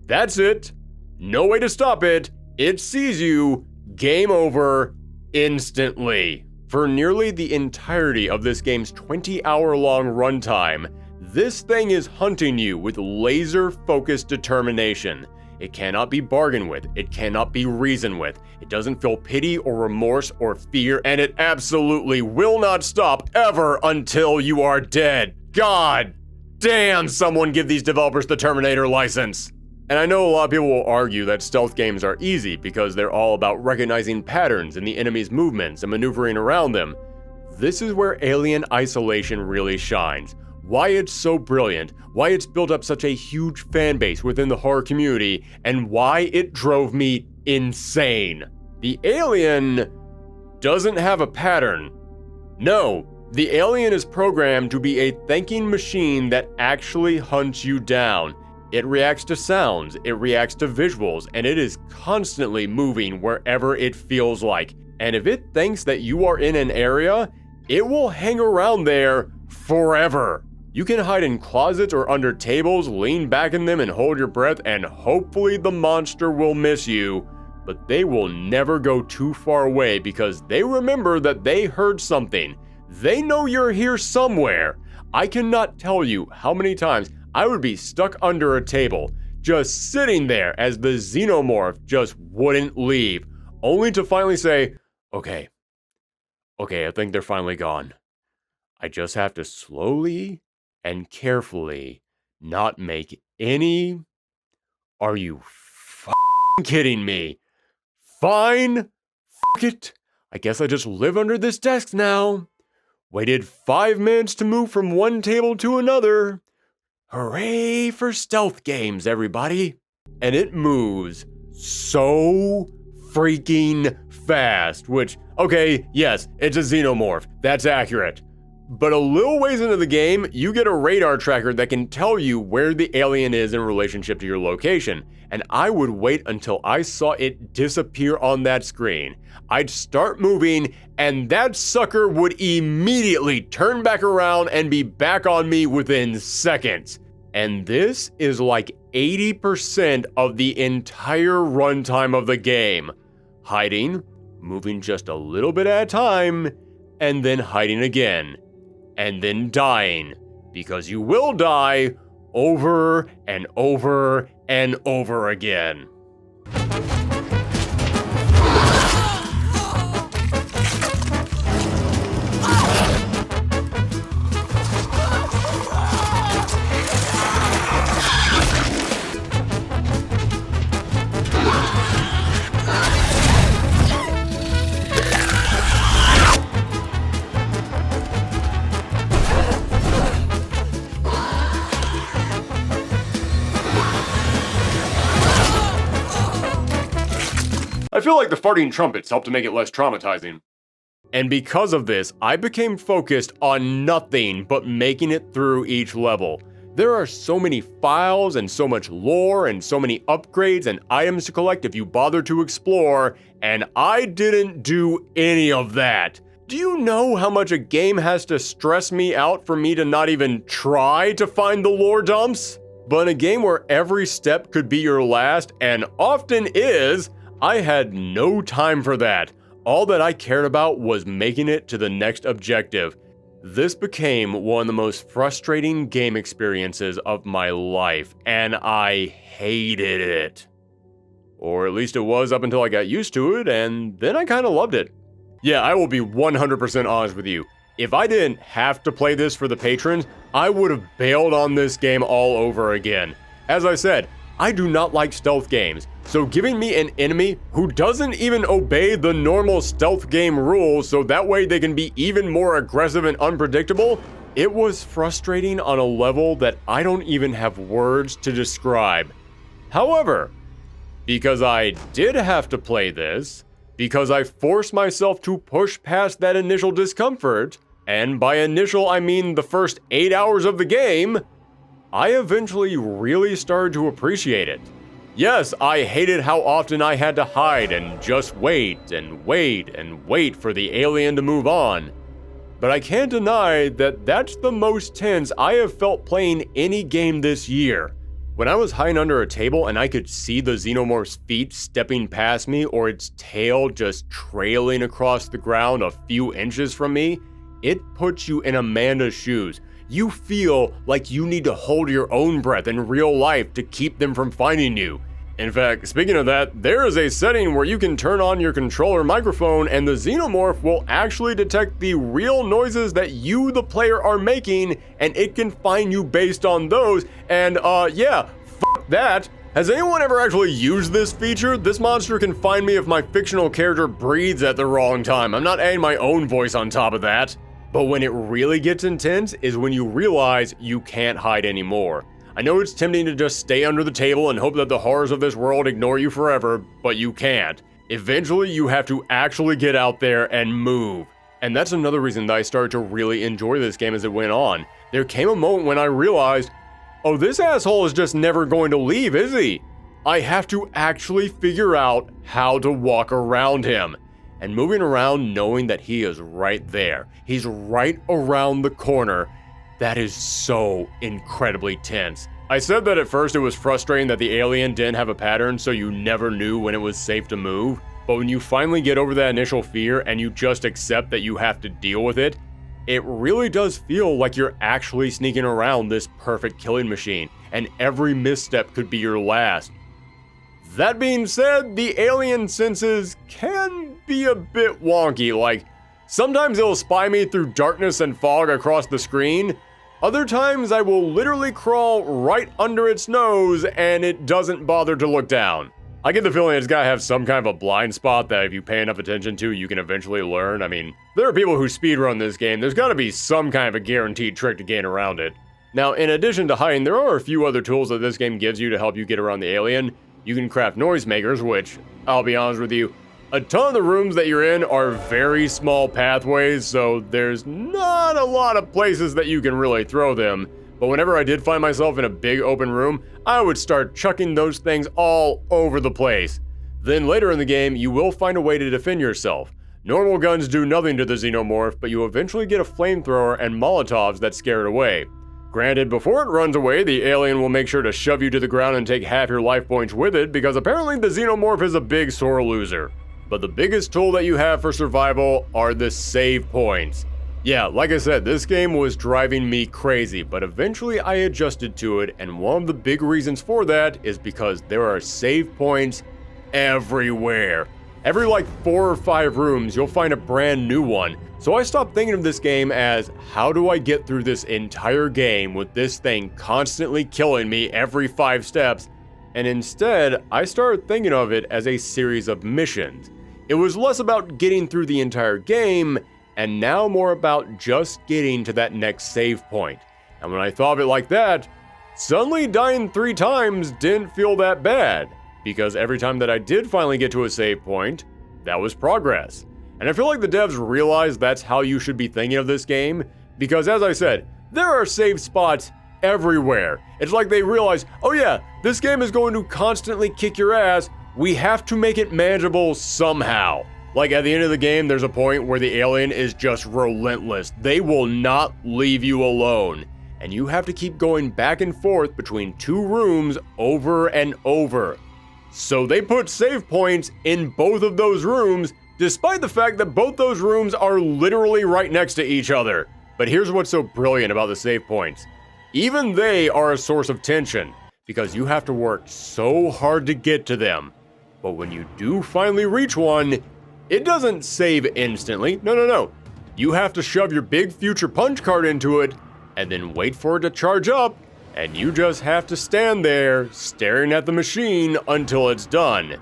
That's it. No way to stop it. It sees you. Game over. Instantly. For nearly the entirety of this game's 20-hour-long runtime, this thing is hunting you with laser-focused determination. It cannot be bargained with. It cannot be reasoned with. It doesn't feel pity or remorse or fear, and it absolutely will not stop ever until you are dead. God damn, someone give these developers the Terminator license. And I know a lot of people will argue that stealth games are easy because they're all about recognizing patterns in the enemy's movements and maneuvering around them. This is where Alien Isolation really shines. Why it's so brilliant, why it's built up such a huge fan base within the horror community, and why it drove me insane. The alien doesn't have a pattern. No, the alien is programmed to be a thinking machine that actually hunts you down. It reacts to sounds, it reacts to visuals, and it is constantly moving wherever it feels like. And if it thinks that you are in an area, it will hang around there forever. You can hide in closets or under tables, lean back in them and hold your breath, and hopefully the monster will miss you, but they will never go too far away because they remember that they heard something. They know you're here somewhere. I cannot tell you how many times I would be stuck under a table, just sitting there as the xenomorph just wouldn't leave, only to finally say, okay, I think they're finally gone. I just have to slowly and carefully not make any... Are you f***ing kidding me? Fine, f*** it. I guess I just live under this desk now. Waited 5 minutes to move from one table to another. Hooray for stealth games, everybody. And it moves so freaking fast, which, okay, yes, it's a xenomorph. That's accurate. But a little ways into the game, you get a radar tracker that can tell you where the alien is in relationship to your location, and I would wait until I saw it disappear on that screen. I'd start moving, and that sucker would immediately turn back around and be back on me within seconds. And this is like 80% of the entire runtime of the game. Hiding, moving just a little bit at a time, and then hiding again. And then dying, because you will die over and over and over again. I feel like the farting trumpets helped to make it less traumatizing. And because of this, I became focused on nothing but making it through each level. There are so many files and so much lore and so many upgrades and items to collect if you bother to explore, and I didn't do any of that. Do you know how much a game has to stress me out for me to not even try to find the lore dumps? But in a game where every step could be your last, and often is, I had no time for that. All that I cared about was making it to the next objective. This became one of the most frustrating game experiences of my life, and I hated it. Or at least it was up until I got used to it, and then I kinda loved it. Yeah, I will be 100% honest with you. If I didn't have to play this for the patrons, I would have bailed on this game all over again. As I said, I do not like stealth games, so giving me an enemy who doesn't even obey the normal stealth game rules so that way they can be even more aggressive and unpredictable, it was frustrating on a level that I don't even have words to describe. However, because I did have to play this, because I forced myself to push past that initial discomfort, and by initial I mean the first 8 hours of the game, I eventually really started to appreciate it. Yes, I hated how often I had to hide and just wait and wait and wait for the alien to move on. But I can't deny that that's the most tense I have felt playing any game this year. When I was hiding under a table and I could see the xenomorph's feet stepping past me or its tail just trailing across the ground a few inches from me, it puts you in Amanda's shoes. You feel like you need to hold your own breath in real life to keep them from finding you. In fact, speaking of that, there is a setting where you can turn on your controller microphone and the xenomorph will actually detect the real noises that you, the player, are making, and it can find you based on those, and yeah, fuck that. Has anyone ever actually used this feature? This monster can find me if my fictional character breathes at the wrong time. I'm not adding my own voice on top of that. But when it really gets intense is when you realize you can't hide anymore. I know it's tempting to just stay under the table and hope that the horrors of this world ignore you forever, but you can't. Eventually, you have to actually get out there and move. And that's another reason that I started to really enjoy this game as it went on. There came a moment when I realized, oh, this asshole is just never going to leave, is he? I have to actually figure out how to walk around him. And moving around knowing that he is right there. He's right around the corner. That is so incredibly tense. I said that at first it was frustrating that the alien didn't have a pattern, so you never knew when it was safe to move. But when you finally get over that initial fear and you just accept that you have to deal with it, it really does feel like you're actually sneaking around this perfect killing machine, and every misstep could be your last. That being said, the alien senses can be a bit wonky, like, sometimes it'll spy me through darkness and fog across the screen, other times I will literally crawl right under its nose and it doesn't bother to look down. I get the feeling it's gotta have some kind of a blind spot that if you pay enough attention to, you can eventually learn. I mean, there are people who speedrun this game, there's gotta be some kind of a guaranteed trick to gain around it. Now, in addition to hiding, there are a few other tools that this game gives you to help you get around the alien. You can craft noisemakers, which, I'll be honest with you, a ton of the rooms that you're in are very small pathways, so there's not a lot of places that you can really throw them. But whenever I did find myself in a big open room, I would start chucking those things all over the place. Then later in the game, you will find a way to defend yourself. Normal guns do nothing to the xenomorph, but you eventually get a flamethrower and Molotovs that scare it away. Granted, before it runs away, the alien will make sure to shove you to the ground and take half your life points with it, because apparently the xenomorph is a big sore loser. But the biggest tool that you have for survival are the save points. Yeah, like I said, this game was driving me crazy, but eventually I adjusted to it, and one of the big reasons for that is because there are save points everywhere. Every like 4 or 5 rooms, you'll find a brand new one. So I stopped thinking of this game as, how do I get through this entire game with this thing constantly killing me every 5 steps? And instead, I started thinking of it as a series of missions. It was less about getting through the entire game, and now more about just getting to that next save point. And when I thought of it like that, suddenly dying 3 times didn't feel that bad, because every time that I did finally get to a save point, that was progress. And I feel like the devs realized that's how you should be thinking of this game, because as I said, there are save spots everywhere. It's like they realize, oh yeah, this game is going to constantly kick your ass, we have to make it manageable somehow. Like at the end of the game, there's a point where the alien is just relentless. They will not leave you alone. And you have to keep going back and forth between 2 rooms over and over. So they put save points in both of those rooms, despite the fact that both those rooms are literally right next to each other. But here's what's so brilliant about the save points. Even they are a source of tension, because you have to work so hard to get to them. But when you do finally reach one, it doesn't save instantly. No. You have to shove your big future punch card into it, and then wait for it to charge up, and you just have to stand there, staring at the machine until it's done.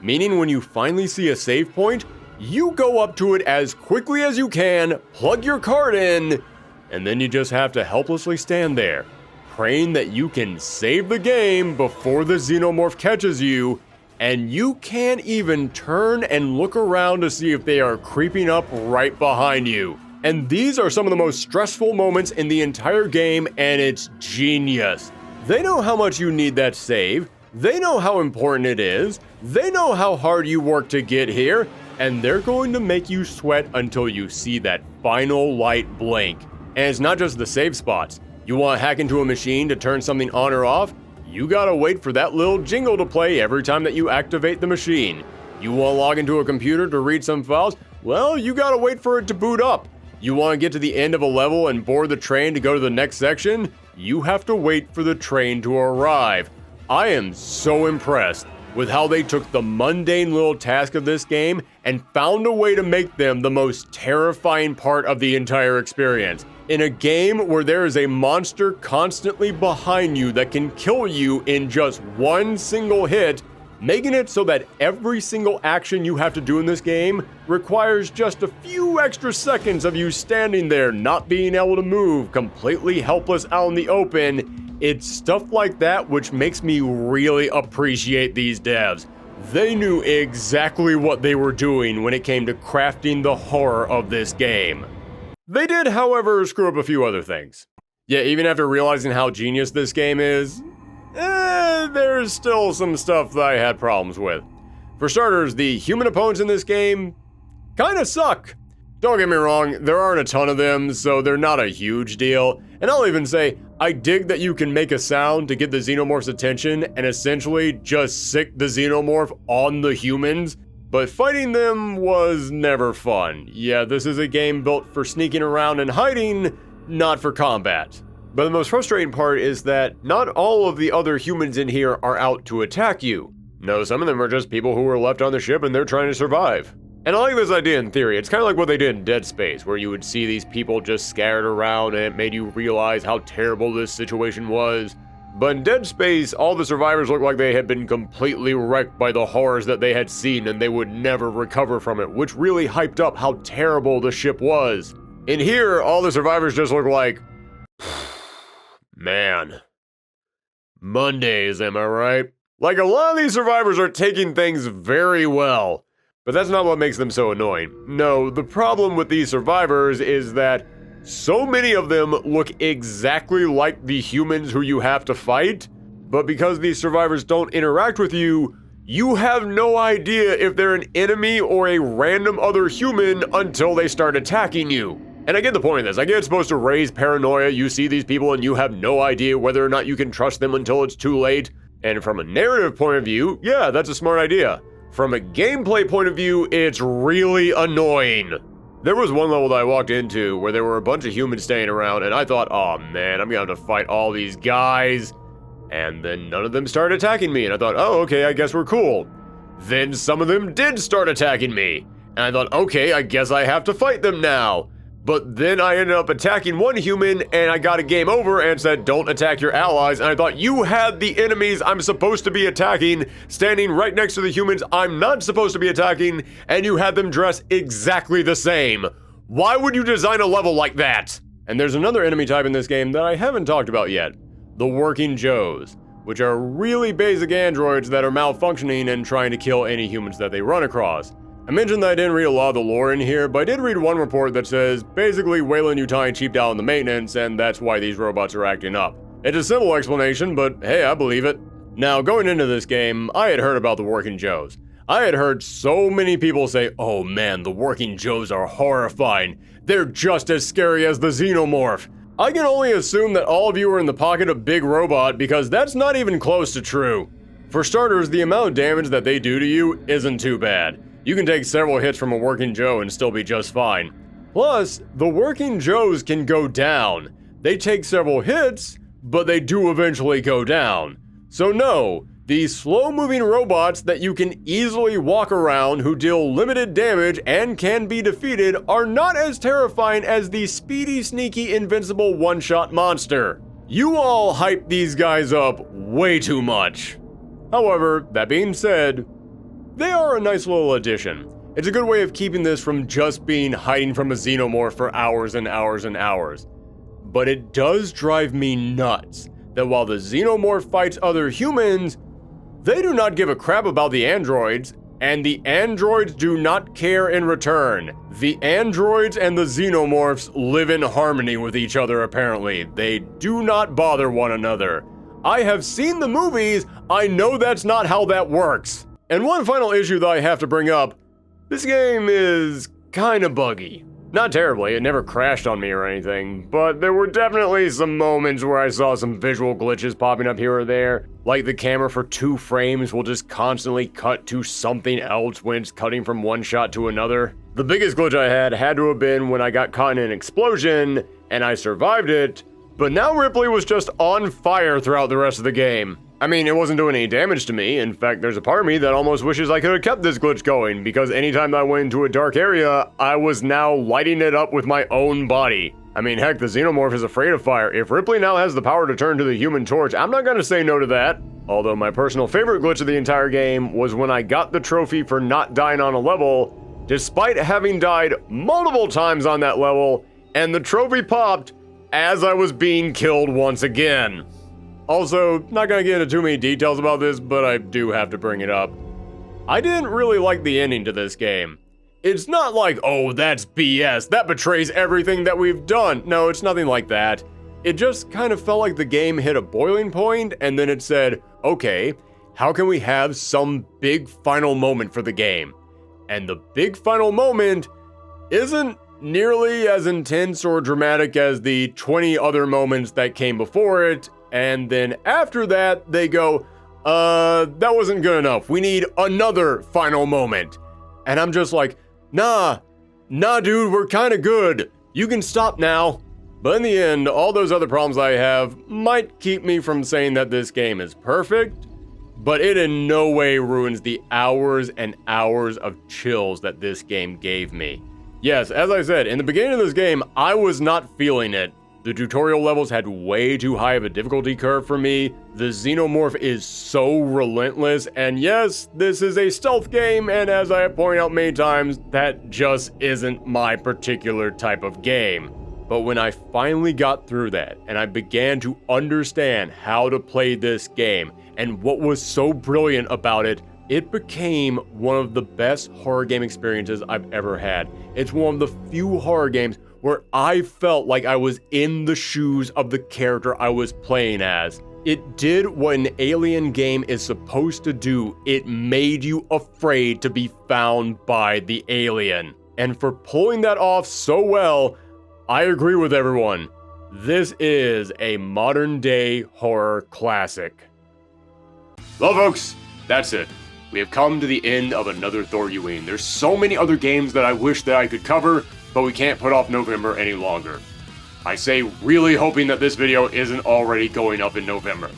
Meaning when you finally see a save point, you go up to it as quickly as you can, plug your card in, and then you just have to helplessly stand there, praying that you can save the game before the xenomorph catches you, and you can't even turn and look around to see if they are creeping up right behind you. And these are some of the most stressful moments in the entire game, and it's genius. They know how much you need that save, they know how important it is, they know how hard you work to get here, and they're going to make you sweat until you see that final light blink. And it's not just the save spots. You want to hack into a machine to turn something on or off? You gotta wait for that little jingle to play every time that you activate the machine. You want to log into a computer to read some files? Well, you gotta wait for it to boot up. You want to get to the end of a level and board the train to go to the next section? You have to wait for the train to arrive. I am so impressed with how they took the mundane little task of this game and found a way to make them the most terrifying part of the entire experience. In a game where there is a monster constantly behind you that can kill you in just one single hit, making it so that every single action you have to do in this game requires just a few extra seconds of you standing there, not being able to move, completely helpless out in the open. It's stuff like that which makes me really appreciate these devs. They knew exactly what they were doing when it came to crafting the horror of this game. They did, however, screw up a few other things. Yeah, even after realizing how genius this game is, there's still some stuff that I had problems with. For starters, the human opponents in this game kinda suck. Don't get me wrong, there aren't a ton of them, so they're not a huge deal. And I'll even say, I dig that you can make a sound to get the xenomorph's attention and essentially just sick the xenomorph on the humans, but fighting them was never fun. Yeah, this is a game built for sneaking around and hiding, not for combat. But the most frustrating part is that not all of the other humans in here are out to attack you. No, some of them are just people who were left on the ship and they're trying to survive. And I like this idea in theory. It's kind of like what they did in Dead Space, where you would see these people just scattered around and it made you realize how terrible this situation was. But in Dead Space, all the survivors looked like they had been completely wrecked by the horrors that they had seen and they would never recover from it, which really hyped up how terrible the ship was. In here, all the survivors just look like, man, Mondays, am I right? Like, a lot of these survivors are taking things very well. But that's not what makes them so annoying. No, the problem with these survivors is that so many of them look exactly like the humans who you have to fight, but because these survivors don't interact with you, you have no idea if they're an enemy or a random other human until they start attacking you. And I get the point of this. I get it's supposed to raise paranoia. You see these people and you have no idea whether or not you can trust them until it's too late. And from a narrative point of view, yeah, that's a smart idea. From a gameplay point of view, it's really annoying. There was one level that I walked into where there were a bunch of humans staying around, and I thought, oh man, I'm gonna have to fight all these guys. And then none of them started attacking me, and I thought, oh, okay, I guess we're cool. Then some of them did start attacking me, and I thought, okay, I guess I have to fight them now. But then I ended up attacking one human, and I got a game over and said, don't attack your allies. And I thought, you had the enemies I'm supposed to be attacking standing right next to the humans I'm not supposed to be attacking, and you had them dress exactly the same. Why would you design a level like that? And there's another enemy type in this game that I haven't talked about yet. The Working Joes, which are really basic androids that are malfunctioning and trying to kill any humans that they run across. I mentioned that I didn't read a lot of the lore in here, but I did read one report that says, basically Weyland Yutani cheaped out on the maintenance, and that's why these robots are acting up. It's a simple explanation, but hey, I believe it. Now, going into this game, I had heard about the Working Joes. I had heard so many people say, oh man, the Working Joes are horrifying. They're just as scary as the Xenomorph. I can only assume that all of you are in the pocket of Big Robot, because that's not even close to true. For starters, the amount of damage that they do to you isn't too bad. You can take several hits from a Working Joe and still be just fine. Plus, the working Joes can go down. They take several hits, but they do eventually go down. So no, these slow-moving robots that you can easily walk around who deal limited damage and can be defeated are not as terrifying as the speedy, sneaky, invincible one-shot monster. You all hype these guys up way too much. However, that being said, they are a nice little addition. It's a good way of keeping this from just being hiding from a xenomorph for hours and hours and hours. But it does drive me nuts that while the xenomorph fights other humans, they do not give a crap about the androids, and the androids do not care in return. The androids and the xenomorphs live in harmony with each other apparently. They do not bother one another. I have seen the movies, I know that's not how that works. And one final issue that I have to bring up, this game is kinda buggy. Not terribly, it never crashed on me or anything, but there were definitely some moments where I saw some visual glitches popping up here or there. Like the camera for 2 frames will just constantly cut to something else when it's cutting from one shot to another. The biggest glitch I had to have been when I got caught in an explosion and I survived it, but now Ripley was just on fire throughout the rest of the game. I mean, it wasn't doing any damage to me. In fact, there's a part of me that almost wishes I could have kept this glitch going, because anytime I went into a dark area, I was now lighting it up with my own body. I mean, heck, the xenomorph is afraid of fire. If Ripley now has the power to turn to the Human Torch, I'm not gonna say no to that. Although my personal favorite glitch of the entire game was when I got the trophy for not dying on a level, despite having died multiple times on that level, and the trophy popped as I was being killed once again. Also, not gonna get into too many details about this, but I do have to bring it up. I didn't really like the ending to this game. It's not like, oh, that's BS, that betrays everything that we've done. No, it's nothing like that. It just kind of felt like the game hit a boiling point, and then it said, okay, how can we have some big final moment for the game? And the big final moment isn't nearly as intense or dramatic as the 20 other moments that came before it. And then after that, they go, that wasn't good enough. We need another final moment. And I'm just like, nah, dude, we're kind of good. You can stop now. But in the end, all those other problems I have might keep me from saying that this game is perfect, but it in no way ruins the hours and hours of chills that this game gave me. Yes, as I said, in the beginning of this game, I was not feeling it. The tutorial levels had way too high of a difficulty curve for me. The xenomorph is so relentless, and yes, this is a stealth game, and as I have pointed out many times, that just isn't my particular type of game. But when I finally got through that, and I began to understand how to play this game, and what was so brilliant about it, it became one of the best horror game experiences I've ever had. It's one of the few horror games where I felt like I was in the shoes of the character I was playing as. It did what an Alien game is supposed to do. It made you afraid to be found by the alien. And for pulling that off so well, I agree with everyone. This is a modern day horror classic.
Well, folks, that's it. We have come to the end of another Thorgiween. There's so many other games that I wish that I could cover, but we can't put off November any longer. I say really hoping that this video isn't already going up in November.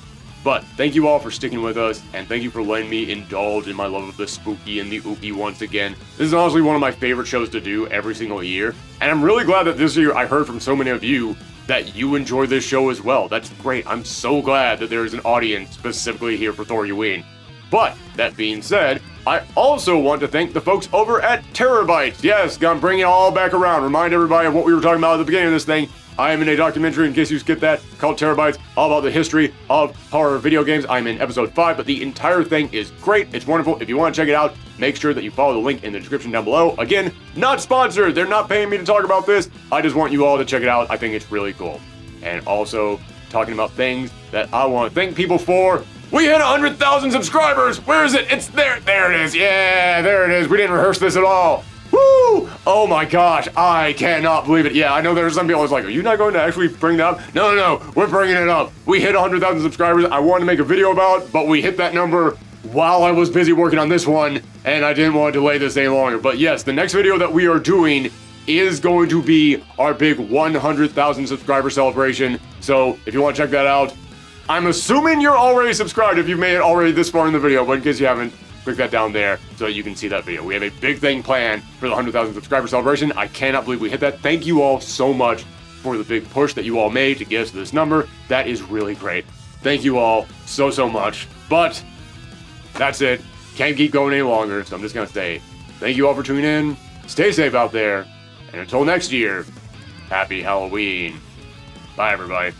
But thank you all for sticking with us, and thank you for letting me indulge in my love of the spooky and the ooky once again. This is honestly one of my favorite shows to do every single year, and I'm really glad that this year I heard from so many of you that you enjoy this show as well. That's great. I'm so glad that there is an audience specifically here for Thorgiween. But, that being said, I also want to thank the folks over at Terabytes. Yes, I'm bringing it all back around. Remind everybody of what we were talking about at the beginning of this thing. I am in a documentary, in case you skipped that, called Terabytes, all about the history of horror video games. I'm in episode 5, but the entire thing is great. It's wonderful. If you want to check it out, make sure that you follow the link in the description down below. Again, not sponsored. They're not paying me to talk about this. I just want you all to check it out. I think it's really cool. And also, talking about things that I want to thank people for. We hit 100,000 subscribers! Where is it? It's there! There it is! Yeah, there it is! We didn't rehearse this at all! Woo! Oh my gosh, I cannot believe it. Yeah, I know there's some people who's like, are you not going to actually bring that up? No, we're bringing it up. We hit 100,000 subscribers. I wanted to make a video about it, but we hit that number while I was busy working on this one, and I didn't want to delay this any longer. But yes, the next video that we are doing is going to be our big 100,000 subscriber celebration. So if you want to check that out, I'm assuming you're already subscribed if you've made it already this far in the video, but in case you haven't, click that down there so you can see that video. We have a big thing planned for the 100,000 subscriber celebration. I cannot believe we hit that. Thank you all so much for the big push that you all made to get us to this number. That is really great. Thank you all so much. But that's it. Can't keep going any longer, so I'm just going to say thank you all for tuning in. Stay safe out there. And until next year, happy Halloween. Bye, everybody.